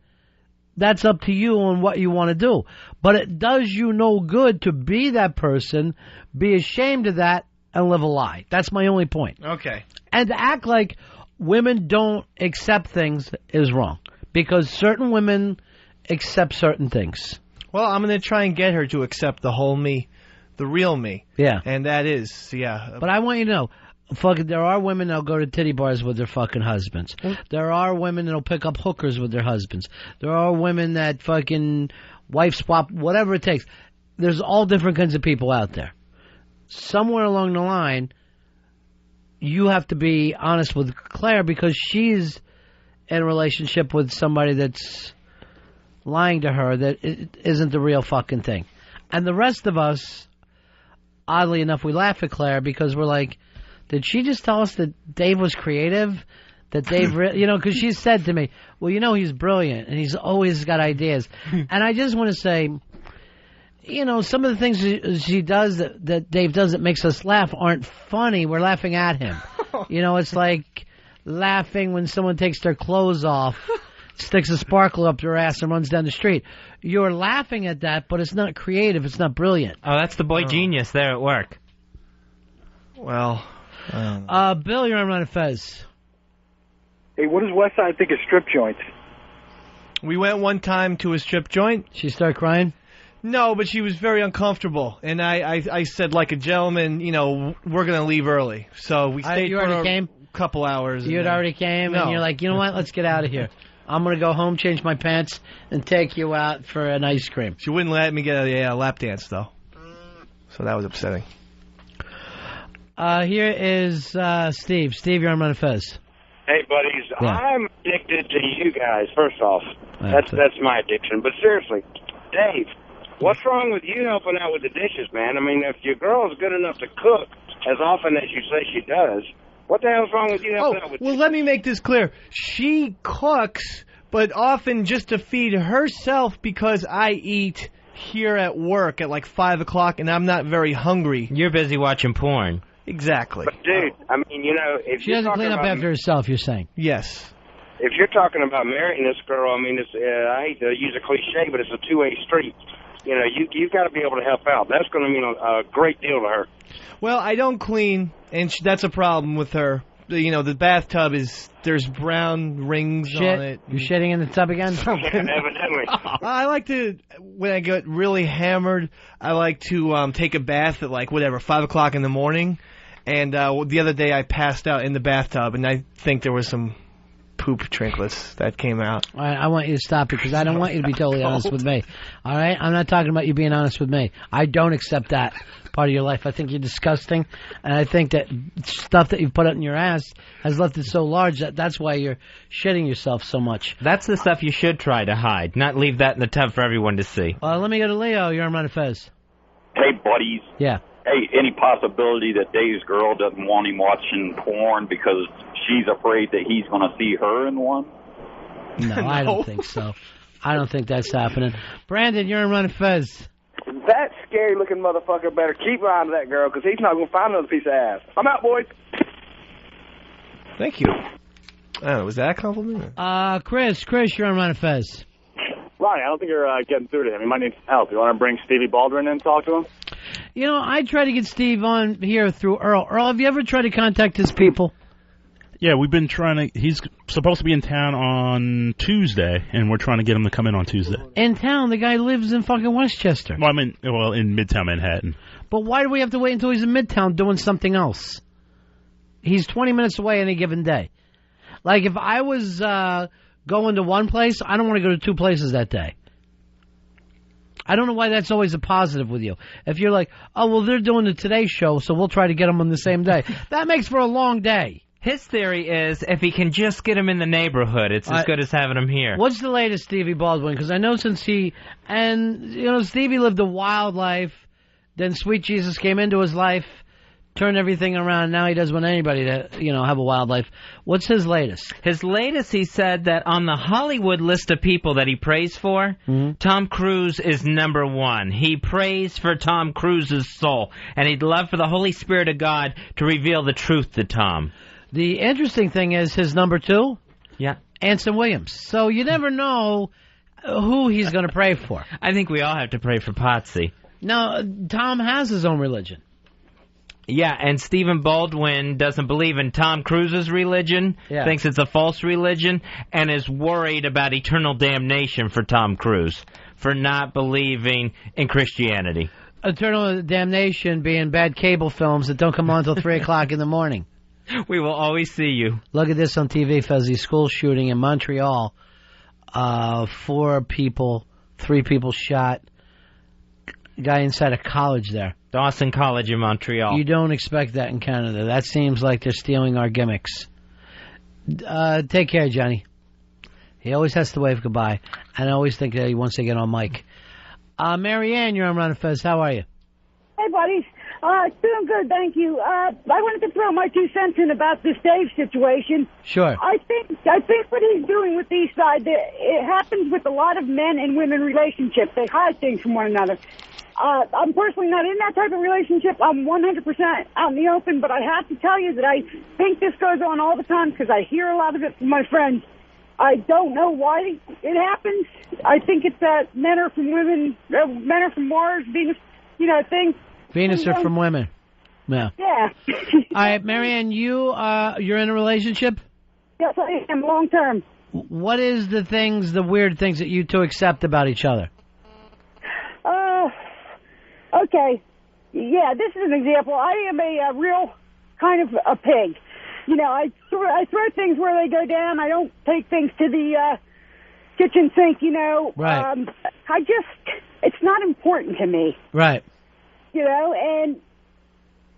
that's up to you and what you want to do. But it does you no good to be that person, be ashamed of that, and live a lie. That's my only point. Okay. And to act like women don't accept things is wrong. Because certain women accept certain things. Well, I'm going to try and get her to accept the whole me, the real me. Yeah. And that is, yeah. But I want you to know, there are women that'll go to titty bars with their fucking husbands. There are women that'll pick up hookers with their husbands. There are women that fucking wife swap, whatever it takes. There's all different kinds of people out there. Somewhere along the line, you have to be honest with Claire because she's in a relationship with somebody that's lying to her that it isn't the real fucking thing. And the rest of us, oddly enough, we laugh at Claire because we're like, did she just tell us that Dave was creative? That Dave, you know, because she said to me, well, you know, he's brilliant and he's always got ideas. And I just want to say, you know, some of the things she does that Dave does that makes us laugh aren't funny. We're laughing at him. You know, it's like laughing when someone takes their clothes off, sticks a sparkler up their ass and runs down the street. You're laughing at that, but it's not creative. It's not brilliant. Oh, that's the boy genius there at work. Well, Bill, you're on Ron and Fez. Hey, what does Westside think of strip joints? We went one time to a strip joint. She started crying? No, but she was very uncomfortable. And I said, like a gentleman, you know, we're going to leave early. So we stayed you for already a came? couple hours. You had already came, and you're like, you know what, let's get out of here. I'm going to go home, change my pants, and take you out for an ice cream. She wouldn't let me get a lap dance, though. So that was upsetting. Here is Steve. Steve, you're on Ron and Fez. Hey, buddies, Yeah. I'm addicted to you guys, first off. That's my addiction. But seriously, Dave, what's wrong with you helping out with the dishes, man? I mean, if your girl's good enough to cook as often as you say she does, what the hell's wrong with you helping out with Well, let me make this clear. She cooks, but often just to feed herself because I eat here at work at like 5 o'clock and I'm not very hungry. You're busy watching porn. Exactly. But, dude, I mean, you know, if She you're doesn't talking clean up about, after herself, you're saying? Yes. if you're talking about marrying this girl, I mean, it's, I hate to use a cliche, but it's a two-way street. You know, you've got to be able to help out. That's going to mean a great deal to her. Well, I don't clean, and that's a problem with her. You know, the bathtub there's brown rings on it. You're shitting in the tub again? Evidently. I like to, when I get really hammered, I like to take a bath at 5 o'clock in the morning. And the other day I passed out in the bathtub, and I think there was some poop trinkets that came out. All right, I want you to stop it because I don't want you to be totally honest with me. All right? I'm not talking about you being honest with me. I don't accept that part of your life. I think you're disgusting, and I think that stuff that you've put up in your ass has left it so large that that's why you're shitting yourself so much. That's the stuff you should try to hide, not leave that in the tub for everyone to see. Let me go to Leo. You're on Ron and Fez. Hey, buddies. Yeah. Hey, any possibility that Dave's girl doesn't want him watching porn because she's afraid that he's going to see her in one? No, I don't think so. I don't think that's happening. Brandon, you're on Ron and Fez. That scary-looking motherfucker better keep on to that girl because he's not going to find another piece of ass. I'm out, boys. Thank you. Oh, was that a compliment? Chris, you're on Ron and Fez. Ronnie, I don't think you're getting through to him. He might need some help. You want to bring Stevie Baldwin in and talk to him? You know, I tried to get Steve on here through Earl. Earl, have you ever tried to contact his people? Yeah, we've been trying to. He's supposed to be in town on Tuesday, and we're trying to get him to come in on Tuesday. In town? The guy lives in fucking Westchester. Well, in Midtown Manhattan. But why do we have to wait until he's in Midtown doing something else? He's 20 minutes away any given day. Like, if I was going to one place, I don't want to go to two places that day. I don't know why that's always a positive with you. If you're like, oh, well, they're doing the Today Show, so we'll try to get them on the same day. That makes for a long day. His theory is if he can just get him in the neighborhood, it's as good as having him here. What's the latest, Stevie Baldwin? Because I know Stevie lived a wild life. Then Sweet Jesus came into his life, turned everything around. Now he doesn't want anybody to, have a wild life. What's his latest? His latest, he said that on the Hollywood list of people that he prays for, Tom Cruise is number one. He prays for Tom Cruise's soul, and he'd love for the Holy Spirit of God to reveal the truth to Tom. The interesting thing is his number two? Yeah. Anson Williams. So you never know who he's going to pray for. I think we all have to pray for Potsy. Now, Tom has his own religion. Yeah, and Stephen Baldwin doesn't believe in Tom Cruise's religion, thinks it's a false religion, and is worried about eternal damnation for Tom Cruise for not believing in Christianity. Eternal damnation being bad cable films that don't come on until 3 o'clock in the morning. We will always see you. Look at this on TV, Fezzy. School shooting in Montreal. 3 people shot. Guy inside a college there. Dawson College in Montreal. You don't expect that in Canada. That seems like they're stealing our gimmicks. Take care, Johnny. He always has to wave goodbye. And I always think that he wants to get on mic. Marianne, you're on Ron and Fez. How are you? Hey, buddies. Doing good, thank you. I wanted to throw my 2 cents in about this Dave situation. Sure. I think what he's doing with these sides, it happens with a lot of men and women relationships. They hide things from one another. I'm personally not in that type of relationship. I'm 100% out in the open, but I have to tell you that I think this goes on all the time because I hear a lot of it from my friends. I don't know why it happens. I think it's that men are from women, men are from Mars, Venus, thing. Venus are from women. Yeah. Yeah. All right, Marianne, you're in a relationship? Yes, I am, long term. What is the weird things that you two accept about each other? Okay. Yeah, this is an example. I am a real kind of a pig. I throw things where they go down. I don't take things to the kitchen sink, Right. It's not important to me. Right. And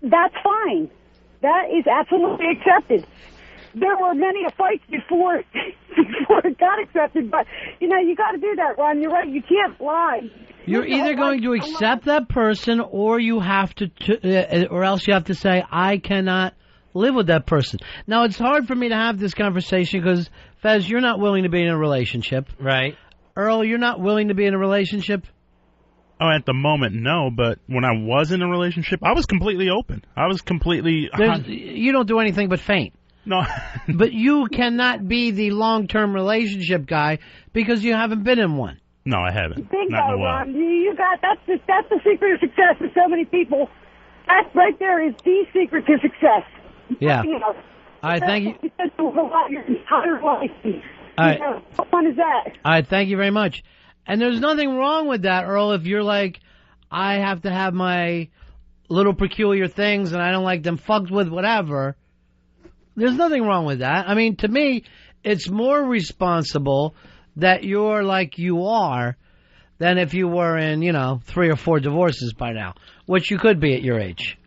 that's fine. That is absolutely accepted. There were many fights before it got accepted, but, you got to do that, Ron. You're right. You can't lie. You're either going to accept that person or you have to or else you have to say, I cannot live with that person. Now, it's hard for me to have this conversation because, Fez, you're not willing to be in a relationship. Right. Earl, you're not willing to be in a relationship? Oh, at the moment, no. But when I was in a relationship, I was completely open. I was completely... You don't do anything but faint. No. But you cannot be the long-term relationship guy because you haven't been in one. No, I haven't. Bingo, Not in a while. Ron. That's the secret of success for so many people. That right there is the secret to success. Yeah. All right, thank you. Your entire life. All right. How fun is that? All right, thank you very much. And there's nothing wrong with that, Earl, if you're like, I have to have my little peculiar things and I don't like them fucked with, whatever. There's nothing wrong with that. I mean, to me, it's more responsible that you're like you are than if you were in, 3 or 4 divorces by now, which you could be at your age.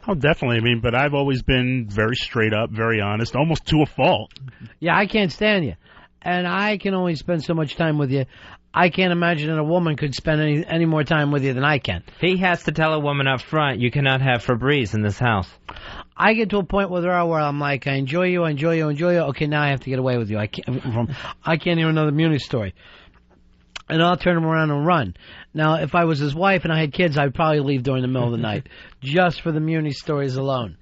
Oh, definitely. I mean, but I've always been very straight up, very honest, almost to a fault. Yeah, I can't stand you. And I can only spend so much time with you. I can't imagine that a woman could spend any more time with you than I can. He has to tell a woman up front, you cannot have Febreze in this house. I get to a point where I'm like, I enjoy you. Okay, now I have to get away with you. I can't hear another Muni story. And I'll turn him around and run. Now, if I was his wife and I had kids, I'd probably leave during the middle of the night, just for the Muni stories alone.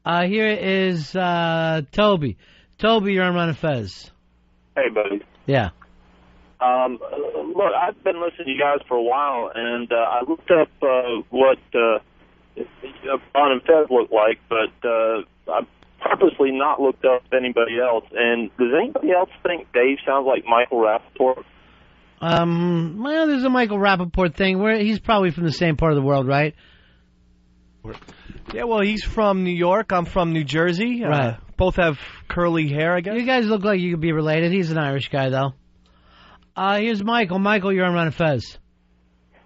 Here is Toby. Toby, you're on Ron and Fez. Hey, buddy. Yeah. Look, I've been listening to you guys for a while, and I looked up what Ron and Fez look like, but I purposely not looked up anybody else. And does anybody else think Dave sounds like Michael Rappaport? Well, there's a Michael Rappaport thing where he's probably from the same part of the world, right? Yeah, well, he's from New York. I'm from New Jersey. Right. Both have curly hair, I guess. You guys look like you could be related. He's an Irish guy, though. Here's Michael. Michael, you're on Ron and Fez.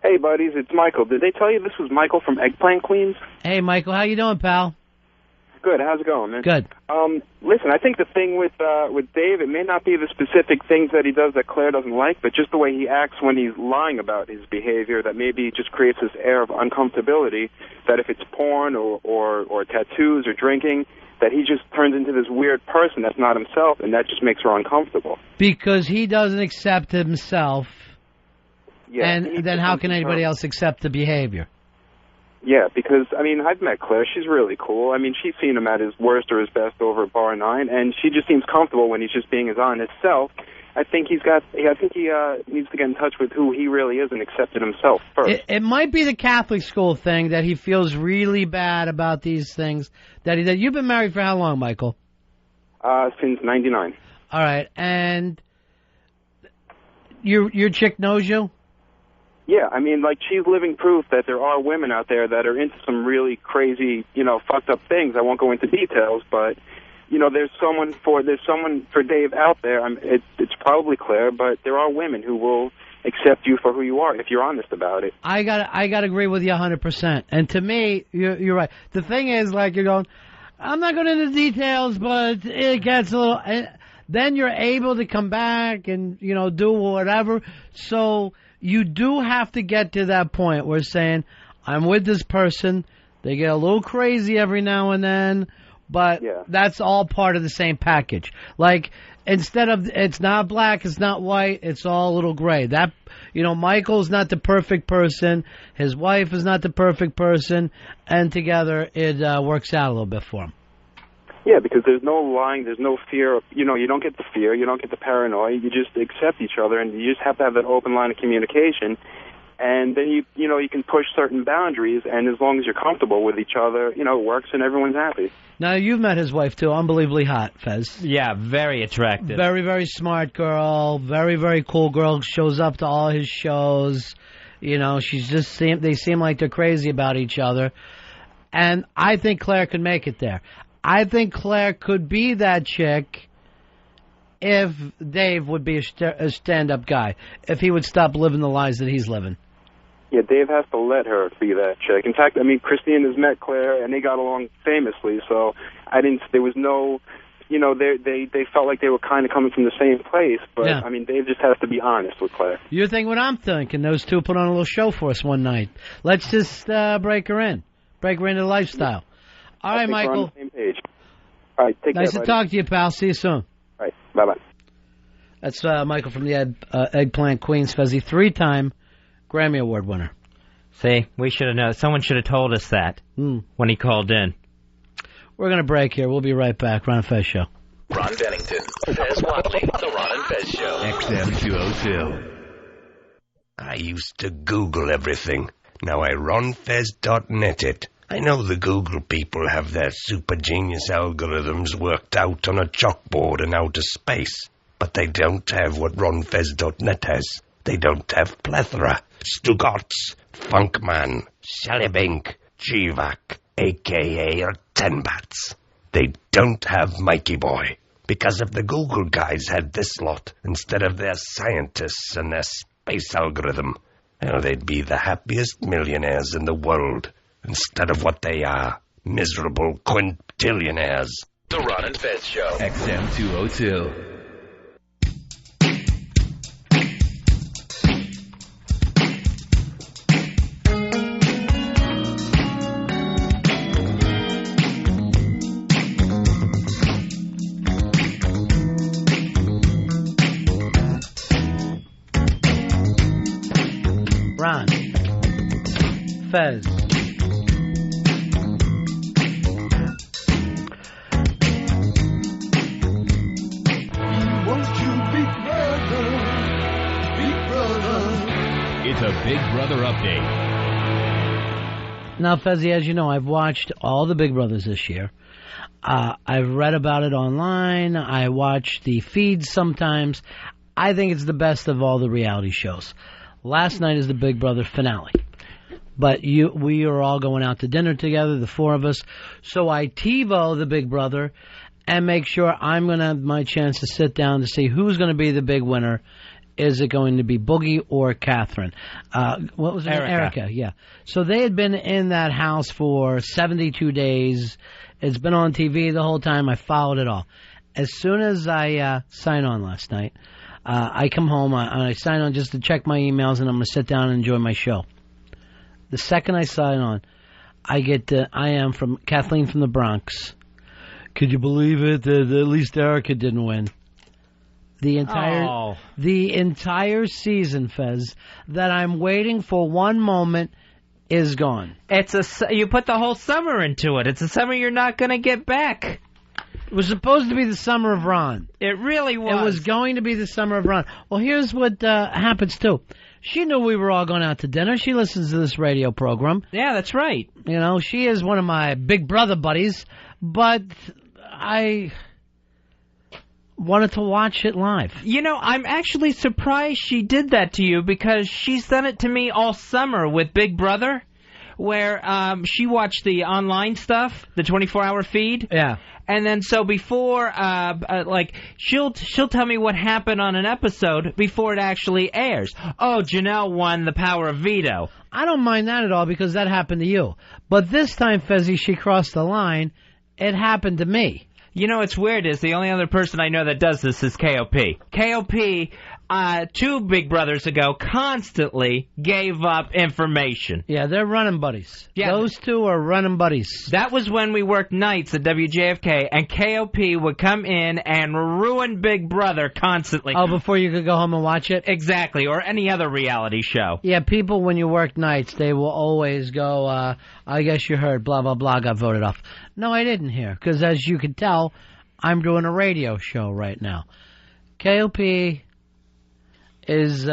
Hey, buddies, it's Michael. Did they tell you this was Michael from Eggplant Queens? Hey, Michael, how you doing, pal? Good. How's it going, man? Good. Listen, I think the thing with Dave, it may not be the specific things that he does that Claire doesn't like, but just the way he acts when he's lying about his behavior that maybe just creates this air of uncomfortability that if it's porn or tattoos or drinking, that he just turns into this weird person that's not himself, and that just makes her uncomfortable. Because he doesn't accept himself, Yeah, and then how can anybody else accept the behavior? Yeah, because, I mean, I've met Claire. She's really cool. I mean, she's seen him at his worst or his best over at Bar 9, and she just seems comfortable when he's just being his honest self. I think he needs to get in touch with who he really is and accept it himself first. It might be the Catholic school thing that he feels really bad about these things that he did. You've been married for how long, Michael? Since 99. All right, and your chick knows you? Yeah, I mean, like, she's living proof that there are women out there that are into some really crazy, fucked up things. I won't go into details, but, there's someone for Dave out there. It's probably Claire, but there are women who will accept you for who you are if you're honest about it. I got to agree with you 100%. And to me, you're right. The thing is, like, you're going, I'm not going into details, but it gets a little. Then you're able to come back and do whatever. So you do have to get to that point where saying, I'm with this person. They get a little crazy every now and then, but that's all part of the same package. Like, instead of, it's not black, it's not white, it's all a little gray. That, Michael's not the perfect person. His wife is not the perfect person. And together it works out a little bit for him. Yeah, because there's no lying, there's no fear. You don't get the fear, you don't get the paranoia. You just accept each other, and you just have to have that open line of communication. And then you can push certain boundaries, and as long as you're comfortable with each other, it works and everyone's happy. Now, you've met his wife, too. Unbelievably hot, Fez. Yeah, very attractive. Very, very smart girl. Very, very cool girl. Shows up to all his shows. She's just they seem like they're crazy about each other. And I think Claire could make it there. I think Claire could be that chick if Dave would be a stand-up guy, if he would stop living the lies that he's living. Yeah, Dave has to let her be that chick. In fact, I mean, Christine has met Claire, and they got along famously, so there was no, they felt like they were kind of coming from the same place, but, I mean, Dave just has to be honest with Claire. You think what I'm thinking. Those two put on a little show for us one night. Let's just break her into the lifestyle. All right, Michael. We're on the same page. All right, take care, Nice to talk to you, pal. See you soon. All right, bye-bye. That's Michael from the Eggplant Queens, Fezzy, 3-time Grammy Award winner. See, we should have known. Someone should have told us that when he called in. We're going to break here. We'll be right back. Ron and Fez Show. Ron Bennington, Fez Watley, The Ron and Fez Show. XM 202. I used to Google everything. Now I ronfez.net it. I know the Google people have their super genius algorithms worked out on a chalkboard in outer space, but they don't have what ronfez.net has. They don't have plethora, Stugots, Funkman, Shellybink, Chivak, a.k.a. Tenbats. They don't have Mikey Boy, Because if the Google guys had this lot instead of their scientists and their space algorithm, well, they'd be the happiest millionaires in the world instead of what they are, miserable quintillionaires. The Ron and Fez Show. XM 202. Ron, Fez. It's a Big Brother update. Now, Fezzy, as you know, I've watched all the Big Brothers this year. I've read about it online. I watch the feeds sometimes. I think it's the best of all the reality shows. Last night is the Big Brother finale. But we are all going out to dinner together, the four of us. So I TiVo the Big Brother and make sure I'm going to have my chance to sit down to see who's going to be the big winner. Is it going to be Boogie or Catherine? What was her name? Erica, yeah. So they had been in that house for 72 days. It's been on TV the whole time. I followed it all. As soon as I sign on last night, I come home and I sign on just to check my emails, and I'm going to sit down and enjoy my show. The second I sign on, I get I am from Kathleen from the Bronx. Could you believe it? At least Erica didn't win. The entire season, Fez, that I'm waiting for one moment is gone. You put the whole summer into it. It's a summer you're not going to get back. It was supposed to be the summer of Ron. It really was. It was going to be the summer of Ron. Well, here's what happens, too. She knew we were all going out to dinner. She listens to this radio program. Yeah, that's right. You know, she is one of my Big Brother buddies, but I wanted to watch it live. You know, I'm actually surprised she did that to you, because she's done it to me all summer with Big Brother, where she watched the online stuff, the 24-hour feed. Yeah. And then so before, she'll tell me what happened on an episode before it actually airs. Oh, Janelle won the power of veto. I don't mind that at all, because that happened to you. But this time, Fezzy, she crossed the line. It happened to me. You know, what's weird is the only other person I know that does this is KOP. KOP, 2 Big Brothers ago, constantly gave up information. Yeah, they're running buddies. Yeah. Those two are running buddies. That was when we worked nights at WJFK, and KOP would come in and ruin Big Brother constantly. Oh, before you could go home and watch it? Exactly, or any other reality show. Yeah, people, when you work nights, they will always go, I guess you heard, blah, blah, blah, got voted off. No, I didn't hear, because as you can tell, I'm doing a radio show right now. KOP is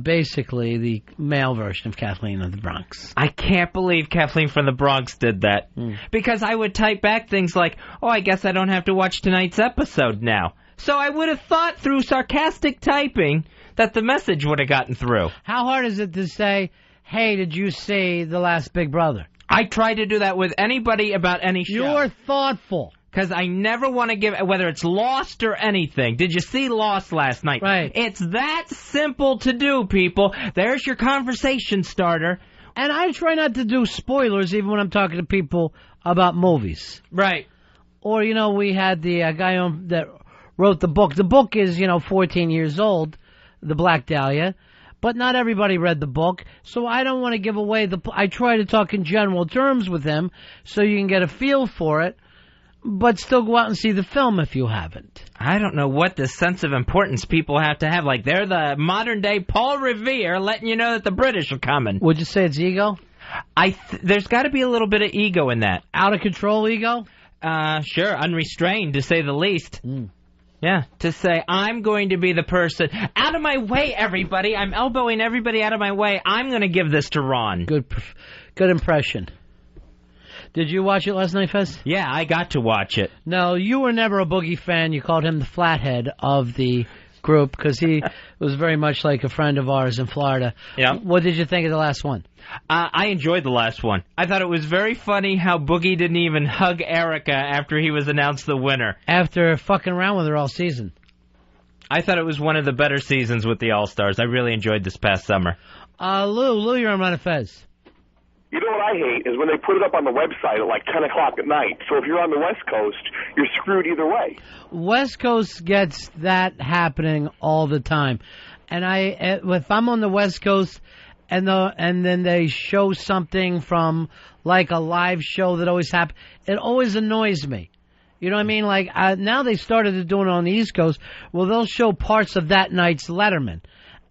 basically the male version of Kathleen of the Bronx. I can't believe Kathleen from the Bronx did that. Because I would type back things like, oh, I guess I don't have to watch tonight's episode now. So I would have thought through sarcastic typing that the message would have gotten through. How hard is it to say, hey, did you see the last Big Brother? I try to do that with anybody about any show. You're thoughtful. Because I never want to give, whether it's Lost or anything. Did you see Lost last night? Right. It's that simple to do, people. There's your conversation starter. And I try not to do spoilers even when I'm talking to people about movies. Right. Or, you know, we had the guy that wrote the book. The book is, 14 years old, The Black Dahlia. But not everybody read the book, so I don't want to give away I try to talk in general terms with them so you can get a feel for it. But still go out and see the film if you haven't. I don't know what the sense of importance people have to have. Like, they're the modern-day Paul Revere letting you know that the British are coming. Would you say it's ego? There's got to be a little bit of ego in that. Out-of-control ego? Sure, unrestrained, to say the least. Yeah, to say, I'm going to be the person. Out of my way, everybody. I'm elbowing everybody out of my way. I'm going to give this to Ron. Good impression. Did you watch it last night, Fez? Yeah, I got to watch it. No, you were never a Boogie fan. You called him the flathead of the group because he was very much like a friend of ours in Florida. Yeah. What did you think of the last one? I enjoyed the last one. I thought it was very funny how Boogie didn't even hug Erica after he was announced the winner. After fucking around with her all season. I thought it was one of the better seasons with the All-Stars. I really enjoyed this past summer. Lou, you're on Ron and Fez. You know what I hate is when they put it up on the website at like 10 o'clock at night. So if you're on the West Coast, you're screwed either way. West Coast gets that happening all the time. And if I'm on the West Coast and then they show something from like a live show that always happens, it always annoys me. You know what I mean? Like now they started doing it on the East Coast. Well, they'll show parts of that night's Letterman.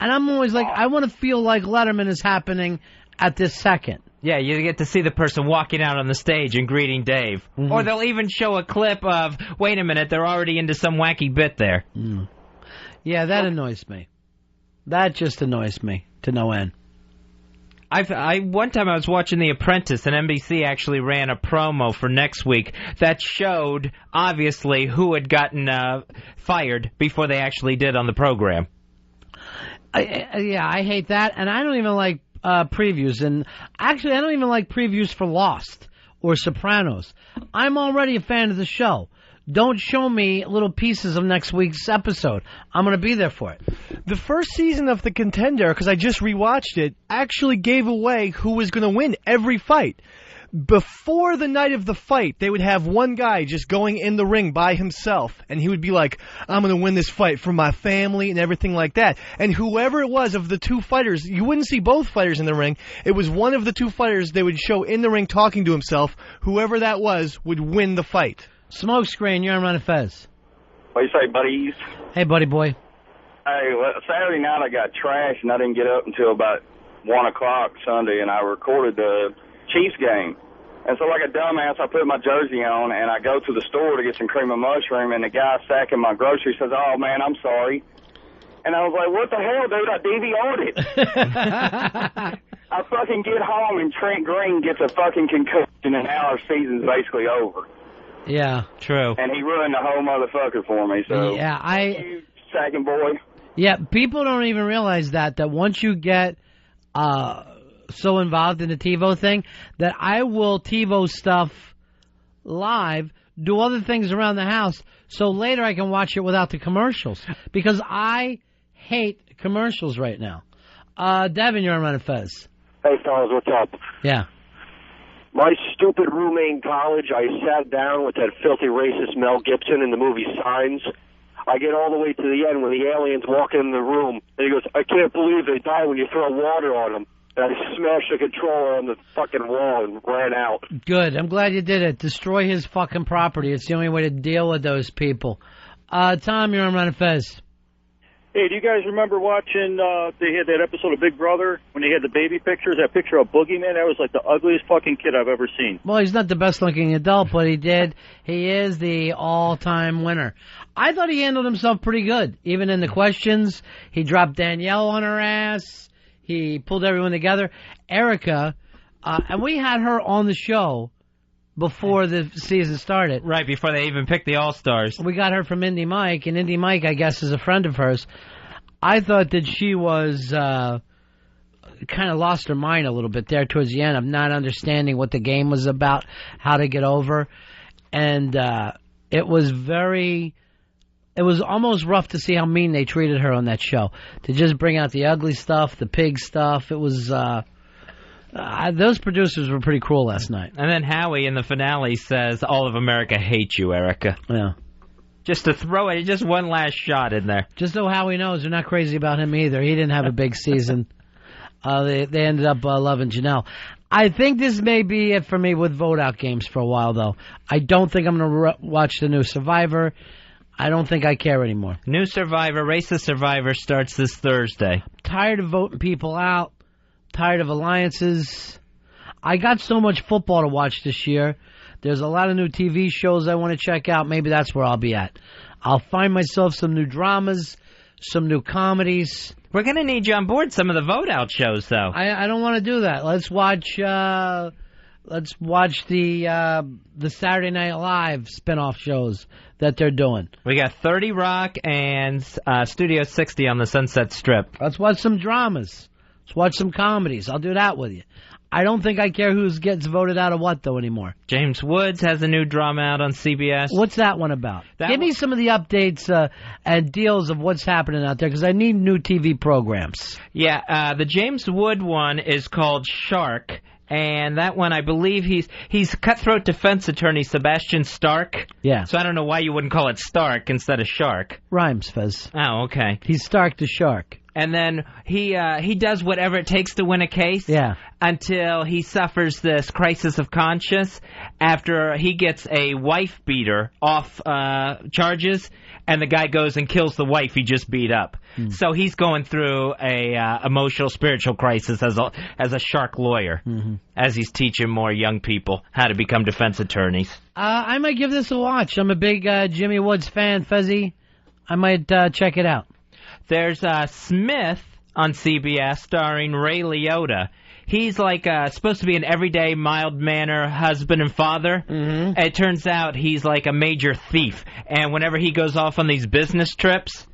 And I'm always like, I want to feel like Letterman is happening at this second. Yeah, you get to see the person walking out on the stage and greeting Dave. Mm-hmm. Or they'll even show a clip of, wait a minute, they're already into some wacky bit there. Mm. Yeah, that annoys me. That just annoys me to no end. One time I was watching The Apprentice, and NBC actually ran a promo for next week that showed, obviously, who had gotten fired before they actually did on the program. I hate that, and I don't even like previews, and actually I don't even like previews for Lost or Sopranos. I'm already a fan of the show. Don't show me little pieces of next week's episode. I'm going to be there for it. The first season of The Contender, because I just rewatched it, actually gave away who was going to win every fight. Before the night of the fight, they would have one guy just going in the ring by himself, and he would be like, I'm going to win this fight for my family and everything like that. And whoever it was of the two fighters, you wouldn't see both fighters in the ring. It was one of the two fighters they would show in the ring talking to himself. Whoever that was would win the fight. Smokescreen, you're on Ron and Fez. What do you say, buddies? Hey, buddy boy. Hey, well, Saturday night I got trashed, and I didn't get up until about 1 o'clock Sunday, and I recorded the Chiefs game. And so like a dumbass, I put my jersey on, and I go to the store to get some cream of mushroom, and the guy stacking my groceries says, oh, man, I'm sorry. And I was like, what the hell, dude? I DVR'd it. I fucking get home, and Trent Green gets a fucking concussion, and now our season's basically over. Yeah, true. And he ruined the whole motherfucker for me, so. Yeah, you sacking boy. Yeah, people don't even realize that once you get so involved in the TiVo thing, that I will TiVo stuff live, do other things around the house, so later I can watch it without the commercials. Because I hate commercials right now. Devin, you're on Ron and Fez. Hey, fellas, what's up? Yeah. My stupid roommate in college, I sat down with that filthy racist Mel Gibson in the movie Signs. I get all the way to the end when the aliens walk in the room, and he goes, I can't believe they die when you throw water on them. And I smashed the controller on the fucking wall and ran out. Good. I'm glad you did it. Destroy his fucking property. It's the only way to deal with those people. Tom, you're on Ron and Fez. Hey, do you guys remember watching, they had that episode of Big Brother when they had the baby pictures, that picture of Boogeyman? That was like the ugliest fucking kid I've ever seen. Well, he's not the best looking adult, but he is the all-time winner. I thought he handled himself pretty good. Even in the questions, he dropped Danielle on her ass. He pulled everyone together. Erica, and we had her on the show before the season started. Right, before they even picked the All-Stars. We got her from Indy Mike, and Indy Mike, I guess, is a friend of hers. I thought that she was kind of lost her mind a little bit there towards the end of not understanding what the game was about, how to get over. And it was almost rough to see how mean they treated her on that show. To just bring out the ugly stuff, the pig stuff. It was... those producers were pretty cruel last night. And then Howie in the finale says, all of America hates you, Erica. Yeah. Just to throw it, just one last shot in there. Just so Howie knows, they're not crazy about him either. He didn't have a big season. They ended up loving Janelle. I think this may be it for me with vote-out games for a while, though. I don't think I'm going to watch the new Survivor. I don't think I care anymore. New Survivor, Race of Survivor starts this Thursday. Tired of voting people out. Tired of alliances. I got so much football to watch this year. There's a lot of new TV shows I want to check out. Maybe that's where I'll be at. I'll find myself some new dramas, some new comedies. We're going to need you on board some of the vote-out shows, though. I don't want to do that. Let's watch Let's watch the Saturday Night Live spinoff shows that they're doing. We got 30 Rock and Studio 60 on the Sunset Strip. Let's watch some dramas. Let's watch some comedies. I'll do that with you. I don't think I care who gets voted out of what, though, anymore. James Woods has a new drama out on CBS. What's that one about? Give me some of the updates and deals of what's happening out there, because I need new TV programs. Yeah, the James Wood one is called Shark, and that one, I believe he's cutthroat defense attorney Sebastian Stark. Yeah. So I don't know why you wouldn't call it Stark instead of Shark. Rhymes, Fez. Oh, okay. He's Stark the Shark. And then he does whatever it takes to win a case. Yeah. Until he suffers this crisis of conscience after he gets a wife beater off charges, and the guy goes and kills the wife he just beat up. So he's going through a emotional, spiritual crisis as a shark lawyer, as he's teaching more young people how to become defense attorneys. I might give this a watch. I'm a big Jimmy Woods fan, Fezzy. I might check it out. There's Smith on CBS starring Ray Liotta. He's like supposed to be an everyday, mild-manner husband and father. It turns out he's like a major thief. And whenever he goes off on these business trips,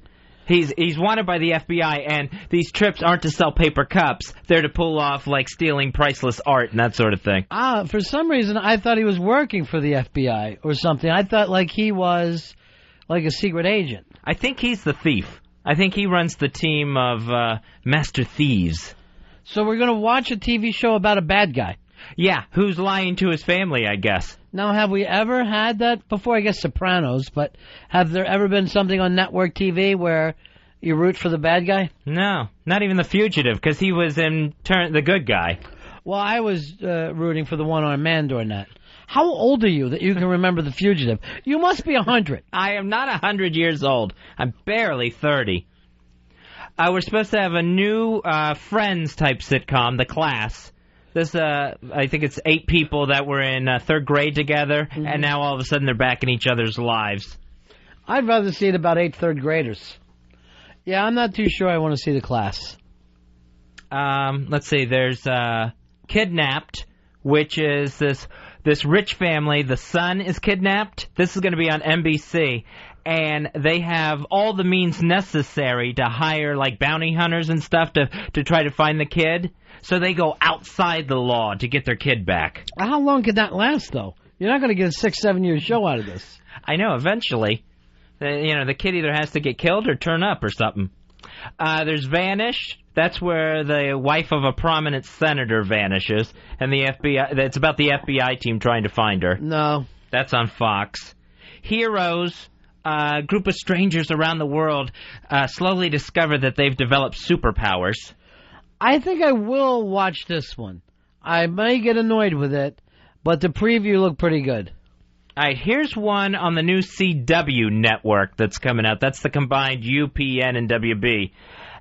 he's wanted by the FBI. And these trips aren't to sell paper cups. They're to pull off like stealing priceless art and that sort of thing. For some reason, I thought he was working for the FBI or something. I thought like he was like a secret agent. I think he's the thief. I think he runs the team of master thieves. So we're going to watch a TV show about a bad guy. Yeah, who's lying to his family, I guess. Now, have we ever had that before? I guess Sopranos, but have there ever been something on network TV where you root for the bad guy? No, not even The Fugitive, because he was in turn the good guy. Well, I was rooting for the one-armed man during that. How old are you that you can remember The Fugitive? You must be 100. I am not 100 years old. I'm barely 30. We're supposed to have a new Friends-type sitcom, The Class. This, I think it's 8 people that were in 3rd grade together, and now all of a sudden they're back in each other's lives. I'd rather see it about 8 3rd graders. Yeah, I'm not too sure I want to see The Class. Let's see, there's Kidnapped, which is this rich family. The son is kidnapped. This is going to be on NBC. And they have all the means necessary to hire, like, bounty hunters and stuff to try to find the kid. So they go outside the law to get their kid back. How long could that last, though? You're not going to get a 6-7 year show out of this. I know, eventually. The kid either has to get killed or turn up or something. There's Vanished. That's where the wife of a prominent senator vanishes. And the FBI, it's about the FBI team trying to find her. No. That's on Fox. Heroes. A group of strangers around the world slowly discover that they've developed superpowers. I think I will watch this one. I may get annoyed with it, but the preview looked pretty good. All right, here's one on the new CW network that's coming out. That's the combined UPN and WB.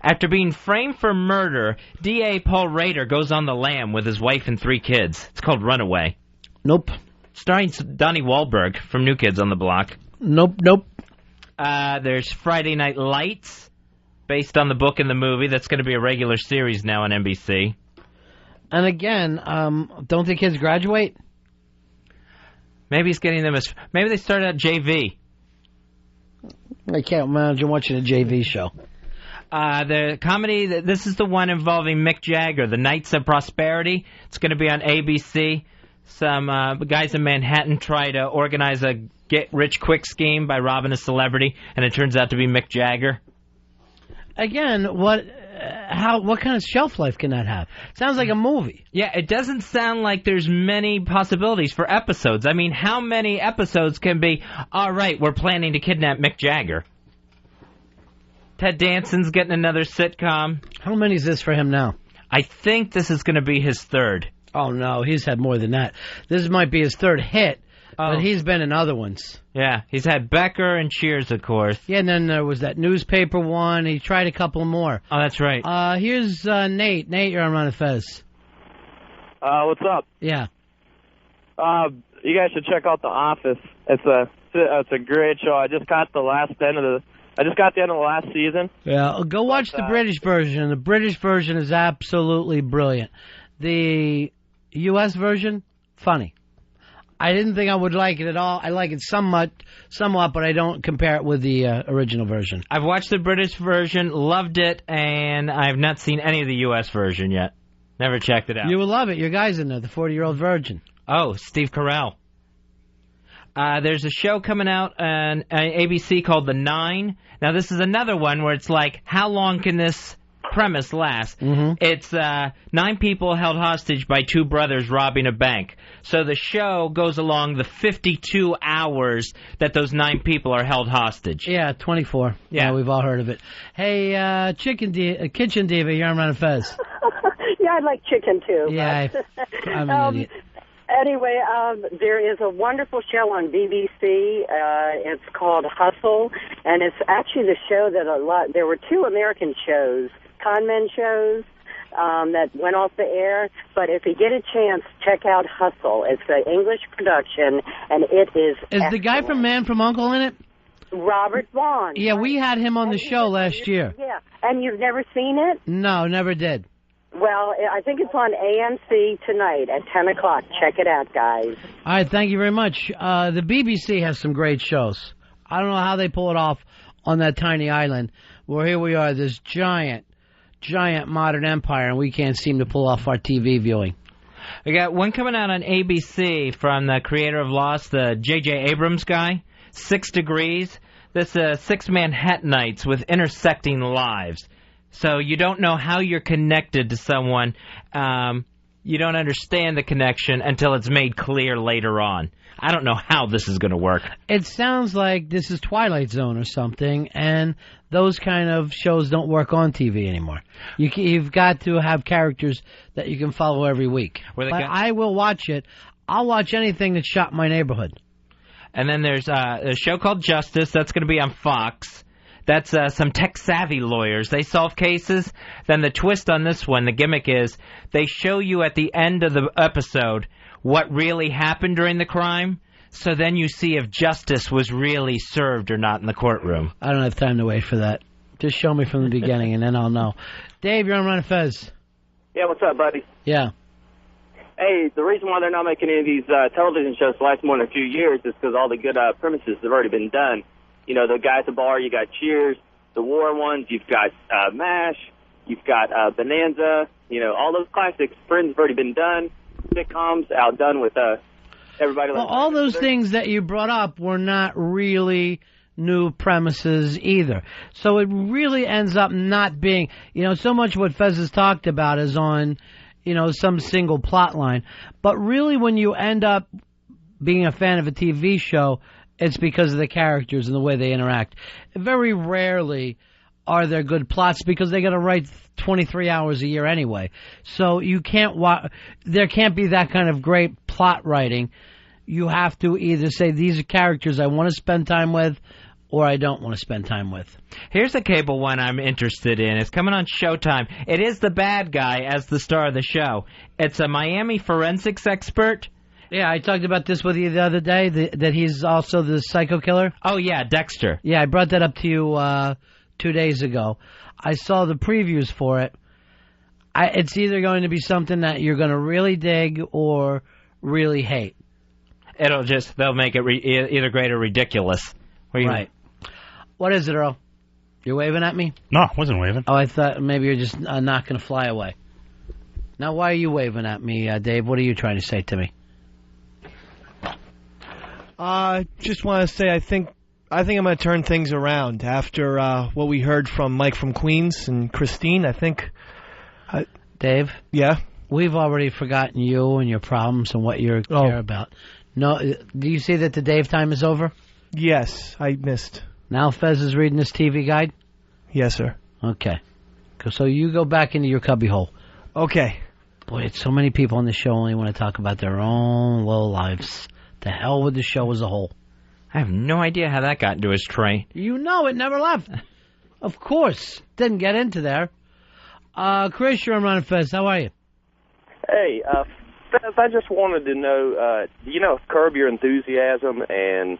After being framed for murder, DA Paul Rader goes on the lam with his wife and 3 kids. It's called Runaway. Nope. Starring Donnie Wahlberg from New Kids on the Block. Nope. There's Friday Night Lights, based on the book and the movie. That's going to be a regular series now on NBC. And again, don't the kids graduate? Maybe he's getting them as... Maybe they started out JV. I can't imagine watching a JV show. The comedy, this is the one involving Mick Jagger, The Knights of Prosperity. It's going to be on ABC. Some guys in Manhattan try to organize a get-rich-quick scheme by robbing a celebrity, and it turns out to be Mick Jagger. Again, what kind of shelf life can that have? Sounds like a movie. Yeah, it doesn't sound like there's many possibilities for episodes. I mean, how many episodes can be, all right, we're planning to kidnap Mick Jagger? Ted Danson's getting another sitcom. How many is this for him now? I think this is going to be his 3rd. Oh, no, he's had more than that. This might be his 3rd hit, but he's been in other ones. Yeah, he's had Becker and Cheers, of course. Yeah, and then there was that newspaper one. He tried a couple more. Oh, that's right. Here's Nate. Nate, you're on Ron and Fez. What's up? Yeah. You guys should check out The Office. It's a great show. I just got the end of the last season. Yeah, go watch the British version. The British version is absolutely brilliant. The U.S. version, Funny. I didn't think I would like it at all. I like it somewhat, but I don't compare it with the original version. I've watched the British version, loved it, and I've not seen any of the U.S. version yet. Never checked it out. You will love it. Your guy's in there, the 40-year-old virgin. Oh, Steve Carell. There's a show coming out on ABC called The Nine. Now, this is another one where it's like, how long can this premise last? Mm-hmm. It's 9 people held hostage by 2 brothers robbing a bank. So the show goes along the 52 hours that those 9 people are held hostage. Yeah, 24. Yeah, we've all heard of it. Hey, Kitchen Diva, you're on Ron and Fez. Yeah, I like chicken, too. Yeah, I'm an idiot. Anyway, there is a wonderful show on BBC. It's called Hustle, and it's actually the show that there were 2 American shows, con men shows, that went off the air. But if you get a chance, check out Hustle. It's an English production, and it is excellent. The guy from Man from U.N.C.L. in it? Robert Vaughn. Yeah, we had him on the show last year. Yeah, and you've never seen it? No, never did. Well, I think it's on AMC tonight at 10 o'clock. Check it out, guys. All right, thank you very much. The BBC has some great shows. I don't know how they pull it off on that tiny island where here we are, this giant modern empire, and we can't seem to pull off our TV viewing. We got one coming out on ABC from the creator of Lost, the J.J. Abrams guy, 6 Degrees. This 6 Manhattanites with intersecting lives. So you don't know how you're connected to someone. You don't understand the connection until it's made clear later on. I don't know how this is going to work. It sounds like this is Twilight Zone or something, and those kind of shows don't work on TV anymore. You've got to have characters that you can follow every week. But I will watch it. I'll watch anything that shot my neighborhood. And then there's a show called Justice. That's going to be on Fox. That's some tech-savvy lawyers. They solve cases. Then the twist on this one, the gimmick is, they show you at the end of the episode what really happened during the crime, so then you see if justice was really served or not in the courtroom. I don't have time to wait for that. Just show me from the beginning, and then I'll know. Dave, you're on Ron and Fez. Yeah, what's up, buddy? Yeah. Hey, the reason why they're not making any of these television shows last more than a few years is because all the good premises have already been done. You know, the guy at the bar, you got Cheers, the war ones, you've got MASH, you've got Bonanza, you know, all those classics. Friends have already been done. Sitcoms outdone with everybody. Well, all those things that you brought up were not really new premises either. So it really ends up not being, you know, so much what Fez has talked about is on, you know, some single plot line. But really when you end up being a fan of a TV show, it's because of the characters and the way they interact. Very rarely are there good plots because they got to write 23 hours a year anyway. So you can't there can't be that kind of great plot writing. You have to either say these are characters I want to spend time with or I don't want to spend time with. Here's a cable one I'm interested in. It's coming on Showtime. It is the bad guy as the star of the show. It's a Miami forensics expert. Yeah, I talked about this with you the other day, that he's also the psycho killer. Oh, yeah, Dexter. Yeah, I brought that up to you 2 days ago. I saw the previews for it. It's either going to be something that you're going to really dig or really hate. They'll make it either great or ridiculous. Right. What is it, Earl? You're waving at me? No, I wasn't waving. Oh, I thought maybe you're just not going to fly away. Now, why are you waving at me, Dave? What are you trying to say to me? Just want to say I think I'm going to turn things around after what we heard from Mike from Queens and Christine. I think, Dave. Yeah. We've already forgotten you and your problems and what you care about. No, do you see that the Dave time is over? Yes, I missed. Now Fez is reading this TV guide. Yes, sir. Okay. So you go back into your cubbyhole. Okay. Boy, it's so many people on the show only want to talk about their own little lives. The hell with the show as a whole. I have no idea how that got into his train. You know it never left. Of course. Didn't get into there. Chris, you're on Ron and Fez. How are you? Hey, Fez, I just wanted to know, do you know if Curb Your Enthusiasm and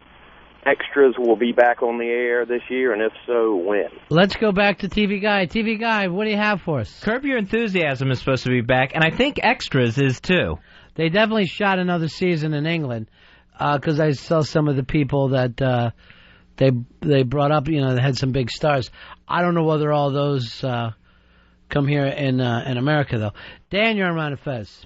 Extras will be back on the air this year, and if so, when? Let's go back to TV Guide. TV Guide, what do you have for us? Curb Your Enthusiasm is supposed to be back, and I think Extras is too. They definitely shot another season in England because I saw some of the people that they brought up. You know, they had some big stars. I don't know whether all those come here in America though. Dan, you're on Ron and Fez.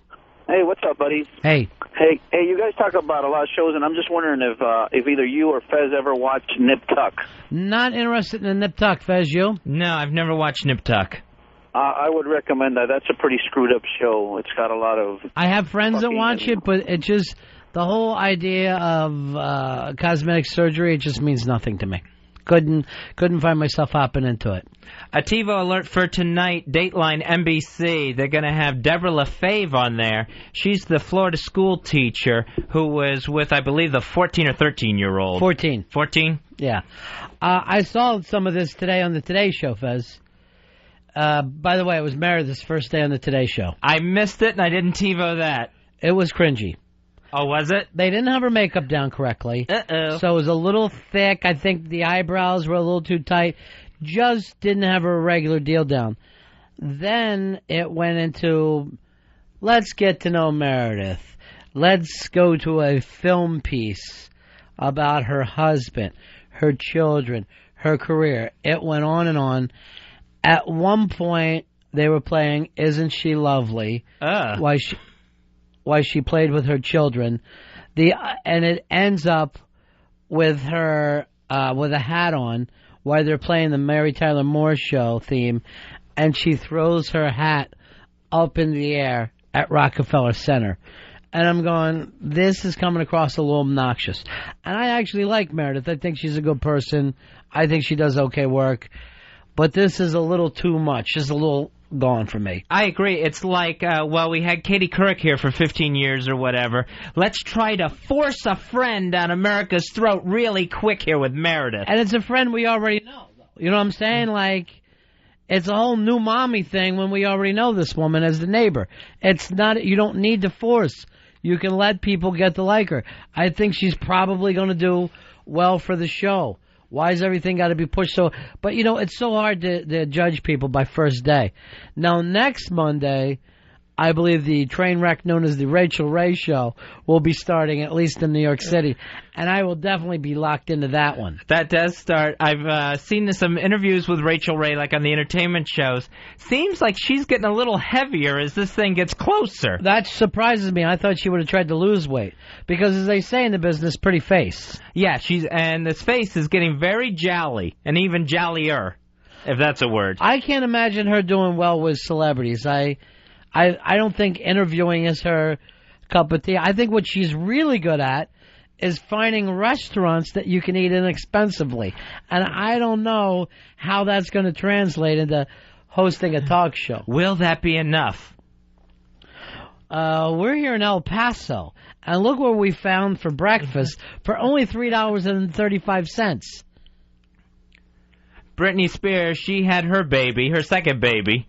Hey, what's up, buddy? Hey. Hey, you guys talk about a lot of shows, and I'm just wondering if either you or Fez ever watched Nip Tuck. Not interested in Nip Tuck, Fez, you? No, I've never watched Nip Tuck. I would recommend that. That's a pretty screwed up show. It's got a lot of... I have friends that watch it, but it just... The whole idea of cosmetic surgery, it just means nothing to me. Couldn't find myself hopping into it. A TiVo alert for tonight, Dateline NBC. They're going to have Deborah LaFave on there. She's the Florida school teacher who was with, I believe, the 14 or 13-year-old. 14. 14? Yeah. I saw some of this today on the Today Show, Fez. By the way, it was Meredith's first day on the Today Show. I missed it, and I didn't TiVo that. It was cringy. Oh, was it? They didn't have her makeup down correctly. Uh-oh. So it was a little thick. I think the eyebrows were a little too tight. Just didn't have her regular deal down. Then it went into, let's get to know Meredith. Let's go to a film piece about her husband, her children, her career. It went on and on. At one point, they were playing Isn't She Lovely? Why she played with her children. And it ends up with her with a hat on while they're playing the Mary Tyler Moore Show theme, and she throws her hat up in the air at Rockefeller Center. And I'm going, this is coming across a little obnoxious. And I actually like Meredith. I think she's a good person. I think she does okay work. But this is a little too much. Just a little gone for me. I agree. It's like, we had Katie Couric here for 15 years or whatever. Let's try to force a friend down America's throat really quick here with Meredith. And it's a friend we already know. You know what I'm saying? Like, it's a whole new mommy thing when we already know this woman as the neighbor. It's not, you don't need to force. You can let people get to like her. I think she's probably going to do well for the show. Why has everything got to be pushed so... But, you know, it's so hard to judge people by first day. Now, next Monday, I believe the train wreck known as the Rachel Ray Show will be starting, at least in New York City. And I will definitely be locked into that one. That does start. I've seen some interviews with Rachel Ray, like on the entertainment shows. Seems like she's getting a little heavier as this thing gets closer. That surprises me. I thought she would have tried to lose weight. Because, as they say in the business, pretty face. Yeah, and this face is getting very jolly, and even jollier, if that's a word. I can't imagine her doing well with celebrities. I don't think interviewing is her cup of tea. I think what she's really good at is finding restaurants that you can eat inexpensively. And I don't know how that's going to translate into hosting a talk show. Will that be enough? We're here in El Paso, and look what we found for breakfast for only $3.35. Britney Spears, she had her baby, her second baby.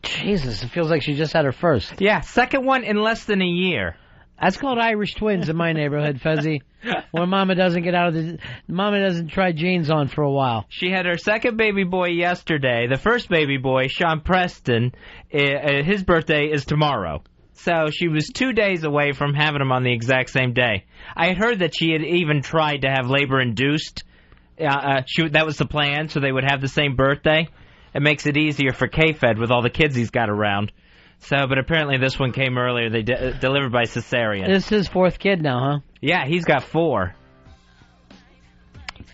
Jesus, it feels like she just had her first. Yeah, second one in less than a year. That's called Irish twins in my neighborhood, Fezzy. Where Mama doesn't try jeans on for a while. She had her second baby boy yesterday. The first baby boy, Sean Preston, his birthday is tomorrow. So she was 2 days away from having him on the exact same day. I heard that she had even tried to have labor-induced. That was the plan, so they would have the same birthday. It makes it easier for K-Fed with all the kids he's got around. But apparently this one came earlier. They delivered by cesarean. This is his fourth kid now, huh? Yeah, he's got 4.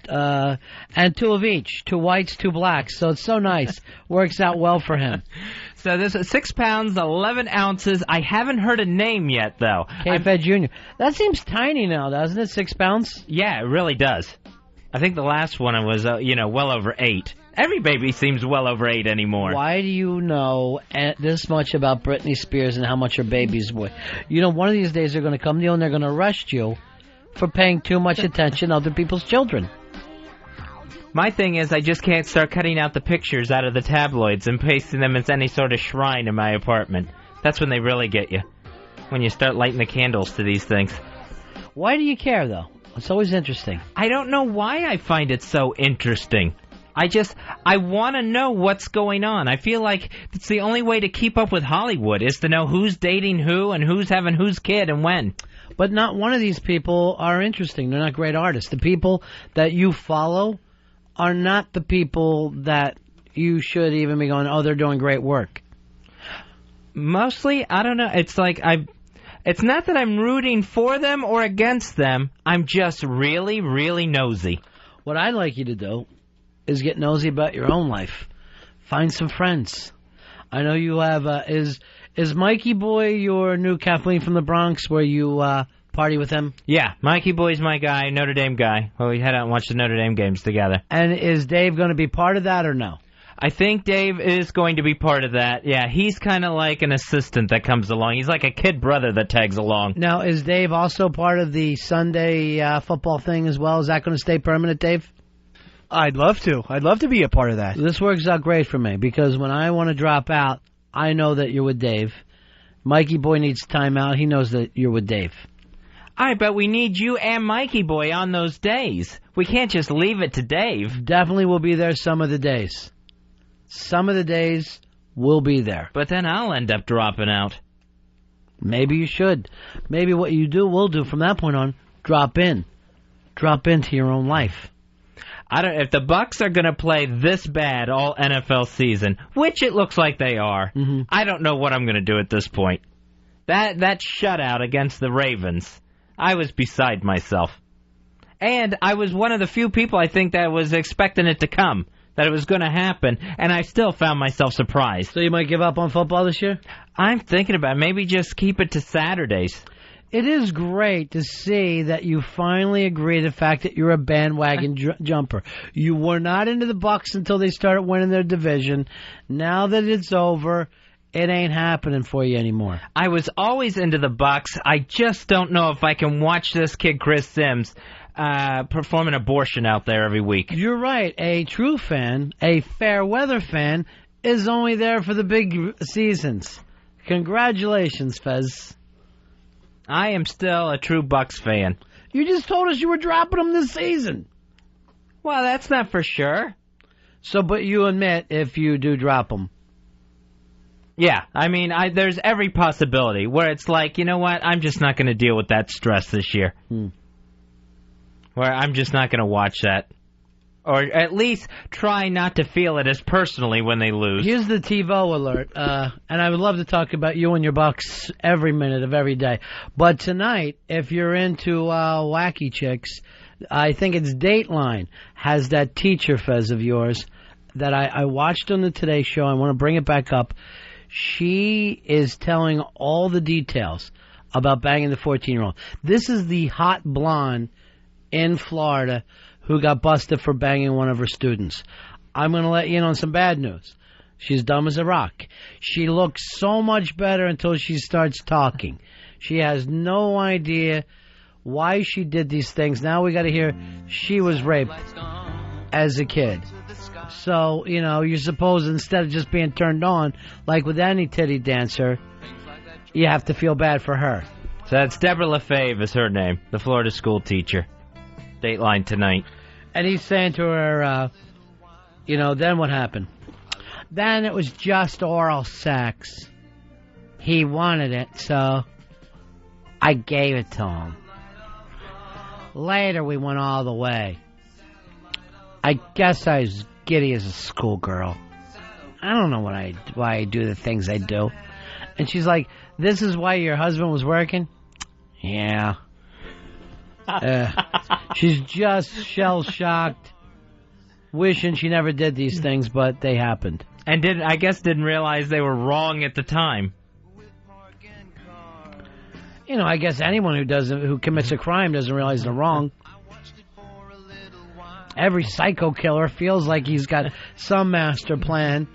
And 2 of each. 2 whites, 2 blacks. So it's so nice. Works out well for him. So this is 6 pounds, 11 ounces. I haven't heard a name yet, though. K-Fed Jr. That seems tiny now, doesn't it? 6 pounds? Yeah, it really does. I think the last one was, well over 8. Every baby seems well over 8 anymore. Why do you know this much about Britney Spears and how much her babies weigh? You know, one of these days they're going to come to you and they're going to arrest you for paying too much attention to other people's children. My thing is I just can't start cutting out the pictures out of the tabloids and pasting them as any sort of shrine in my apartment. That's when they really get you. When you start lighting the candles to these things. Why do you care, though? It's always interesting. I don't know why I find it so interesting. I want to know what's going on. I feel like it's the only way to keep up with Hollywood is to know who's dating who and who's having whose kid and when. But not one of these people are interesting. They're not great artists. The people that you follow are not the people that you should even be going, oh, they're doing great work. Mostly, I don't know. It's like it's not that I'm rooting for them or against them. I'm just really, really nosy. What I'd like you to do is get nosy about your own life. Find some friends. I know you have, is Mikey Boy your new Kathleen from the Bronx where you party with him? Yeah, Mikey Boy's my guy, Notre Dame guy. Well, we head out and watch the Notre Dame games together. And is Dave going to be part of that or no? I think Dave is going to be part of that. Yeah, he's kind of like an assistant that comes along. He's like a kid brother that tags along. Now, is Dave also part of the Sunday football thing as well? Is that going to stay permanent, Dave? I'd love to. I'd love to be a part of that. This works out great for me because when I want to drop out, I know that you're with Dave. Mikey Boy needs time out. He knows that you're with Dave. All right, but we need you and Mikey Boy on those days. We can't just leave it to Dave. Definitely will be there some of the days. Some of the days will be there. But then I'll end up dropping out. Maybe you should. Maybe what you will do from that point on, drop in. Drop into your own life. If the Bucs are going to play this bad all NFL season, which it looks like they are, I don't know what I'm going to do at this point. That shutout against the Ravens, I was beside myself. And I was one of the few people I think that was expecting it to come, that it was going to happen, and I still found myself surprised. So you might give up on football this year? I'm thinking about maybe just keep it to Saturdays. It is great to see that you finally agree to the fact that you're a bandwagon jumper. You were not into the Bucs until they started winning their division. Now that it's over, it ain't happening for you anymore. I was always into the Bucs. I just don't know if I can watch this kid Chris Sims perform an abortion out there every week. You're right. A true fan, a fair weather fan, is only there for the big seasons. Congratulations, Fez. I am still a true Bucs fan. You just told us you were dropping them this season. Well, that's not for sure. So, but you admit if you do drop them. Yeah, I mean, there's every possibility where it's like, you know what, I'm just not going to deal with that stress this year. Where I'm just not going to watch that. Or at least try not to feel it as personally when they lose. Here's the TiVo alert, and I would love to talk about you and your Bucs every minute of every day. But tonight, if you're into wacky chicks, I think it's Dateline has that teacher, Fez, of yours that I watched on the Today Show. I want to bring it back up. She is telling all the details about banging the 14-year-old. This is the hot blonde in Florida who got busted for banging one of her students. I'm going to let you in on some bad news. She's dumb as a rock. She looks so much better until she starts talking. She has no idea why she did these things. Now we got to hear she was raped as a kid. So, you know, you're supposed instead of just being turned on, like with any titty dancer, you have to feel bad for her. So that's Deborah LaFave is her name, the Florida school teacher. Dateline tonight. And he's saying to her, you know, then what happened? Then it was just oral sex. He wanted it, so I gave it to him. Later we went all the way. I guess I was giddy as a schoolgirl. I don't know why I do the things I do. And she's like, this is why your husband was working? Yeah. She's just shell-shocked, wishing she never did these things, but they happened. And didn't realize they were wrong at the time. You know, I guess anyone who commits a crime doesn't realize they're wrong. Every psycho killer feels like he's got some master plan.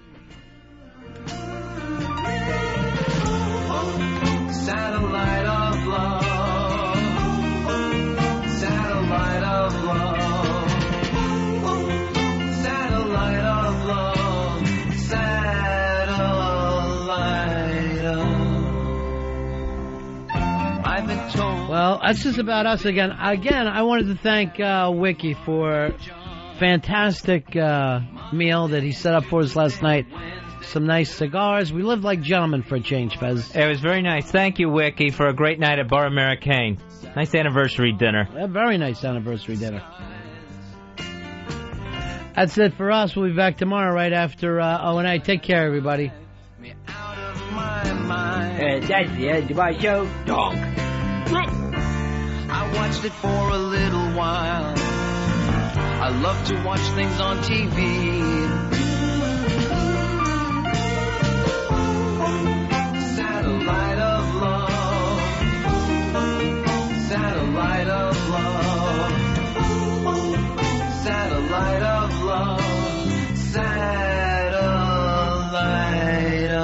Satellite of love. Satellite of love. Satellite of love. Satellite of... I've been told. Well, that's just about us again. Again, I wanted to thank Wiki for fantastic meal that he set up for us last night. Some nice cigars. We lived like gentlemen for a change, Fez. It was very nice. Thank you, Wiki, for a great night at Bar Americaine. Nice anniversary dinner. A very nice anniversary dinner. That's it for us. We'll be back tomorrow right after O&A. Take care, everybody. And that's the end of my show. Donk. I watched it for a little while. I love to watch things on TV. Satellite of love. Satellite of love. Satellite of love. Satellite of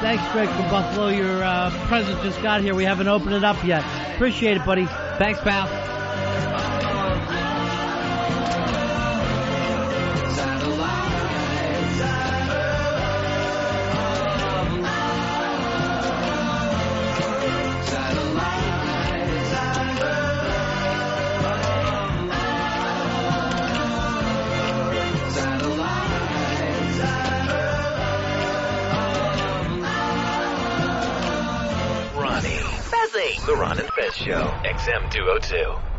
Thanks, Greg, from Buffalo. Your present just got here. We haven't opened it up yet. Appreciate it, buddy. Thanks, pal. The Ron and Fez Show, XM 202.